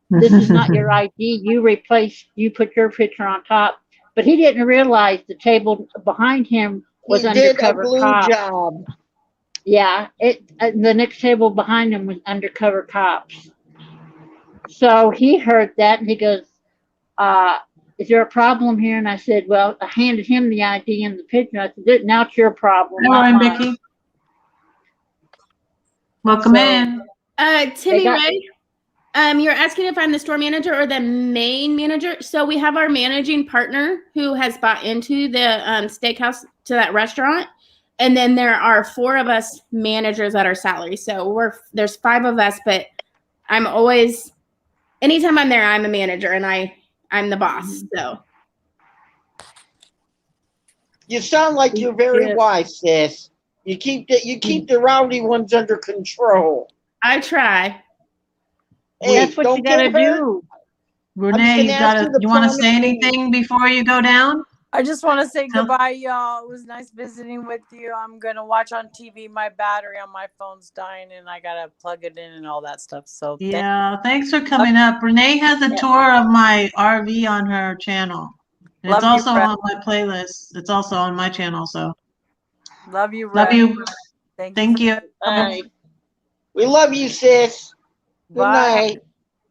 This is not your ID. You put your picture on top." But he didn't realize the table behind him was undercover did a glue cop. job. Yeah, the next table behind him was undercover cops. So he heard that, and he goes, is there a problem here? And I said, well, I handed him the ID and the picture. I said, now it's your problem, All not right, mine. Mickey. Welcome So- in. Timmy got- Ray, you're asking if I'm the store manager or the main manager. So we have our managing partner who has bought into the steakhouse, to that restaurant. And then there are 4 of us managers that are salary. So there's 5 of us, but I'm always, anytime I'm there, I'm a manager and I'm the boss. So You sound like you're very wise, sis. You keep the rowdy ones under control. I try. Hey, That's what don't you gotta get hurt. do. Renee, you want to say anything before you go down? I just want to say Tell- goodbye, y'all. It was nice visiting with you. I'm gonna watch on TV. My battery on my phone's dying, and I gotta plug it in and all that stuff. So Yeah, thanks for coming up. Renee has a tour of my RV on her channel. And it's Love you, also Brett. on my playlist. It's also on my channel, so love you, love Red. you. Thank you. Thank you. Bye. We love you, sis. Good Bye. night.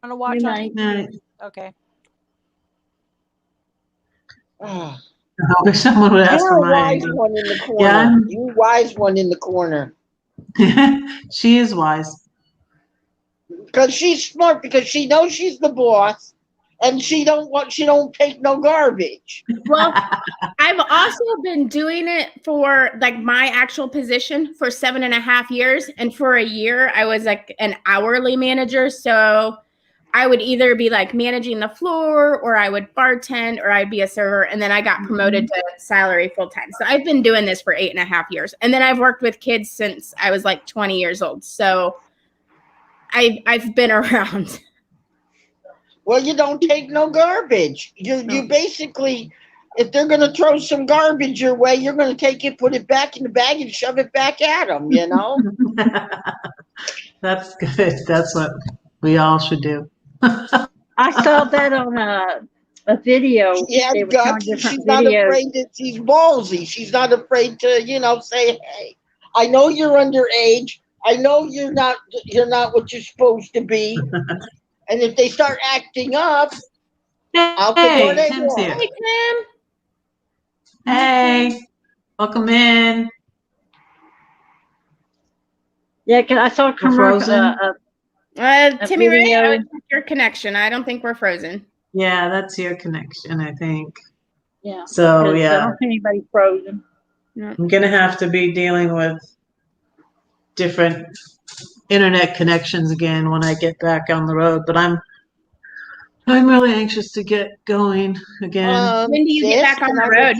I'm gonna watch Good on night. TV. Okay. Ah, I wish someone would ask you're for a my wise ID. one in the corner. Yeah. You wise one in the corner. She is wise. Because she's smart, because she knows she's the boss, and she don't take no garbage. Well, I've also been doing it for like my actual position for 7.5 years. And for a year, I was like an hourly manager. So I would either be like managing the floor, or I would bartend, or I'd be a server. And then I got promoted to salary full time. So I've been doing this for 8.5 years. And then I've worked with kids since I was like 20 years old. So I've been around. Well, you don't take no garbage. You basically, if they're going to throw some garbage your way, you're going to take it, put it back in the bag, and shove it back at them, you know? That's good. That's what we all should do. I saw that on a video. She has They were showing guts. different She's not videos. afraid that she's ballsy. She's not afraid to, say, hey, I know you're underage. I know you're not what you're supposed to be. And if they start acting up, out the door Hey, they Tim's walk. here. Hey, Tim. Hey, welcome in. Yeah, 'cause I saw a commercial. frozen? Timmy Ray, video. I would check your connection. I don't think we're frozen. Yeah, that's your connection, I think. Yeah. So 'cause I yeah, don't see anybody frozen. I'm gonna have to be dealing with different internet connections again when I get back on the road. But I'm really anxious to get going again When do you get back on the road?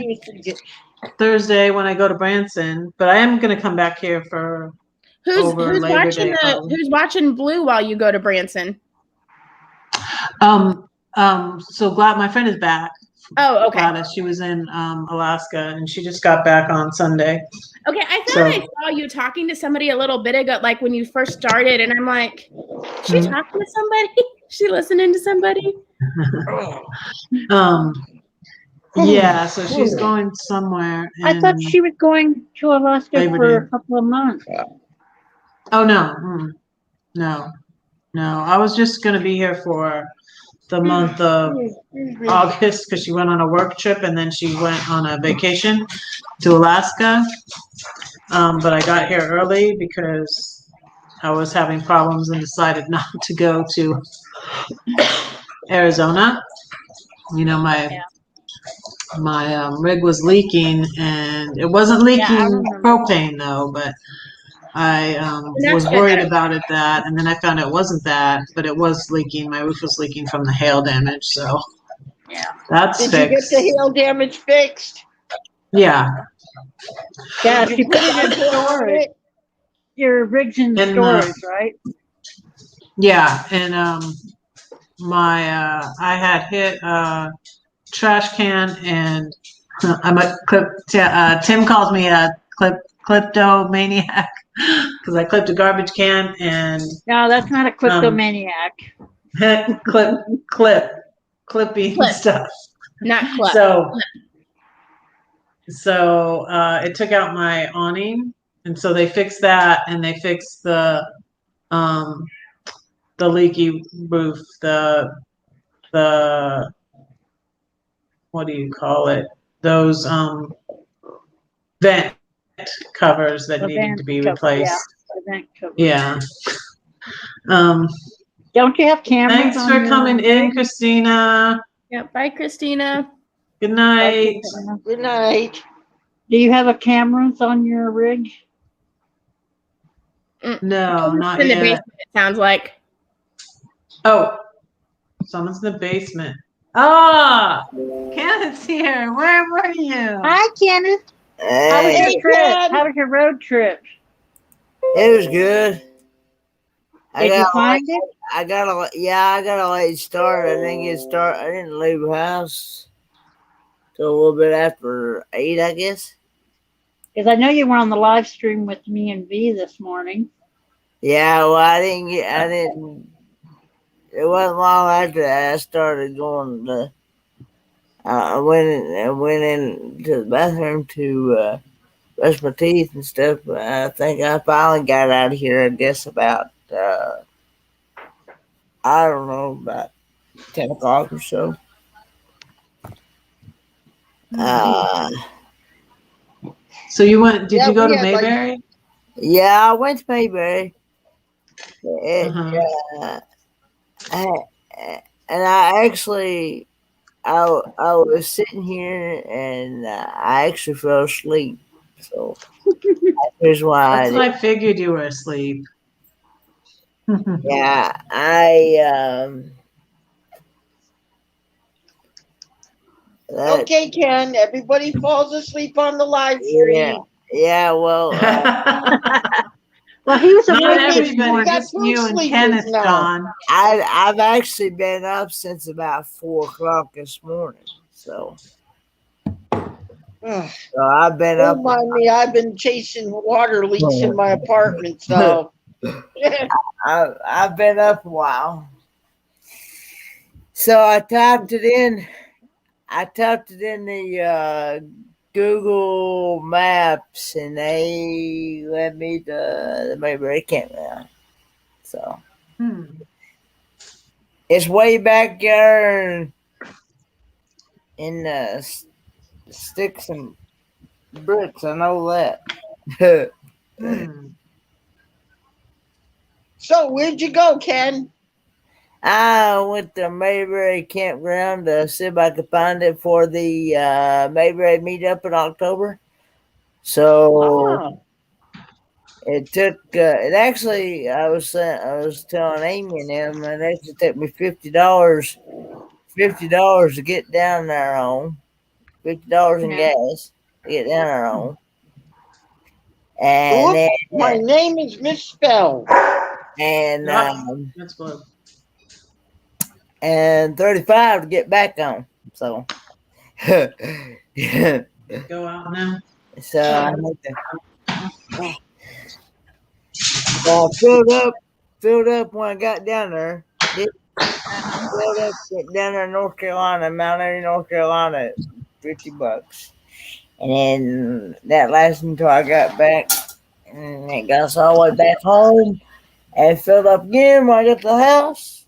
Thursday when I go to Branson. But I am gonna come back here for over Who's Labor watching Day. probably. who's watching Blue while you go to Branson? So glad my friend is back. Oh, okay. Gladys, she was in Alaska and she just got back on Sunday. Okay, I thought So- I saw you talking to somebody a little bit ago, like when you first started, and I'm like, she talking to somebody? She listening to somebody? Yeah, so she's going somewhere. I thought in- she was going to Alaska Labor for Day. a couple of months. Oh no, no. I was just gonna be here for the month of August because she went on a work trip and then she went on a vacation to Alaska. But I got here early because I was having problems and decided not to go to Arizona. You know, my rig was leaking and it wasn't leaking remember. propane though, but I was worried about it and then I found it wasn't that, but it was leaking. My roof was leaking from the hail damage, so Yeah. that's Did fixed. you get the hail damage fixed? Yeah. Yeah, Did she you put it in put on storage. it? Your rig's in And, storage, right? Yeah, and I had hit a trash can and I'm a Tim calls me a kleptomaniac because I clipped a garbage can and No, that's not a kleptomaniac. clipping Clip. stuff. Not club. So it took out my awning, and so they fixed that, and they fixed the leaky roof, the what do you call it? Those vent covers that needed Event to be cover, replaced. Event cover. Yeah. Um, Don't you have cameras Thanks on for your coming in, rig? Christina. Yeah. Bye, Christina. Good night. Good night. Do you have a cameras on your rig? No, not In the yet. basement, it sounds like. Oh, someone's in the basement. Ah, Kenneth's here. Where were you? Hi, Kenneth. How was Hey, your trip? Ken. How was your road trip? it was good. Did you find it? I got a late start. I didn't leave the house till a little bit after 8, I guess. Because I know you were on the live stream with me and V this morning. Yeah, well, I didn't. It wasn't long after that I started going to. I went into the bathroom to brush my teeth and stuff. But I think I finally got out of here. I guess about I don't know, about 10 o'clock or so. So you went? Did Yeah, you go we to had, like- Mayberry? Yeah, I went to Mayberry. Uh-huh. And I actually, I was sitting here and I actually fell asleep. So here's why. That's why I figured you were asleep. Yeah, that- Okay, Ken. Everybody falls asleep on the live stream. yeah. Well, Well, he was Not awake this everybody, morning. just Got you two and sleepers Kenneth, now. John. I've actually been up since about 4 o'clock this morning. So Ugh. I've been Don't up. mind me. I've been chasing water leaks in my apartment, so. I've been up a while. So I typed it in the Google Maps, and they led me to the Mayberry campground. So it's way back there in the sticks and bricks. I know that. So, where'd you go, Ken? I went to Mayberry campground to see if I could find it for the Mayberry meetup in October. So it took. It actually, I was telling Amy and them, it actually took me $50 to get down there on $50 in gas to get down there on. And Oops, my name is misspelled. and That's good. and 35 to get back on. So yeah. Go out now. So I had to filled up when I got down there. Filled up down there in North Carolina, Mount Airy, North Carolina, $50. And then that lasted until I got back. And it got us all the way back home and filled up again when I got to the house.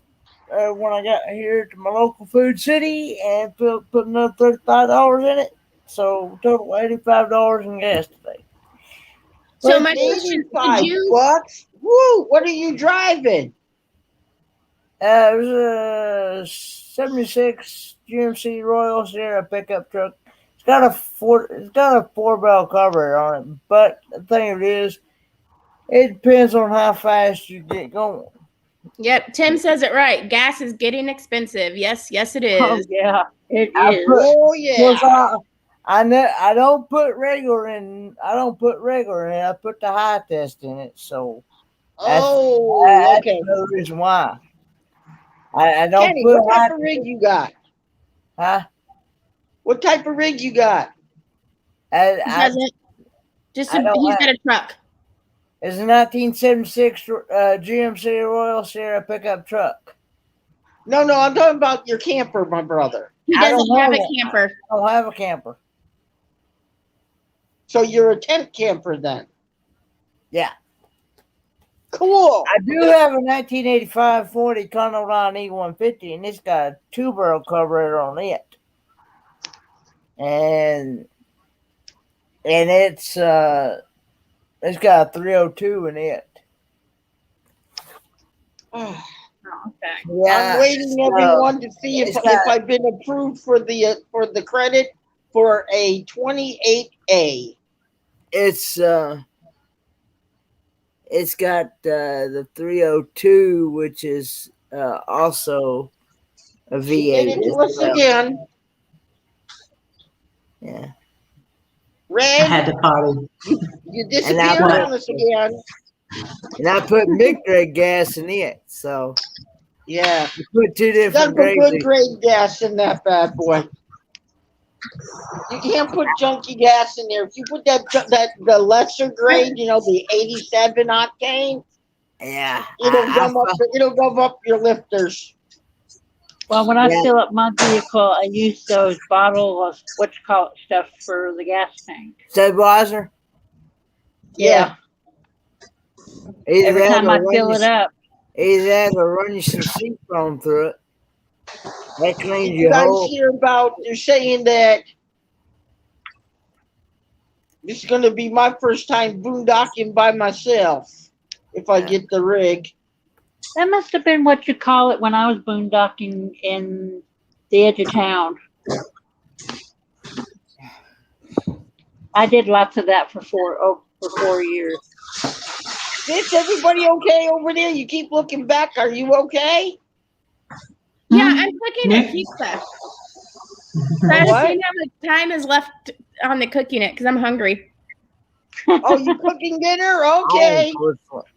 When I got here to my local food city and put another $35 in it. So total $85 in gas today. So my question, did you? $85. Woo! What are you driving? It was a 76 GMC Royal Sierra pickup truck. It's got a 4-barrel carburetor on it, but the thing of it is, it depends on how fast you get going. Yep, Tim says it right. Gas is getting expensive. Yes, it is. Oh, yeah, it is. Oh yeah. I don't put regular in. I put the high test in it. So that's Okay. the reason why. I don't Kenny, put what high type of rig you got? Huh? What type of rig you got? He doesn't. He's got a truck. It's a 1976 GMC Royal Sierra pickup truck. No, I'm talking about your camper, my brother. He doesn't have a camper. I don't have a camper. So you're a tent camper then? Yeah. Cool. I do have a 1985 40 Econoline E150, and it's got a 2-barrel carburetor on it. and it's got a 302 in it. Oh, okay. Yeah, I'm waiting, so everyone, to see it's if got- I've been approved for the credit for a 28A. it's got the 302, which is also a She did V8 it as to us well. again. Yeah, I Red, had to party. you disappeared put- on us again. and I put big grade gas in it, so Yeah. I put two You gotta different put grades. good grade gas in that bad boy. You can't put junky gas in there. If you put the lesser grade, the 87 octane, Yeah, it'll gum up your lifters. Well, when I Yeah. fill up my vehicle, I use those bottle of stuff for the gas tank. stabilizer. Yeah. Either Every that time or I run fill you- it up, Either that or run you some seed foam through it. That cleans Did you your guys whole. hear about? They're saying that this is going to be my first time boondocking by myself if I get the rig. that must have been what you call it when I was boondocking in the edge of town. I did lots of that for 4 years. Is everybody okay over there? You keep looking back. Are you okay? Yeah, I'm cooking Nick? a pizza. So I What? just see how much time is left on the cooking it because I'm hungry. Oh, you cooking dinner? Okay.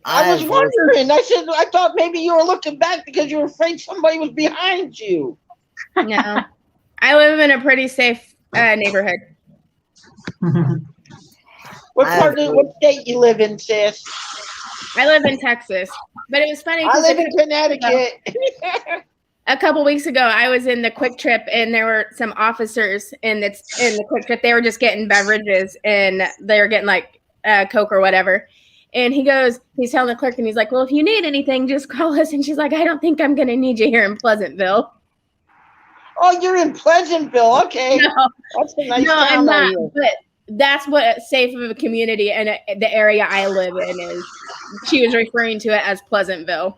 I was wondering. I thought maybe you were looking back because you were afraid somebody was behind you. No, I live in a pretty safe neighborhood. What state you live in, sis? I live in Texas, but it was funny. I 'cause live in Connecticut. A couple weeks ago, I was in the Quick Trip, and there were some officers in the Quick Trip. They were just getting beverages, and they were getting like Coke or whatever. And he's telling the clerk, and he's like, "Well, if you need anything, just call us." And she's like, "I don't think I'm going to need you here in Pleasantville." Oh, you're in Pleasantville. Okay. No, That's a nice no, town I'm not. out here. But that's what safe of a community and the area I live in is. She was referring to it as Pleasantville.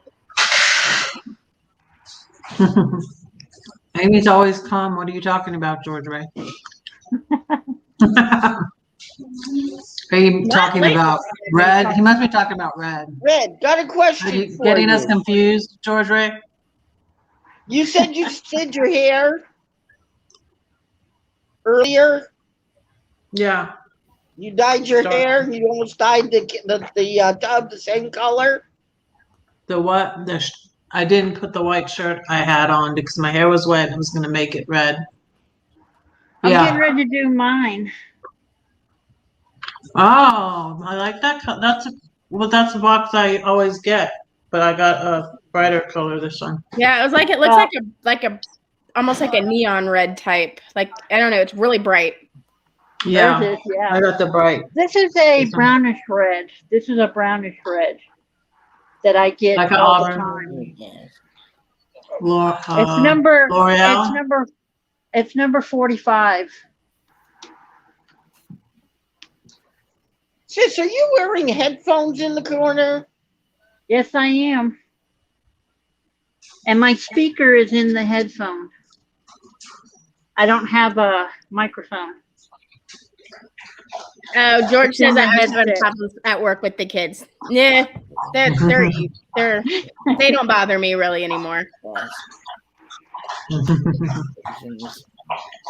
Amy's always calm. What are you talking about, George Ray? Are you talking about red? He must be talking about red. Red, got a question Are you for getting you. us confused, George Ray? You said you did your hair earlier. Yeah. You dyed your Dark. hair. You almost dyed the tub the same color. The what? I didn't put the white shirt I had on because my hair was wet. I was going to make it red. I'm Yeah. getting ready to do mine. Oh, I like that. That's the box I always get, but I got a brighter color this time. Yeah, it looks like a almost like a neon red type. Like I don't know, it's really bright. Yeah, Hers is, yeah. I got the bright. This is a This one. brownish red. This is a brownish red that I get Like an all the auburn. time. It's number L'Oreal. It's number 45. Sis, are you wearing headphones in the corner? Yes, I am. And my speaker is in the headphone. I don't have a microphone. Oh, George It's in says the I was having headset. problems at work with the kids. Yeah, they don't bother me really anymore.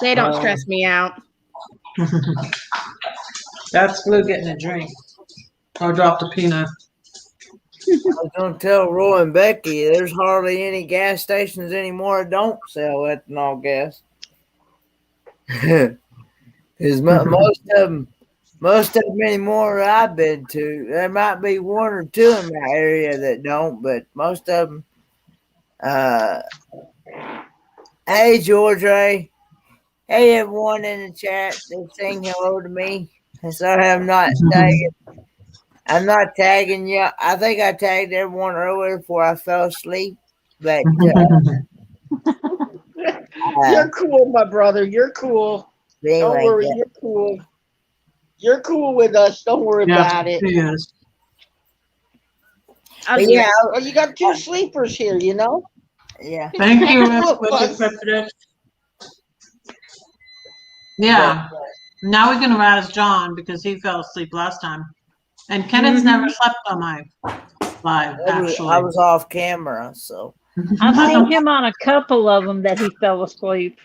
They don't stress me out. That's Blue getting a drink. Or dropped a peanut. I was gonna tell Roy and Becky there's hardly any gas stations anymore that don't sell ethanol gas. Because most of them anymore that I've been to, there might be one or two in my area that don't, but most of them. Hey George Ray, hey everyone in the chat that's saying hello to me. And sorry I'm not tagging you. I think I tagged everyone earlier before I fell asleep. But You're cool, my brother. You're cool. Being Don't like worry, that. you're cool. You're cool with us. Don't worry about it. Yes. I'll But do yeah, it. Well, you got two sleepers here, you know? yeah. Thank you, Two of Wicked us. President. Yeah. Now we can razz John because he fell asleep last time. And Kenneth's never slept on my live, I actually. was off camera, so I've seen him on a couple of them that he fell asleep.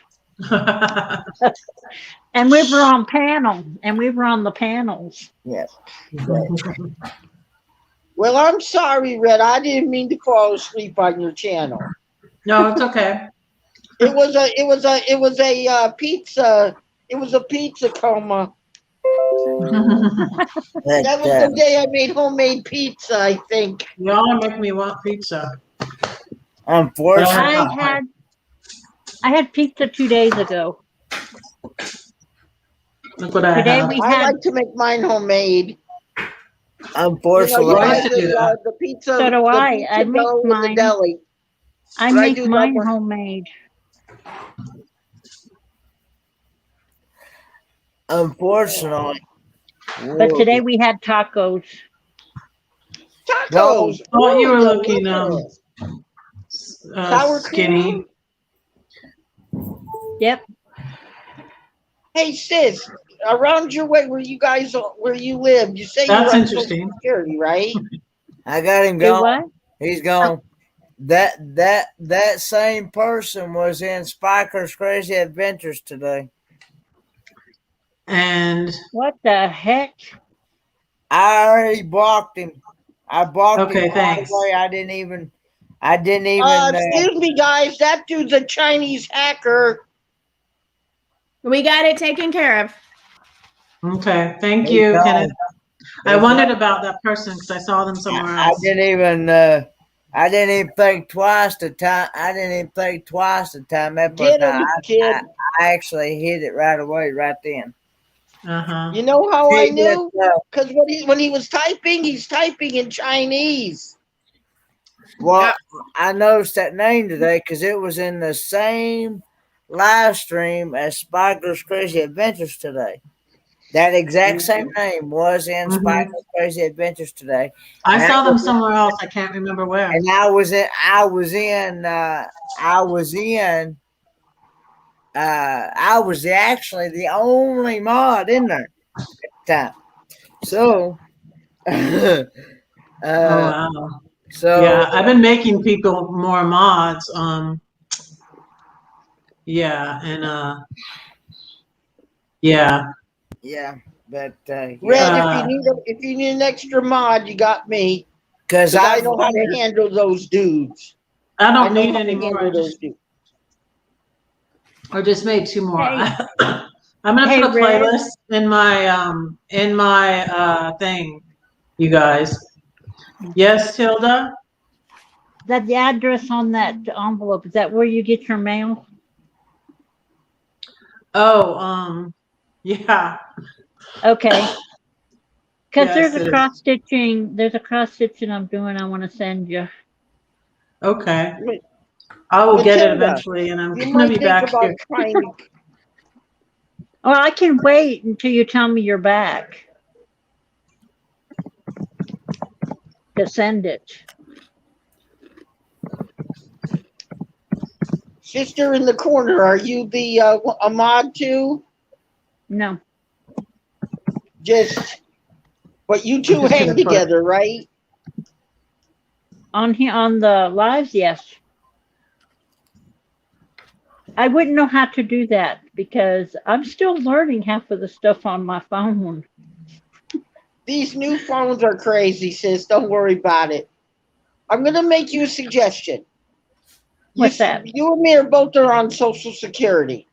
And we were on panel, and we were on the panels. yeah. Well, I'm sorry, Red. I didn't mean to fall asleep on your channel. No, it's okay. It was a pizza. It was a pizza coma. But, That was the day I made homemade pizza, I think. Y'all make me want pizza. unfortunately, I had pizza 2 days ago. Look what I Today have. we I had. like to make mine homemade. unfortunately, I I used to do that. the pizza. So do the I. pizza I make dough in the mine. deli. I But I make do mine love- homemade. unfortunately. But today we had tacos. Tacos. Oh, you Ooh, were looking delicious. Sour skinny. cream. Yep. Hey, sis, around your way where you live, you say That's you're on interesting. Social Security, right? I got him Do gone. what? He's gone. That same person was in Spiker's Crazy Adventures today. And What the heck? I already blocked him. I blocked Okay, him right thanks. away. I didn't even. Excuse me, guys. That dude's a Chinese hacker. We got it taken care of. okay, thank He's you, gone. Kenneth. I He's wondered gone. about that person because I saw them somewhere I else. didn't even. I didn't even think twice the time. I didn't even think twice the time that Get person. him, kid. I actually hit it right away, right then. Uh-huh. You know how I See, knew? but, Because when he was typing, he's typing in Chinese. well, I noticed that name today because it was in the same live stream as Spiker's Crazy Adventures today. That exact same name was in Mhm. Spiker's Crazy Adventures today. I And saw them somewhere else. I can't remember where. And I was actually the only mod in there at the time. So, Oh, wow. so Yeah, I've been making people more mods. Yeah, and yeah. yeah, but Red, yeah, if you need an extra mod, you got me. because I know how to handle those dudes. I I don't know need how to any more. handle those dudes. I just made 2 more. Hey. I'm gonna Hey, put a Red. playlist in my thing, you guys. Yes, Hilda? That the address on that envelope, is that where you get your mail? Oh, yeah. Okay. Because Yes, there's it a is. cross stitching I'm doing. I want to send you. Okay. I will get it Matilda, eventually, and I'm You gonna might be think back about here. trying to. Well, I can wait until you tell me you're back to send it. Sister in the corner, are you the a mod too? No. But you two just hang gonna put- together, right? On here on the lives, yes. I wouldn't know how to do that because I'm still learning half of the stuff on my phone. These new phones are crazy, sis. Don't worry about it. I'm gonna make you a suggestion. What's that? You and me are both on Social Security.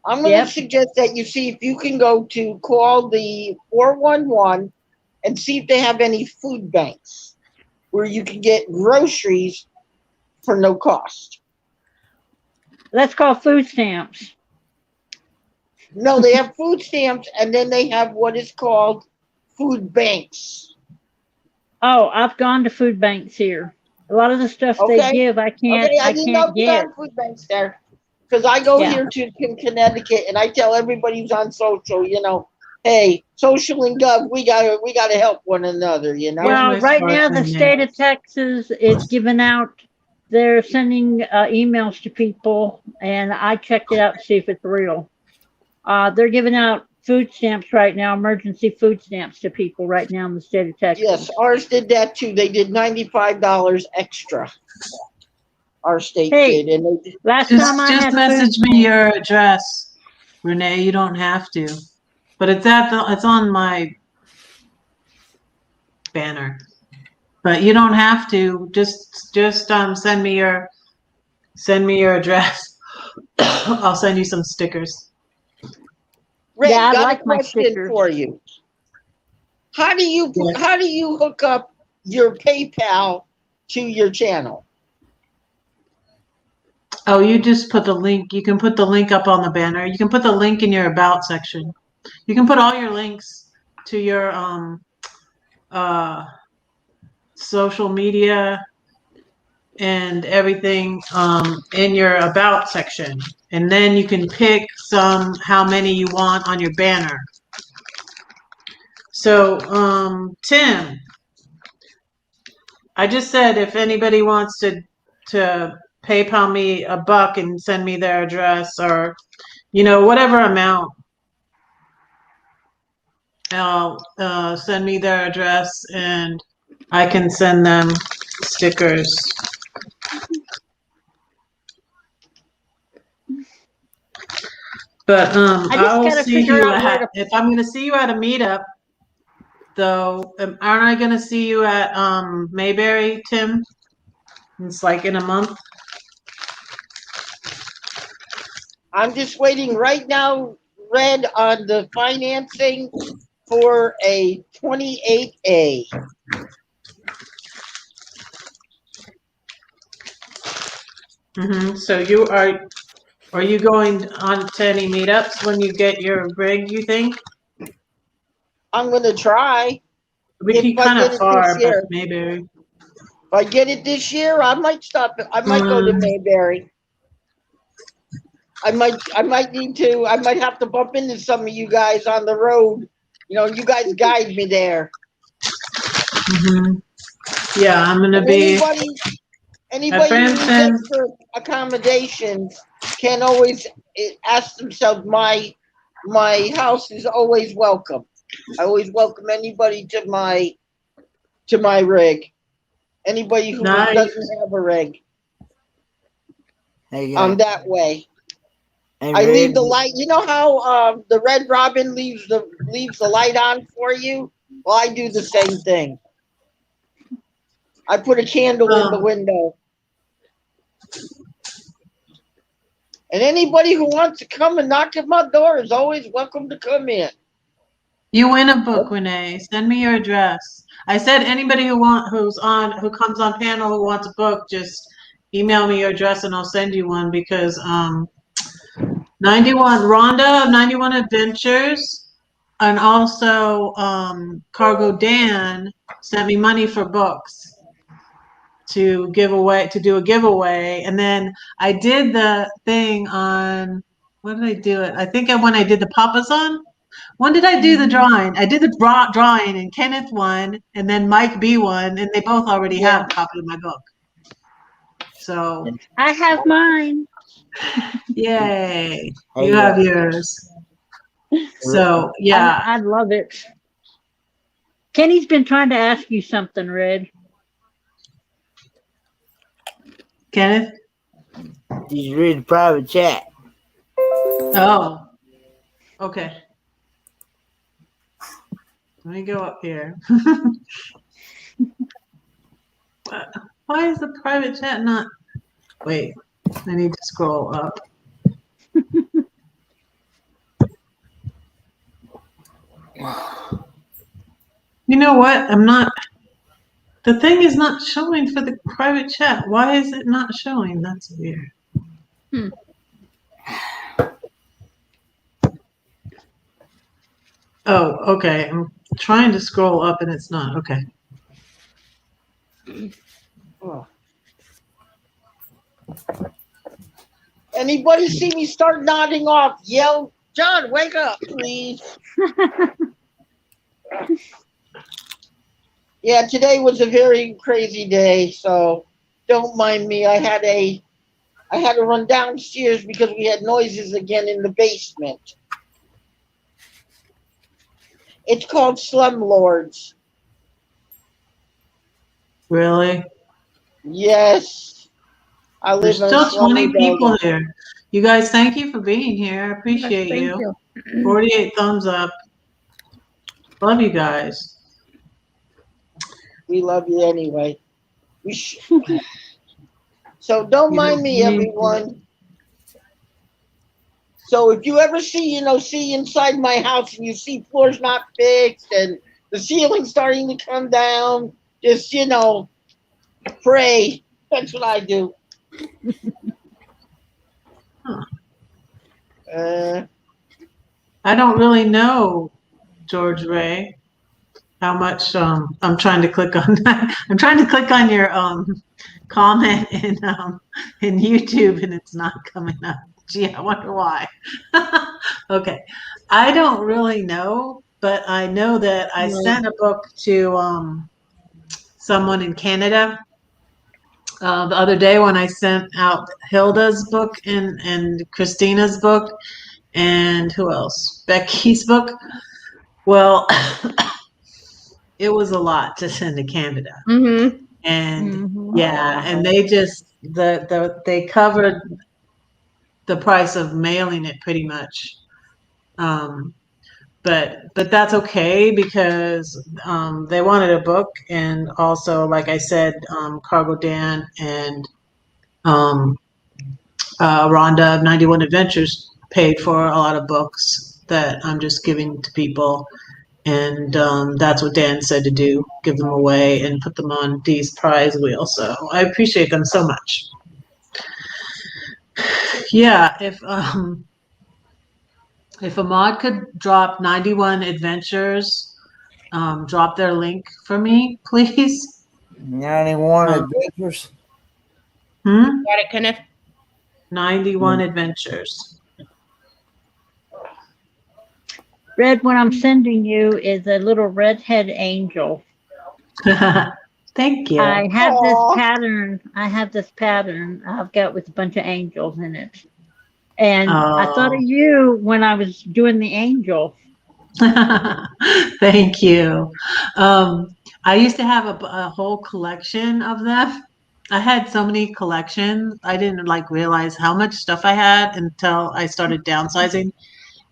I'm gonna Yep. suggest that you see if you can go to call the 411 and see if they have any food banks where you can get groceries for no cost. That's called food stamps. No, they have food stamps and then they have what is called food banks. Oh, I've gone to food banks here. A lot of the stuff they Okay. give, I can't. Okay, I didn't know can't if you get. got food banks there. because I go Yeah. here to Connecticut and I tell everybody who's on social, hey, social and gov, we gotta help one another, Here's Well, my right sparks now the and state of nails. Texas is giving out. They're sending emails to people, and I checked it out to see if it's real. They're giving out food stamps right now, emergency food stamps to people right now in the state of Texas. Yes, ours did that too. They did $95 extra. Our state Hey, did, and they did. last Just time I just had message food, me your address, Renee. You don't have to, but it's on my banner. But you don't have to. Just send me your address. I'll send you some stickers. Ray, yeah, I got a like my question stickers. for you. How do you Yeah. hook up your PayPal to your channel? Oh, you just put the link. You can put the link up on the banner. You can put the link in your about section. You can put all your links to your social media and everything in your about section. And then you can pick how many you want on your banner. So, Tim, I just said if anybody wants to PayPal me $1 and send me their address or, whatever amount, send me their address and I can send them stickers. But I just I will gotta see figure you out where to. if I'm going to see you at a meetup, though. Aren't I going to see you at Mayberry, Tim? It's like in a month. I'm just waiting right now, Red, on the financing for a 28A. So are you going on to any meetups when you get your rig, you think? I'm going to try. We If keep I kind get of it this far, but year. Mayberry. If I get it this year, I might stop. I might go to Mayberry. I might need to. I might have to bump into some of you guys on the road. You guys guide me there. Yeah, I'm gonna be Anybody who needs Brampton. extra accommodations can always ask themselves. My house is always welcome. I always welcome anybody to my rig. Anybody who Nice. doesn't have a rig. Hey, I'm that way. hey, I leave Red, the light. You know how the Red Robin leaves the light on for you? Well, I do the same thing. I put a candle in the window. And anybody who wants to come and knock at my door is always welcome to come in. You win a book, Renee. Send me your address. I said anybody who comes on panel who wants a book, just email me your address and I'll send you one because 91 Rhonda of 91 Adventures and also Cargo Dan sent me money for books to do a giveaway. And then I did the thing on, when did I do it? I think when I did the Papazon. When did I do the drawing? I did the drawing and Kenneth won and then Mike B won and they both already have a copy of my book. So I have mine. yay. Hey, You have yours. So yeah. I love it. Kenny's been trying to ask you something, Red. Kenneth? did you read the private chat? Oh. Okay. Let me go up here. Why is the private chat not? Wait, I need to scroll up. You know what? The thing is not showing for the private chat. Why is it not showing? That's weird. Oh, okay. I'm trying to scroll up and it's not. Okay. Oh. Anybody see me start nodding off, yell, John, wake up, please. Yeah, today was a very crazy day, so don't mind me. I had to run downstairs because we had noises again in the basement. It's called slumlords. Really? Yes. I live There's in a still 20 slummy people building. here. You guys, thank you for being here. I appreciate Thank you. you. 48 thumbs up. Love you guys. We love you anyway. So don't mind me, everyone. So if you ever see inside my house and you see floors not fixed and the ceiling starting to come down, just, pray. That's what I do. I don't really know, George Ray, how much I'm trying to click on I'm trying to click on your comment in YouTube and it's not coming up. Gee, I wonder why. Okay. I don't really know, but I know that I sent a book to someone in Canada the other day when I sent out Hilda's book and Christina's book and who else? Becky's book. Well, it was a lot to send to Canada. Mm-hmm. And yeah, and they just they covered the price of mailing it pretty much. But that's okay because they wanted a book, and also, like I said, Cargo Dan and Rhonda of 91 Adventures paid for a lot of books that I'm just giving to people. And that's what Dan said to do, give them away and put them on Dee's prize wheel. So I appreciate them so much. Yeah, if Ahmad could drop 91 Adventures, drop their link for me, please. 91 Adventures. Got it, Kenneth. 91 Adventures. Red, what I'm sending you is a little redhead angel. Thank you. I have this pattern. I've got with a bunch of angels in it. And I thought of you when I was doing the angel. Thank you. I used to have a whole collection of them. I had so many collections. I didn't realize how much stuff I had until I started downsizing.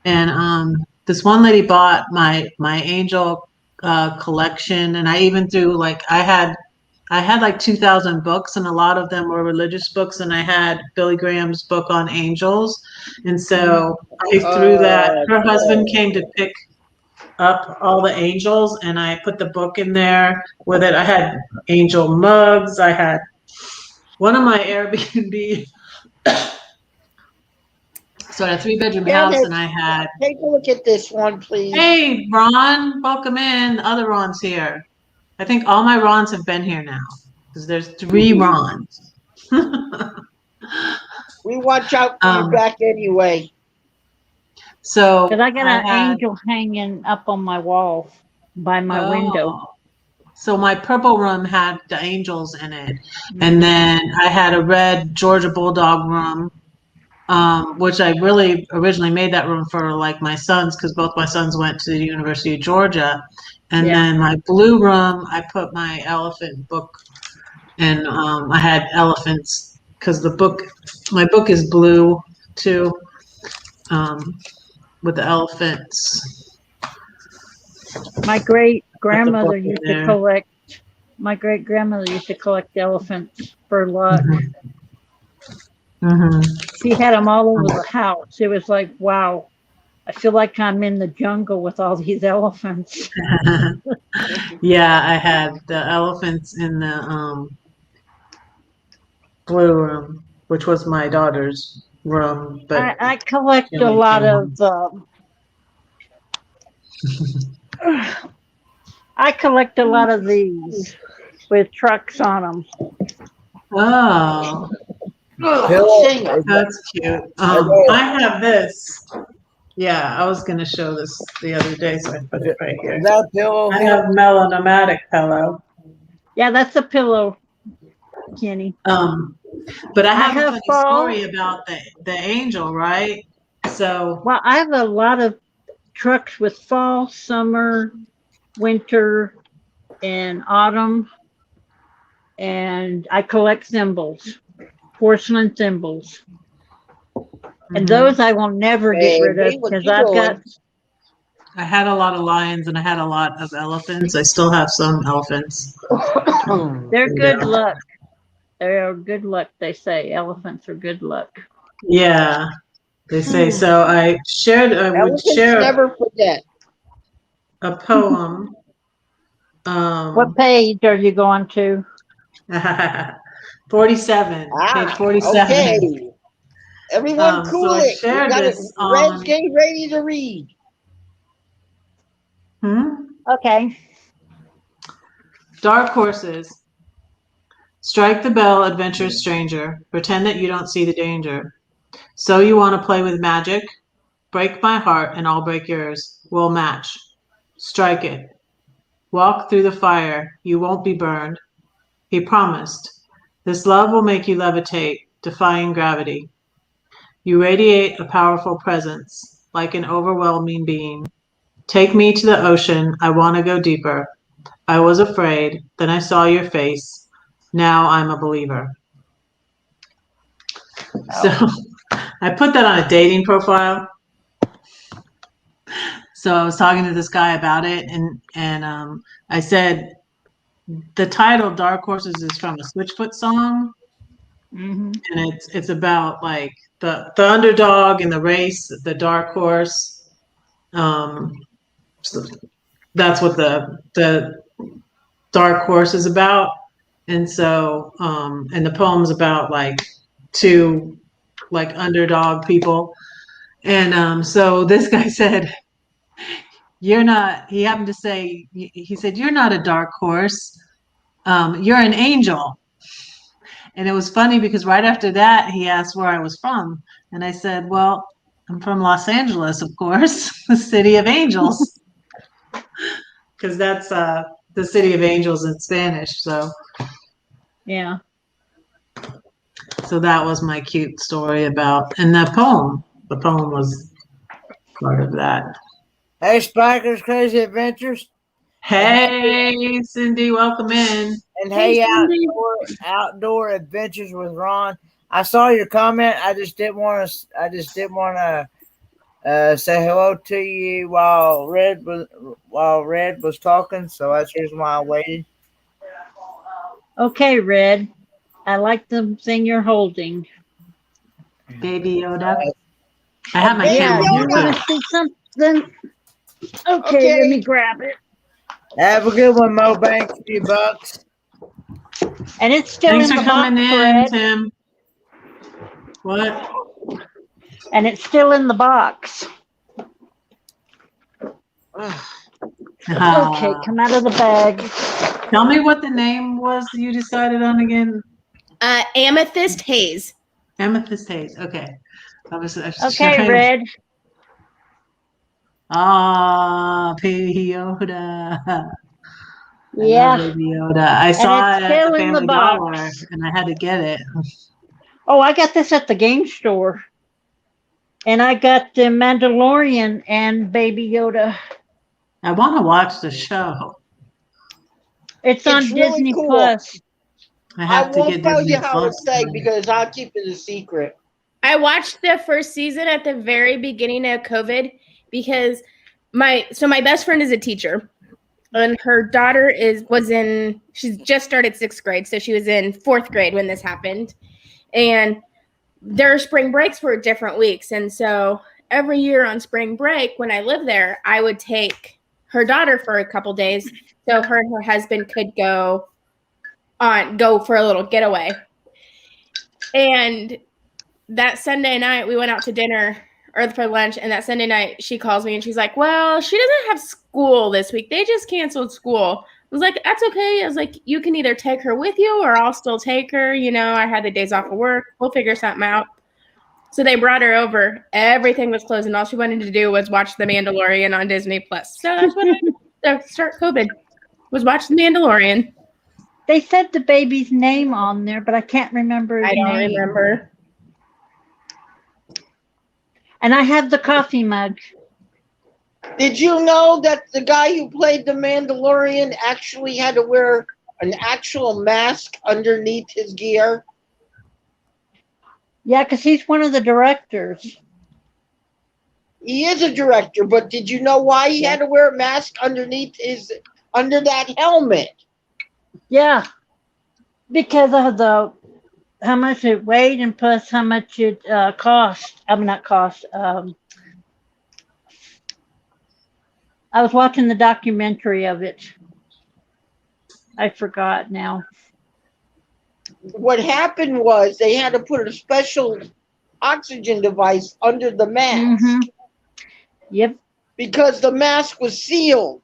And this one lady bought my angel collection, and I even threw I had 2,000 books, and a lot of them were religious books, and I had Billy Graham's book on angels, and so I threw that. Her husband came to pick up all the angels, and I put the book in there with it. I had angel mugs. I had one of my Airbnb. So I had a 3-bedroom house, and I had. Take a look at this one, please. Hey, Ron, welcome in. The other Ron's here. I think all my Rons have been here now because there's 3 Rons. We watch out for you back anyway. So because I got an angel hanging up on my wall by my window. So my purple room had the angels in it, and then I had a red Georgia Bulldog room. Which I really originally made that room for my sons because both my sons went to the University of Georgia. And then my blue room, I put my elephant book, and I had elephants because my book is blue too, with the elephants. My great grandmother used to collect. My great grandmother used to collect elephants for luck. She had them all over the house. It was like, wow, I feel like I'm in the jungle with all these elephants. Yeah, I had the elephants in the blue room, which was my daughter's room. But I collect a lot of. I collect a lot of these with trucks on them. Oh. Pillow. That's cute. I have this. Yeah, I was gonna show this the other day, so I put it right here. Is that pillow? I have melanomatic pillow. Yeah, that's a pillow, Kenny. But I have a funny fall. story about the angel, right? So Well, I have a lot of trucks with fall, summer, winter, and autumn, and I collect thimbles, porcelain thimbles. And those I will never get rid of because I've got. I had a lot of lions and I had a lot of elephants. I still have some elephants. They're good luck. They're good luck, they say. Elephants are good luck. Yeah, they say so. I would share never forget a poem. What page are you going to? 47. Page 47. Okay. Everyone cool so I it. shared this Red's getting ready to read. Okay. Dark horses. Strike the bell, adventurous stranger. Pretend that you don't see the danger. So you want to play with magic? Break my heart and I'll break yours. We'll match. Strike it. Walk through the fire. You won't be burned. He promised. This love will make you levitate, defying gravity. You radiate a powerful presence, like an overwhelming being. Take me to the ocean. I want to go deeper. I was afraid. Then I saw your face. Now I'm a believer. So I put that on a dating profile. So I was talking to this guy about it, and I said the title "Dark Horses" is from a Switchfoot song, and it's about like the underdog in the race, the dark horse. So that's what the dark horse is about, and so and the poem's about like two like underdog people, and so this guy said. You're not, he happened to say, he said, you're not a dark horse. You're an angel. And it was funny because right after that, he asked where I was from. And I said, well, I'm from Los Angeles, of course, the city of angels. Because that's the city of angels in Spanish. So, yeah. So that was my cute story about, and the poem was part of that. Hey, Spikers Crazy Adventures. Hey, Cindy, welcome in. And hey, outdoor adventures with Ron. I saw your comment. I just didn't want to say hello to you while Red was talking. So that's the reason why I waited. Okay, Red. I like the thing you're holding. Baby Yoda. I have my camera. You want to see something? Okay, let me grab it. Have a good one, Mo Banks. $50. And it's still Thanks in for the coming box, in, Fred. Tim. What? And it's still in the box. Okay, come out of the bag. Tell me what the name was you decided on again. Amethyst Haze. Amethyst Haze. Okay. I was Okay, trying. Red. Baby Yoda. Yeah. Baby Yoda. I saw it at still the in the Family box. Dollar, and I had to get it. Oh, I got this at the game store. And I got the Mandalorian and Baby Yoda. I want to watch the show. It's on really Disney cool. Plus. I won't tell you how it's like because I'll keep it a secret. I watched the first season at the very beginning of COVID because my best friend is a teacher, and her daughter she's just started 6th grade, so she was in 4th grade when this happened, and their spring breaks were different weeks, and so every year on spring break when I lived there, I would take her daughter for a couple days so her and her husband could go for a little getaway. And that Sunday night we went out to dinner or for lunch, and that Sunday night she calls me and she's like, well, she doesn't have school this week. They just canceled school. was like, that's okay. I was like, you can either take her with you or I'll still take her. You know, I had the days off of work. We'll figure something out. So they brought her over. Everything was closed, and all she wanted to do was watch The Mandalorian on Disney Plus. So that's what I did to start COVID, was watch The Mandalorian. They said the baby's name on there, but I can't remember his I don't name. remember. And I have the coffee mug. Did you know that the guy who played the Mandalorian actually had to wear an actual mask underneath his gear? Yeah, because he's one of the directors. He is a director, but did you know why he had to wear a mask under that helmet? Yeah, because of how much it weighed and plus how much it cost. I mean, not cost. I was watching the documentary of it. I forgot now. What happened was they had to put a special oxygen device under the mask. Mm-hmm. Yep. Because the mask was sealed.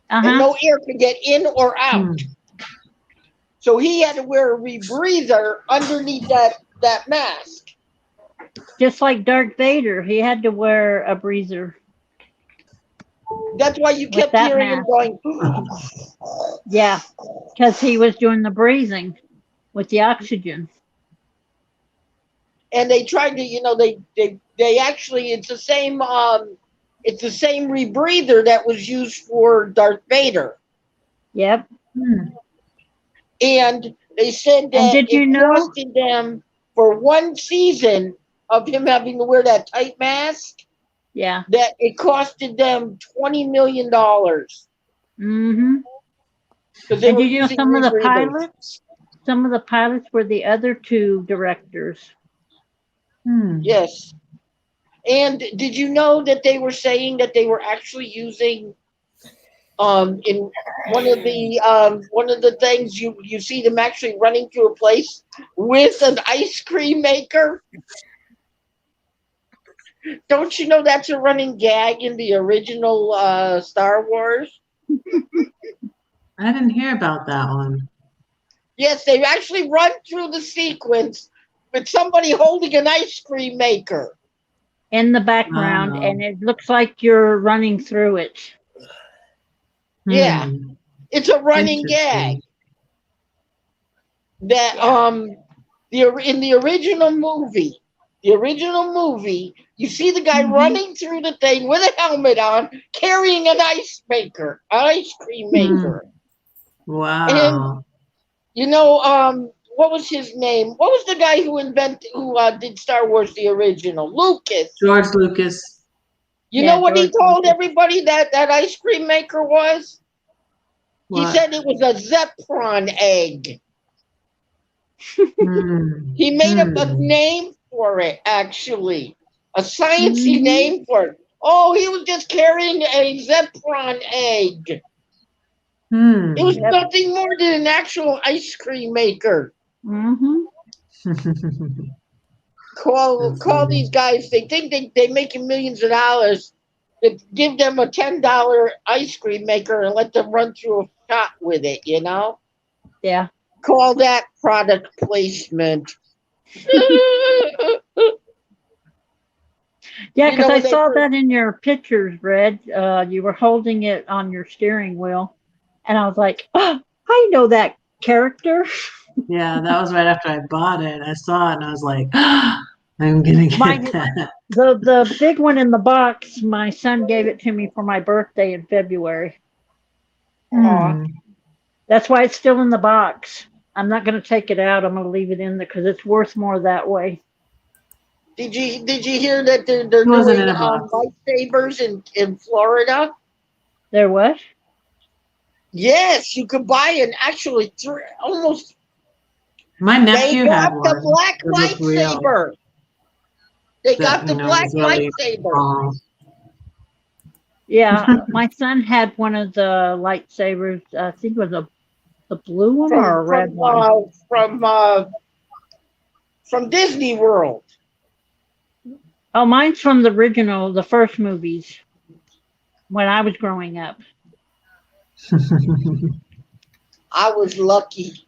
And no air could get in or out. So he had to wear a rebreather underneath that mask. Just like Darth Vader, he had to wear a breather. That's why you kept hearing him going. Yeah, because he was doing the breathing with the oxygen. And they tried to, they actually, it's the same rebreather that was used for Darth Vader. Yep. And they said that it costed them for one season of him having to wear that tight mask. Yeah. That it costed them $20 million. Mm-hmm. And did you know some of the pilots? Some of the pilots were the other two directors. Yes. And did you know that they were saying that they were actually using in one of the things you see them actually running through a place with an ice cream maker? Don't you know that's a running gag in the original Star Wars? I didn't hear about that one. Yes, they actually run through the sequence with somebody holding an ice cream maker in the background, and it looks like you're running through it. Yeah, it's a running gag. That in the original movie, you see the guy running through the thing with a helmet on, carrying an ice cream maker. Wow. And what was his name? What was the guy who did Star Wars the original? Lucas. George Lucas. You know what he told everybody that ice cream maker was? What? He said it was a Zeppron egg. He made up a name for it, actually. A sciencey name for it. Oh, he was just carrying a Zeppron egg. It was nothing more than an actual ice cream maker. Call these guys. They think they making millions of dollars. Give them a $10 ice cream maker and let them run through a shot with it, Yeah. Call that product placement. Yeah, because I saw that in your pictures, Red. You were holding it on your steering wheel. And I was like, oh, I know that character. Yeah, that was right after I bought it. I saw it and I was like, oh, I'm going to get that. The big one in the box, my son gave it to me for my birthday in February. That's why it's still in the box. I'm not going to take it out. I'm going to leave it in there because it's worth more that way. Did you hear that they're doing lightsabers in Florida? They're what? Yes, you could buy an actually almost. My nephew had one. The black lightsaber. They got the black lightsaber. Yeah, my son had one of the lightsabers. I think it was the blue one or a red one. From Disney World. Oh, mine's from the original, the first movies when I was growing up. I was lucky.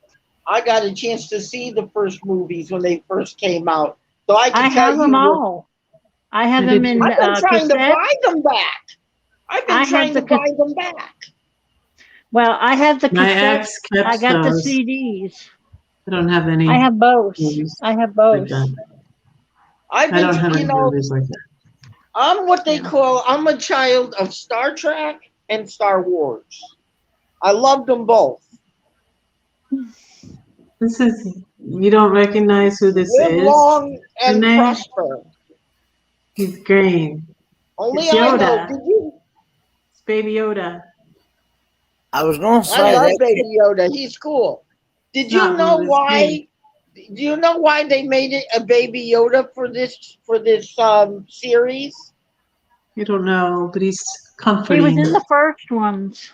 I got a chance to see the first movies when they first came out. So I I can tell have them you, all. I have Did them you- in I've been trying to cassette. buy them back. I've been I have trying the to buy them back. Well, I have the My cassette. ex kept I got those. the CDs. I don't have any I have both. movies I have like both. that. I've I don't been, have you any know, movies like that. I'm what they Yeah. call, I'm a child of Star Trek and Star Wars. I love them both. This is, you don't recognize who this Live is? long and Renee? prosper. He's green. Only It's I know. Yoda. Did you? It's Baby Yoda. I was gonna I say love that. Baby Yoda. He's cool. Did you Not know rude, it's why? green. Do you know why they made it a Baby Yoda for this series? I don't know, but he's He comforting. was in the first ones.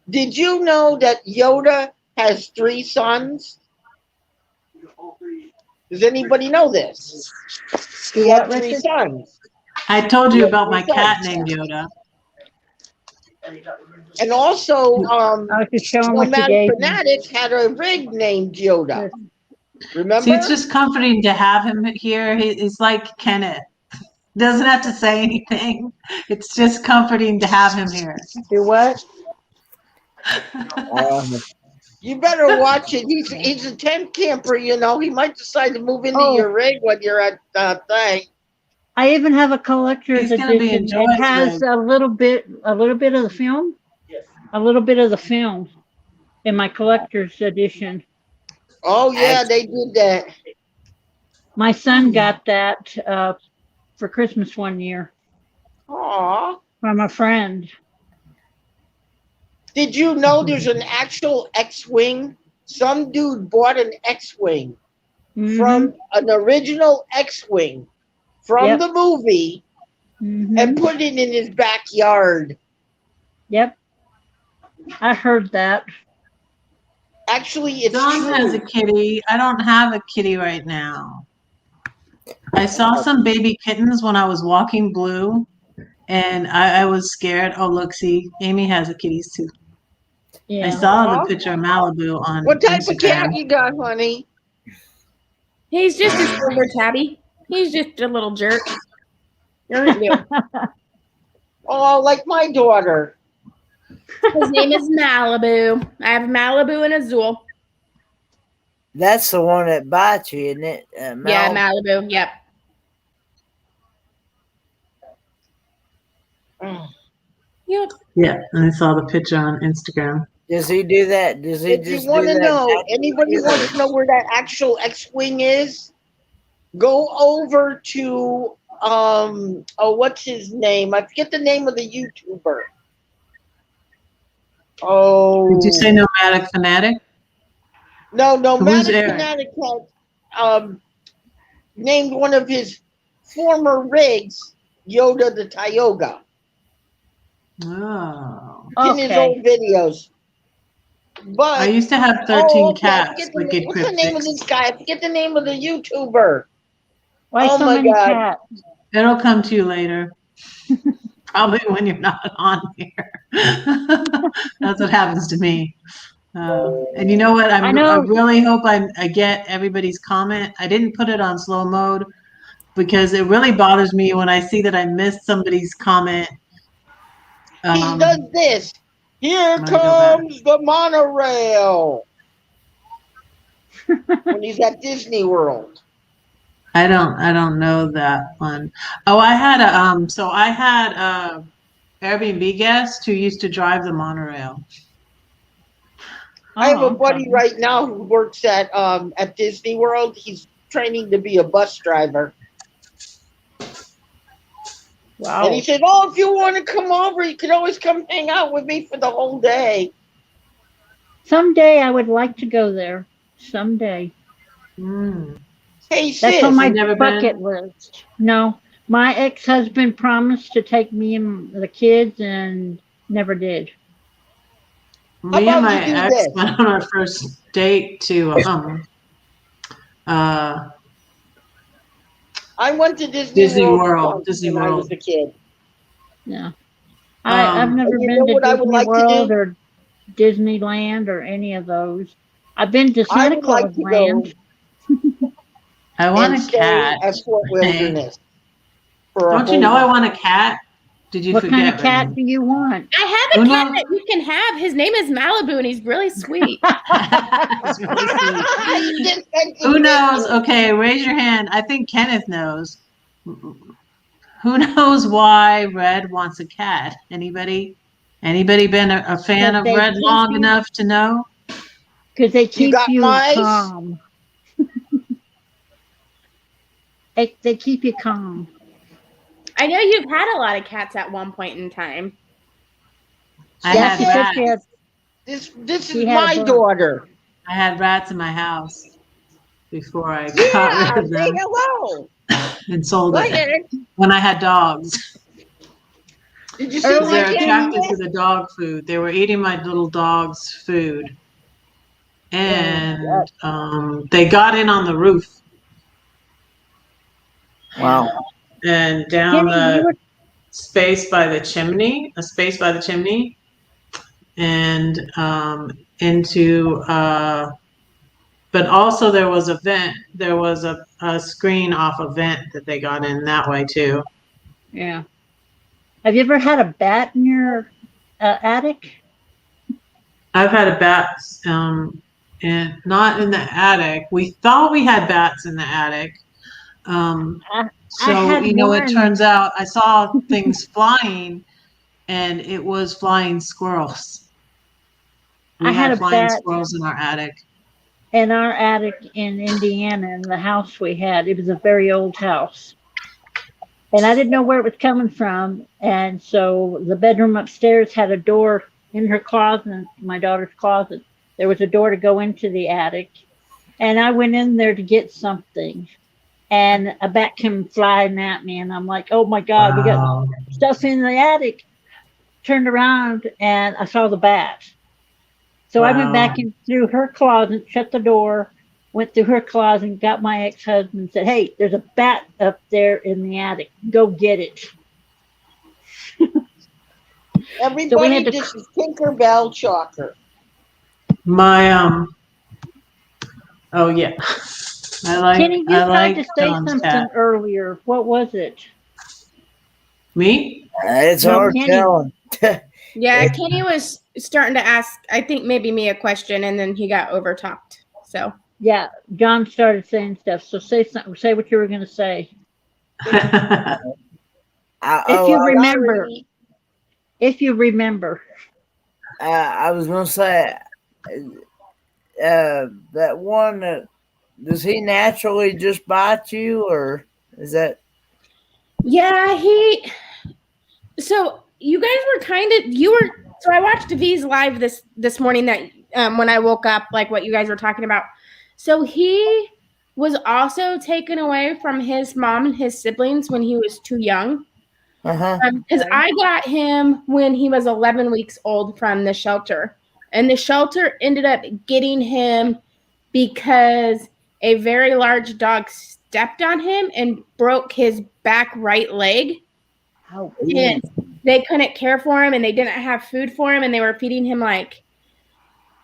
Did you know that Yoda has 3 sons? Does anybody know this? He What, had 3 Richard? sons. I told He you had about 3 my cat sons. named Yoda. And also, I was just showing what you Nomadic gave me. Fanatics had a rig named Yoda. Remember? See, it's just comforting to have him here. He's like Kenneth. Doesn't have to say anything. It's just comforting to have him here. Do what? You better watch it. He's a tent camper, you know. He might decide to move into Oh. your rig when you're at thing. I even have a collector's He's gonna be edition. in It has Joy's a little bit of the film. A little bit of the film in my collector's edition. Oh yeah, they did that. My son got that for Christmas one year Aw. from a friend. Did you know there's an actual X-Wing? Some dude bought an X-Wing from an original X-Wing from Yep. the movie and put it in his backyard. Yep. I heard that. Actually, it's Dawn true. has a kitty. I don't have a kitty right now. I saw some baby kittens when I was walking Blue, and I was scared. Oh, look, see, Amy has a kitties too. Yeah. I saw Aw. the picture of Malibu on What type Instagram. of cat you got, honey? He's just a silver tabby. He's just a little jerk. You're new. Oh, like my daughter. His name is Malibu. I have Malibu and Azul. That's the one that bites you, isn't it? Yeah, Mal? Malibu. Yep. Yep. Yeah, and I saw the picture on Instagram. Does he do that? Does he If you just do want to that? know, anybody wants to know where that actual X-Wing is, go over to what's his name? I forget the name of the YouTuber. Oh, Did you say Nomadic Fanatic? no, Who's Nomadic Eric? Fanatic had named one of his former rigs Yoda the Tioga Oh. in his old videos. But I used to have 13 okay, I cats forget with good what's the name of cryptics. this guy? I forget the name of the YouTuber. Why Oh so my many God. cats? It'll come to you later. Probably when you're not on here. That's what happens to me. And you know what? I I know. really hope I get everybody's comment. I didn't put it on slow mode because it really bothers me when I see that I missed somebody's comment. He does this. Here I'm gonna go back. comes the monorail. When he's at Disney World. I don't know that one. Oh, I had a Airbnb guest who used to drive the monorail. I have a Oh, buddy okay. right now who works at Disney World. He's training to be a bus driver. Wow. And he said, "Oh, if you want to come over, you can always come hang out with me for the whole day." Someday I would like to go there. Someday. Hey, That's sis. on my never bucket list. No, my ex-husband promised to take me and the kids and never did. Me about and my you do ex this? went on our first date to I went to Disney World World. once Disney when I was World. a kid. Yeah. I've never you been know to what I would Disney like to World do? or Disneyland or any of those. I've been to I Santa would Claus like to Land. go I want and a stay cat. at Fort Hey, Wilderness for a don't you whole know I month. want a cat? Did you What kind of forget, cat Renee? do you want? I have a cat Uno? that you can have. His name is Malibu, and he's really sweet. It's really sweet. You just mentioned Who knows? Disney. Okay, raise your hand. I think Kenneth knows. Who knows why Red wants a cat? Anybody? Anybody been a fan Because of they Red keep long you, enough to know? because they You keep got you mice? calm. They keep you calm. I know you've had a lot of cats at one point in time. I Yeah, had she took rats. care of. This She is had a my bunch. daughter. I had rats in my house before I got Yeah, rid of say them hello. and sold Go it ahead. when I had dogs. Did you see Because my Earlier, they're cat? Kenny. attracted to the dog food. They were eating my little dog's food. And they got in on the roof Wow. and down Kenny, you the were space by the chimney, a space by the chimney, and into, but also there was a vent, there was a screen off a vent that they got in that way too. yeah. Have you ever had a bat in your attic? I've had a bat, and not in the attic. We thought we had bats in the attic. I So, had you know, it one. turns out I saw things flying and it was flying squirrels. I We had had a flying bat squirrels in our attic. in our attic in Indiana, in the house we had. It was a very old house. And I didn't know where it was coming from. And so the bedroom upstairs had a door in her closet, my daughter's closet. There was a door to go into the attic. And I went in there to get something. And a bat came flying at me. And I'm like, oh my God, we got Wow. stuff in the attic. Turned around and I saw the bat. So I went Wow. back in through her closet, shut the door, went through her closet, got my ex-husband, and said, "Hey, there's a bat up there in the attic. Go get it." Everybody, to. this is Tinkerbell Chalker. My, oh yeah. Kenny, you I tried like to say John's something cat. earlier. What was it? Me? It's No, hard Kenny. telling. Yeah, Kenny was starting to ask, I think maybe me a question, and then he got overtalked. So Yeah, John started saying stuff. So say something. Say what you were going to say. If you remember. Sorry. If you remember. I was gonna say that one. Does he naturally just bite you, or is that? yeah, so you guys were so I watched V's live this morning that when I woke up, like what you guys were talking about. So he was also taken away from his mom and his siblings when he was too young. Because I got him when he was 11 weeks old from the shelter. And the shelter ended up getting him because a very large dog stepped on him and broke his back right leg. Oh. And they couldn't care for him and they didn't have food for him. And they were feeding him like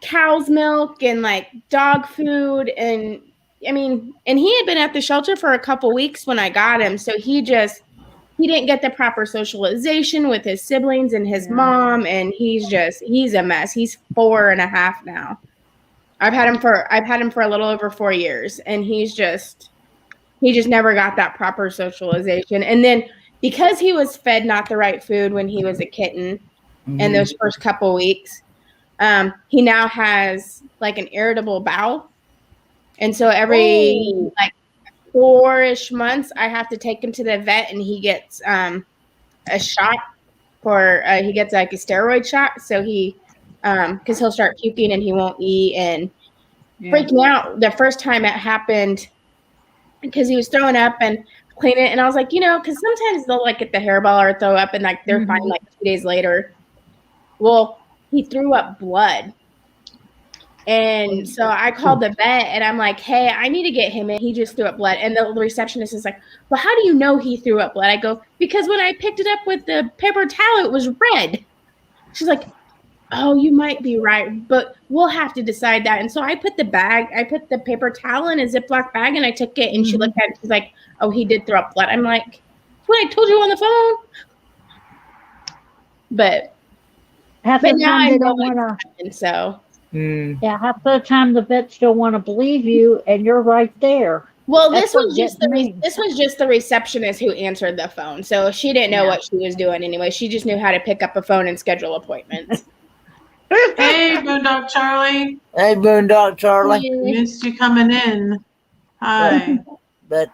cow's milk and like dog food. And I mean, and he had been at the shelter for a couple weeks when I got him. So he didn't get the proper socialization with his siblings and his mom, and he's a mess. He's 4.5 now. I've had him for a little over 4 years, and he just never got that proper socialization. And then because he was fed not the right food when he was a kitten in those first couple weeks, he now has like an irritable bowel. And so every like 4-ish months, I have to take him to the vet, and he gets a shot for he gets like a steroid shot. So he because he'll start puking and he won't eat and freaked me out the first time it happened because he was throwing up and cleaning it. And I was like, because sometimes they'll like get the hairball or throw up and like they're fine like 2 days later. Well, he threw up blood. And so I called the vet and I'm like, hey, I need to get him in. He just threw up blood. And the receptionist is like, well, how do you know he threw up blood? I go, because when I picked it up with the paper towel, it was red. She's like, oh, you might be right, but we'll have to decide that. And so I put the paper towel in a Ziploc bag and I took it and she looked at it. She's like, oh, he did throw up blood. I'm like, that's what I told you on the phone. But Half the now time I they know don't want to. and so. Yeah, half the time the vets don't want to believe you, and you're right there. Well, That's this was what just gets me. this was just the receptionist who answered the phone, so she didn't know Yeah. what she was doing anyway. She just knew how to pick up a phone and schedule appointments. Hey, Boondock Charlie. Hey, Boondock Charlie. Missed you coming in. Hi. But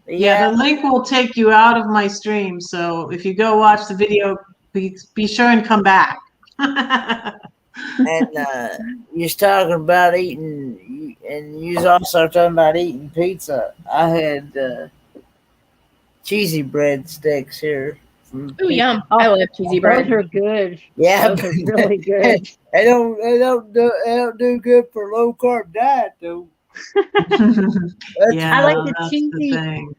Yeah, the link will take you out of my stream. So if you go watch the video, be sure and come back. and you was talking about eating, and you was also talking about eating pizza. I had cheesy breadsticks here. Ooh, yum! I love cheesy bread. Those are good. Yeah, Those are really good. They don't do good for low carb diet though. Yeah, I like the that's cheesy. the thing.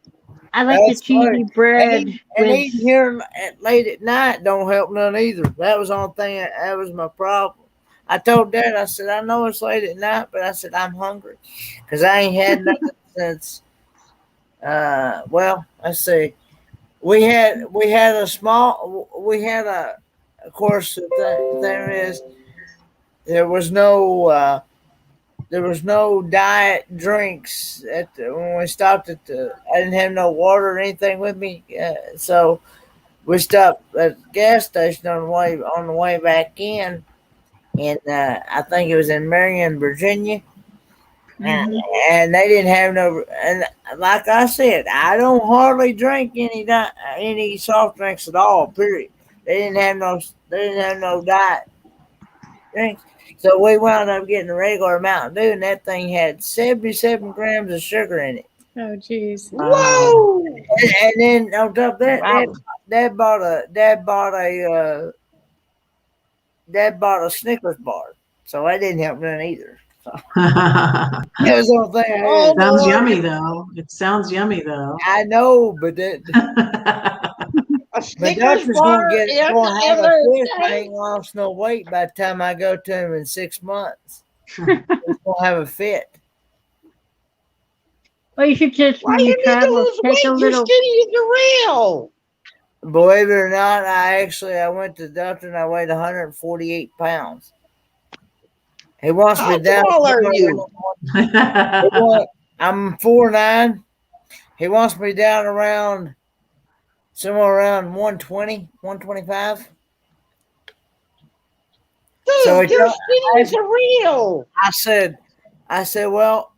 I like That's the cheesy funny. bread. And with, eating here late at night don't help none either. That was the only thing. That was my problem. I told Dad, I said, I know it's late at night, but I said I'm hungry because I ain't had nothing since. Well, let's see. We had a small. We had a. Of course, the thing is, there was no diet drinks when we stopped at the. I didn't have no water or anything with me, so we stopped at the gas station on the way back in, and I think it was in Marion, Virginia, and they didn't have no. And like I said, I don't hardly drink any soft drinks at all. Period. They didn't have no diet drinks. So we wound up getting a regular Mountain Dew, and that thing had 77 grams of sugar in it. Oh, jeez. Whoa! And then on top of that, Dad bought a Snickers bar, so that didn't help none either. So that was the only thing. Oh, Sounds boy. yummy though. It sounds yummy though. I know, but that. A But Snickers doctor's bar gonna and have a fit. I a ain't lost no weight by the time I go to him in 6 months. He's gonna have a fit. well, you should just Why when you you need to travel lose take weight? a You're little. skinny as a rail. Believe it or not, I went to the doctor and I weighed 148 pounds. He wants How me down. tall are you? I'm 4'9". He wants me down around somewhere around 120, 125. Dude, So he you're told- skinny as a rail. I said, well,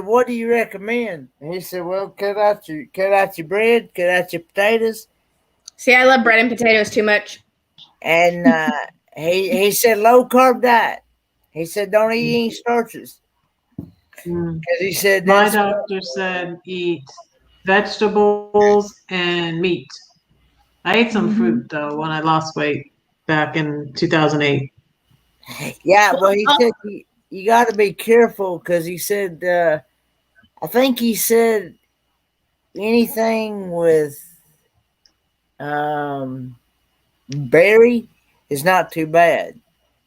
what do you recommend? And he said, well, cut out your bread, cut out your potatoes. See, I love bread and potatoes too much. And he said low carb diet. He said don't eat any starches. Because he said My doctor said eat vegetables and meat. I ate some fruit though when I lost weight back in 2008. Yeah, well, he said you got to be careful because he said I think he said anything with berry is not too bad,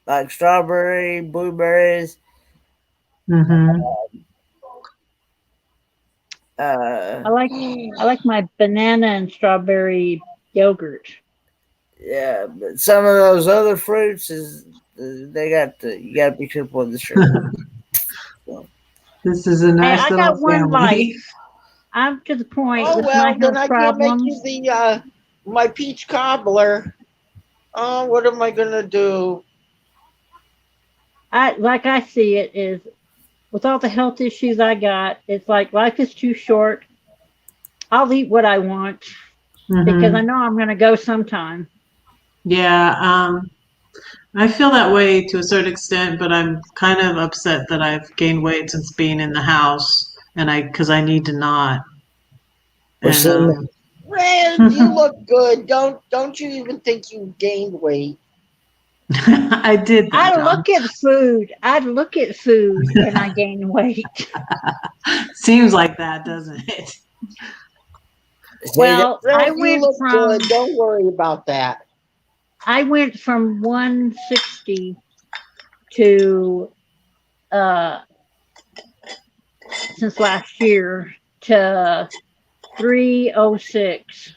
like strawberry, blueberries. I like my banana and strawberry yogurt. Yeah, but some of those other fruits you got to be careful with the sugar. This is a nice I little got one family. life. I'm to the point Oh with well, my then health I can't make problems. you the my peach cobbler. Oh, what am I gonna do? Like I see it is with all the health issues I got, it's like life is too short. I'll eat what I want because I know I'm going to go sometime. Yeah, I feel that way to a certain extent, but I'm kind of upset that I've gained weight since being in the house, and because I need to not. And, Red, you look good. Don't you even think you gained weight? I did that, I John. look at food. I look at food and I gain weight. Seems like that, doesn't it? See, Well, Fred, you look good. Don't worry about that. I went from 160 to since last year to 306.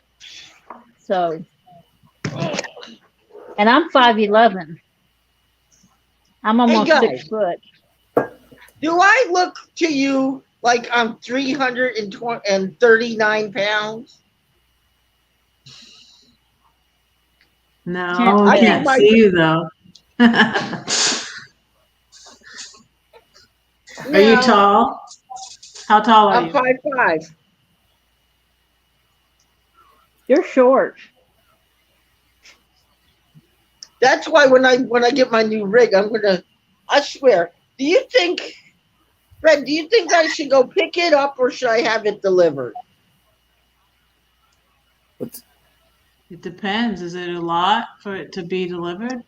So, and I'm 5'11". I'm almost guys. 6 foot. Do I look to you like I'm 339 pounds? No, Can't I tell. can't see you though. Are you No, tall? How tall are I'm you? 5'5". You're short. That's why when I get my new rig, I swear. Do you think, Fred? Do you think I should go pick it up or should I have it delivered? It depends. Is it a lot for it to be delivered?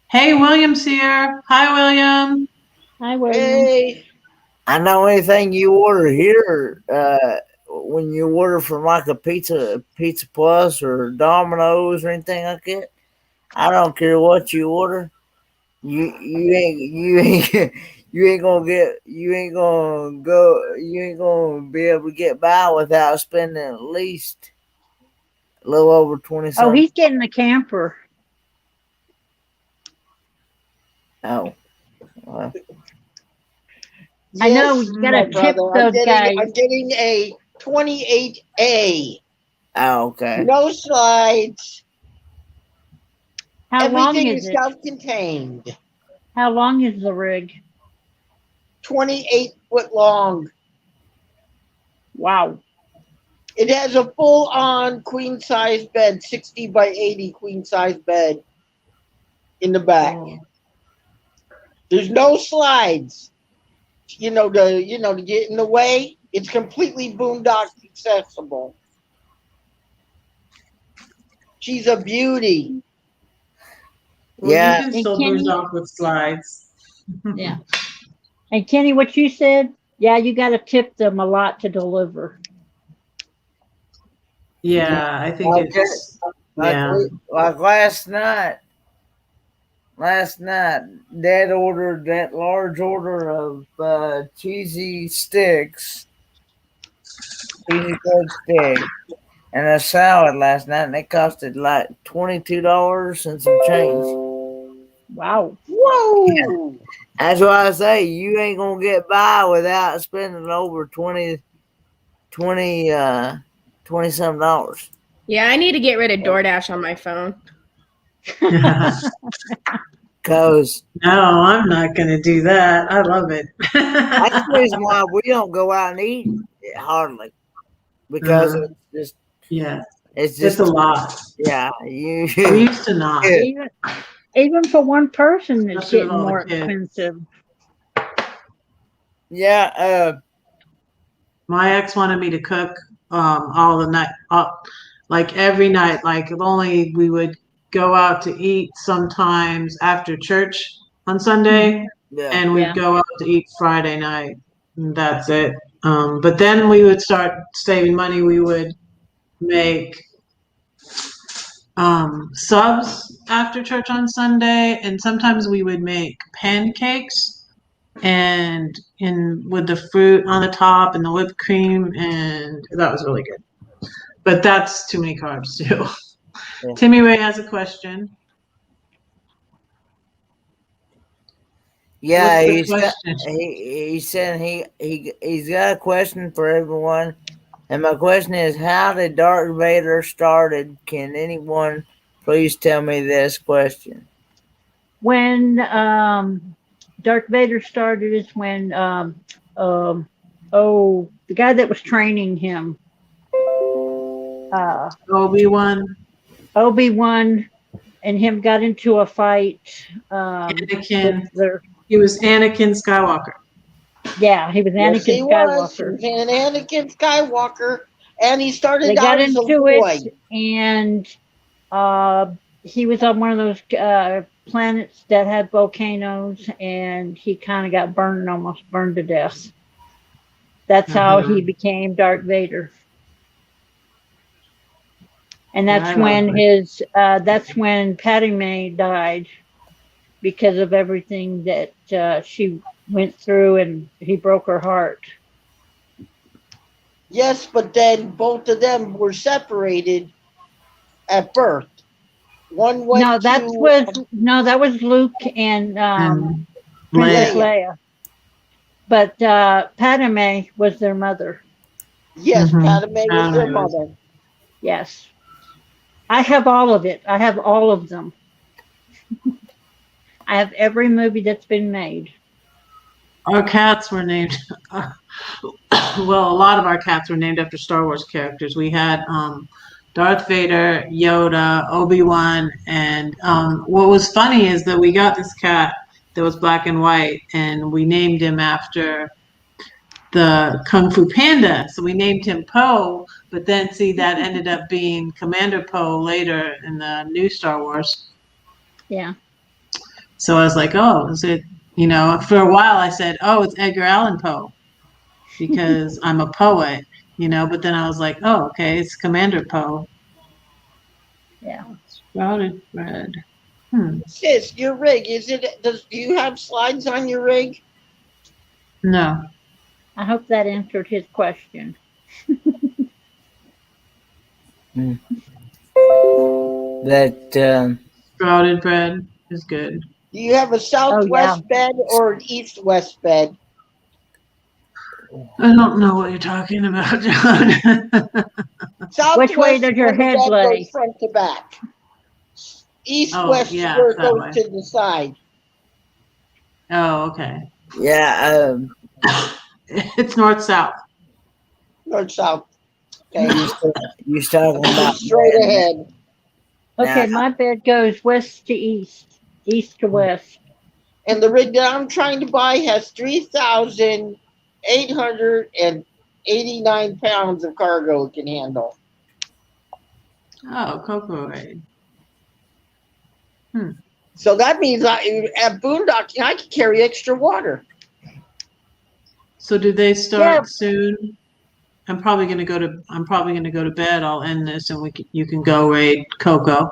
Hey, William's here. Hi, William. Hi, William. Hey, I know anything you order here, when you order from like a Pizza Plus or Domino's or anything like that, I don't care what you order. You ain't you ain't gonna be able to get by without spending at least a little over 20 Oh, something. he's getting the camper. Oh. Well, I know yes, you gotta my tip brother. those guys. I'm getting a 28A. oh, okay. No slides. How long Everything is is it? self-contained. How long is the rig? 28 foot long. Wow. It has a full-on queen-size bed, 60 by 80 queen-size bed in the back. Oh. There's no slides. To get in the way. It's completely boondock accessible. She's a beauty. Well, Yeah. you can And still Kenny, boondock with slides. yeah. And Kenny, what you said? Yeah, you got to tip them a lot to deliver. Yeah, I think Like it's like last night, Dad ordered that large order of cheesy sticks, cheesy curd sticks, and a salad last night, and it costed like $22 and some change. Wow. Whoa! That's why I say you ain't gonna get by without spending over 20 something dollars. Yeah, I need to get rid of DoorDash on my phone. Cause No, I'm not going to do that. I love it. that's the reason why we don't go out and eat hardly, because it's It's just a lot. yeah. We used to not. Even for one person, it's Especially with getting all the more kids. expensive. Yeah. My ex wanted me to cook all the night, like every night. Like only we would go out to eat sometimes after church on Sunday, Yeah. and we'd Yeah. go out to eat Friday night. And that's it. But then we would start saving money. We would make subs after church on Sunday, and sometimes we would make pancakes and with the fruit on the top and the whipped cream, and that was really good. But that's too many carbs too. Yeah. Timmy Ray has a question. Yeah, What's the question? he said he's got a question for everyone, and my question is, how did Darth Vader started? Can anyone please tell me this question? When Darth Vader started is when the guy that was training him, Obi-Wan and him got into a fight. Anakin. He was Anakin Skywalker. Yeah, he was Yes, Anakin he Skywalker. was. And Anakin Skywalker, and he started They out got as a into boy. it, and he was on one of those planets that had volcanoes, and he kind of got burned, almost burned to death. That's how he became Darth Vader. And that's when that's when Padme died, because of everything that she went through, and he broke her heart. Yes, but then both of them were separated at birth. One went No, that was Luke and Princess Leia. But Padme was their mother. Yes, Padme was their mother. Yes. I have all of it. I have all of them. I have every movie that's been made. Our cats were named, well, a lot of our cats were named after Star Wars characters. We had Darth Vader, Yoda, Obi-Wan, and what was funny is that we got this cat that was black and white, and we named him after the Kung Fu Panda. So we named him Po, but then see that ended up being Commander Po later in the new Star Wars. Yeah. So I was like, oh, is it, you know, for a while I said, oh, it's Edgar Allan Poe because I'm a poet, you know, but then I was like, oh, okay, it's Commander Poe. Yeah. Sprouted bread. Sis, your rig, do you have slides on your rig? No. I hope that answered his question. That sprouted bread is good. Do you have a southwest bed or an east-west bed? I don't know what you're talking about, John. Which way does your head lay? Front to back. East-west is where it goes to the side. Oh, okay. Yeah. It's north-south. North-south. Okay. You talking about straight ahead. Okay, my bed goes west to east, east to west. And the rig that I'm trying to buy has 3,889 pounds of cargo it can handle. Oh, Cocoa Raid. So that means at boondocking I can carry extra water. So do they start soon? I'm probably gonna go to bed. I'll end this, and you can go raid Coco.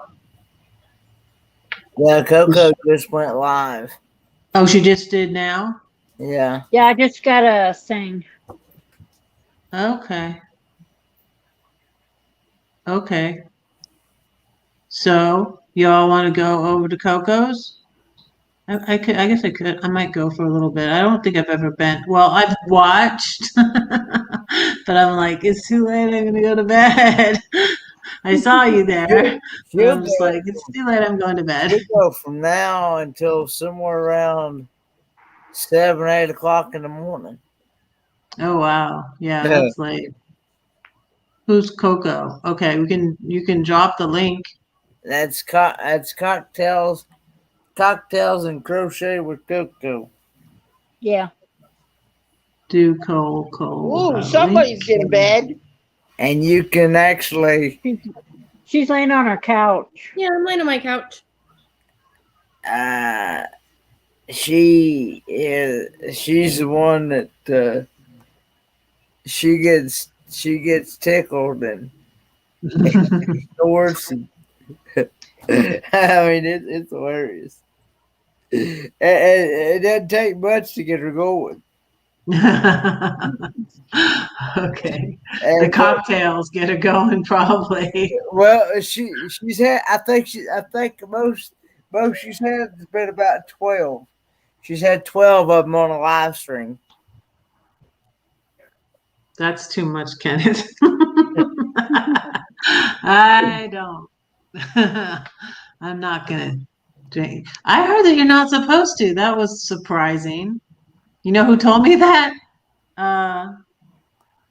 Yeah, Coco just went live. Oh, she just did now? Yeah. Yeah, I just got a thing. Okay. Okay. So y'all want to go over to Coco's? I guess I could. I might go for a little bit. I don't think I've ever been. Well, I've watched, but I'm like, it's too late. I'm gonna go to bed. I saw you there. I'm just like, it's too late. I'm going to bed. We go from now until somewhere around 7, 8 o'clock in the morning. Oh wow, yeah, that's late. Who's Coco? Okay, you can drop the link. That's cocktails and crochet with Coco. Yeah. Do Coco. Ooh, somebody's in bed. And you can actually. She's laying on her couch. Yeah, I'm laying on my couch. She's the one that she gets tickled and snorts. I mean, it's hilarious. It doesn't take much to get her going. Okay. The cocktails get her going, probably. Well, she's had. I think most she's had has been about 12. She's had 12 of them on a live stream. That's too much, Kenneth. I don't. I'm not gonna drink. I heard that you're not supposed to. That was surprising. You know who told me that?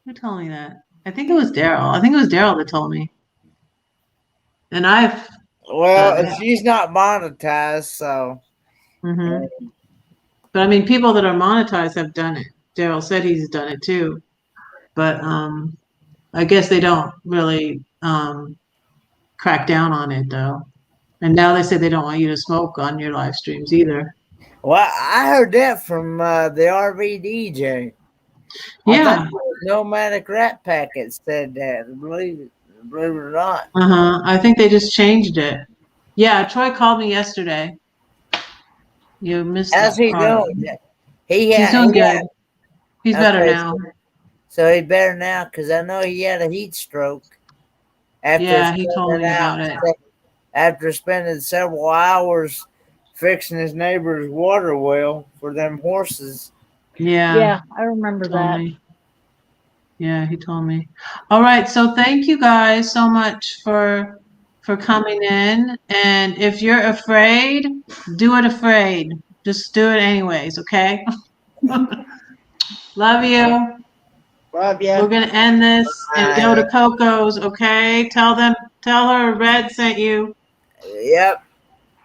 Who told me that? I think it was Daryl. I think it was Daryl that told me. And she's not monetized, so. But I mean, people that are monetized have done it. Daryl said he's done it too, but I guess they don't really crack down on it though. And now they say they don't want you to smoke on your live streams either. Well, I heard that from the RV DJ. Yeah. Nomadic Rat Packet said that. Believe it or not. I think they just changed it. Yeah, Troy called me yesterday. You missed How's that he part. doing? He's doing good. He's better Okay, now. So he's better now because I know he had a heat stroke. Yeah, he told me about it. After spending several hours fixing his neighbor's water well for them horses. Yeah. Yeah, I remember that. Yeah, he told me. All right, so thank you guys so much for coming in. And if you're afraid, do it afraid. Just do it anyways, okay? Love you. Love you. We're gonna end this and go to Coco's, okay? Tell her Red sent you. Yep.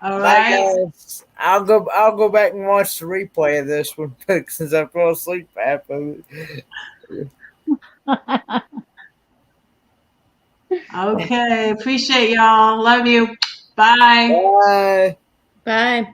All Bye, right. guys. I'll go back and watch the replay of this one since I fell asleep half of it. Okay, appreciate y'all. Love you. Bye. Bye. Bye.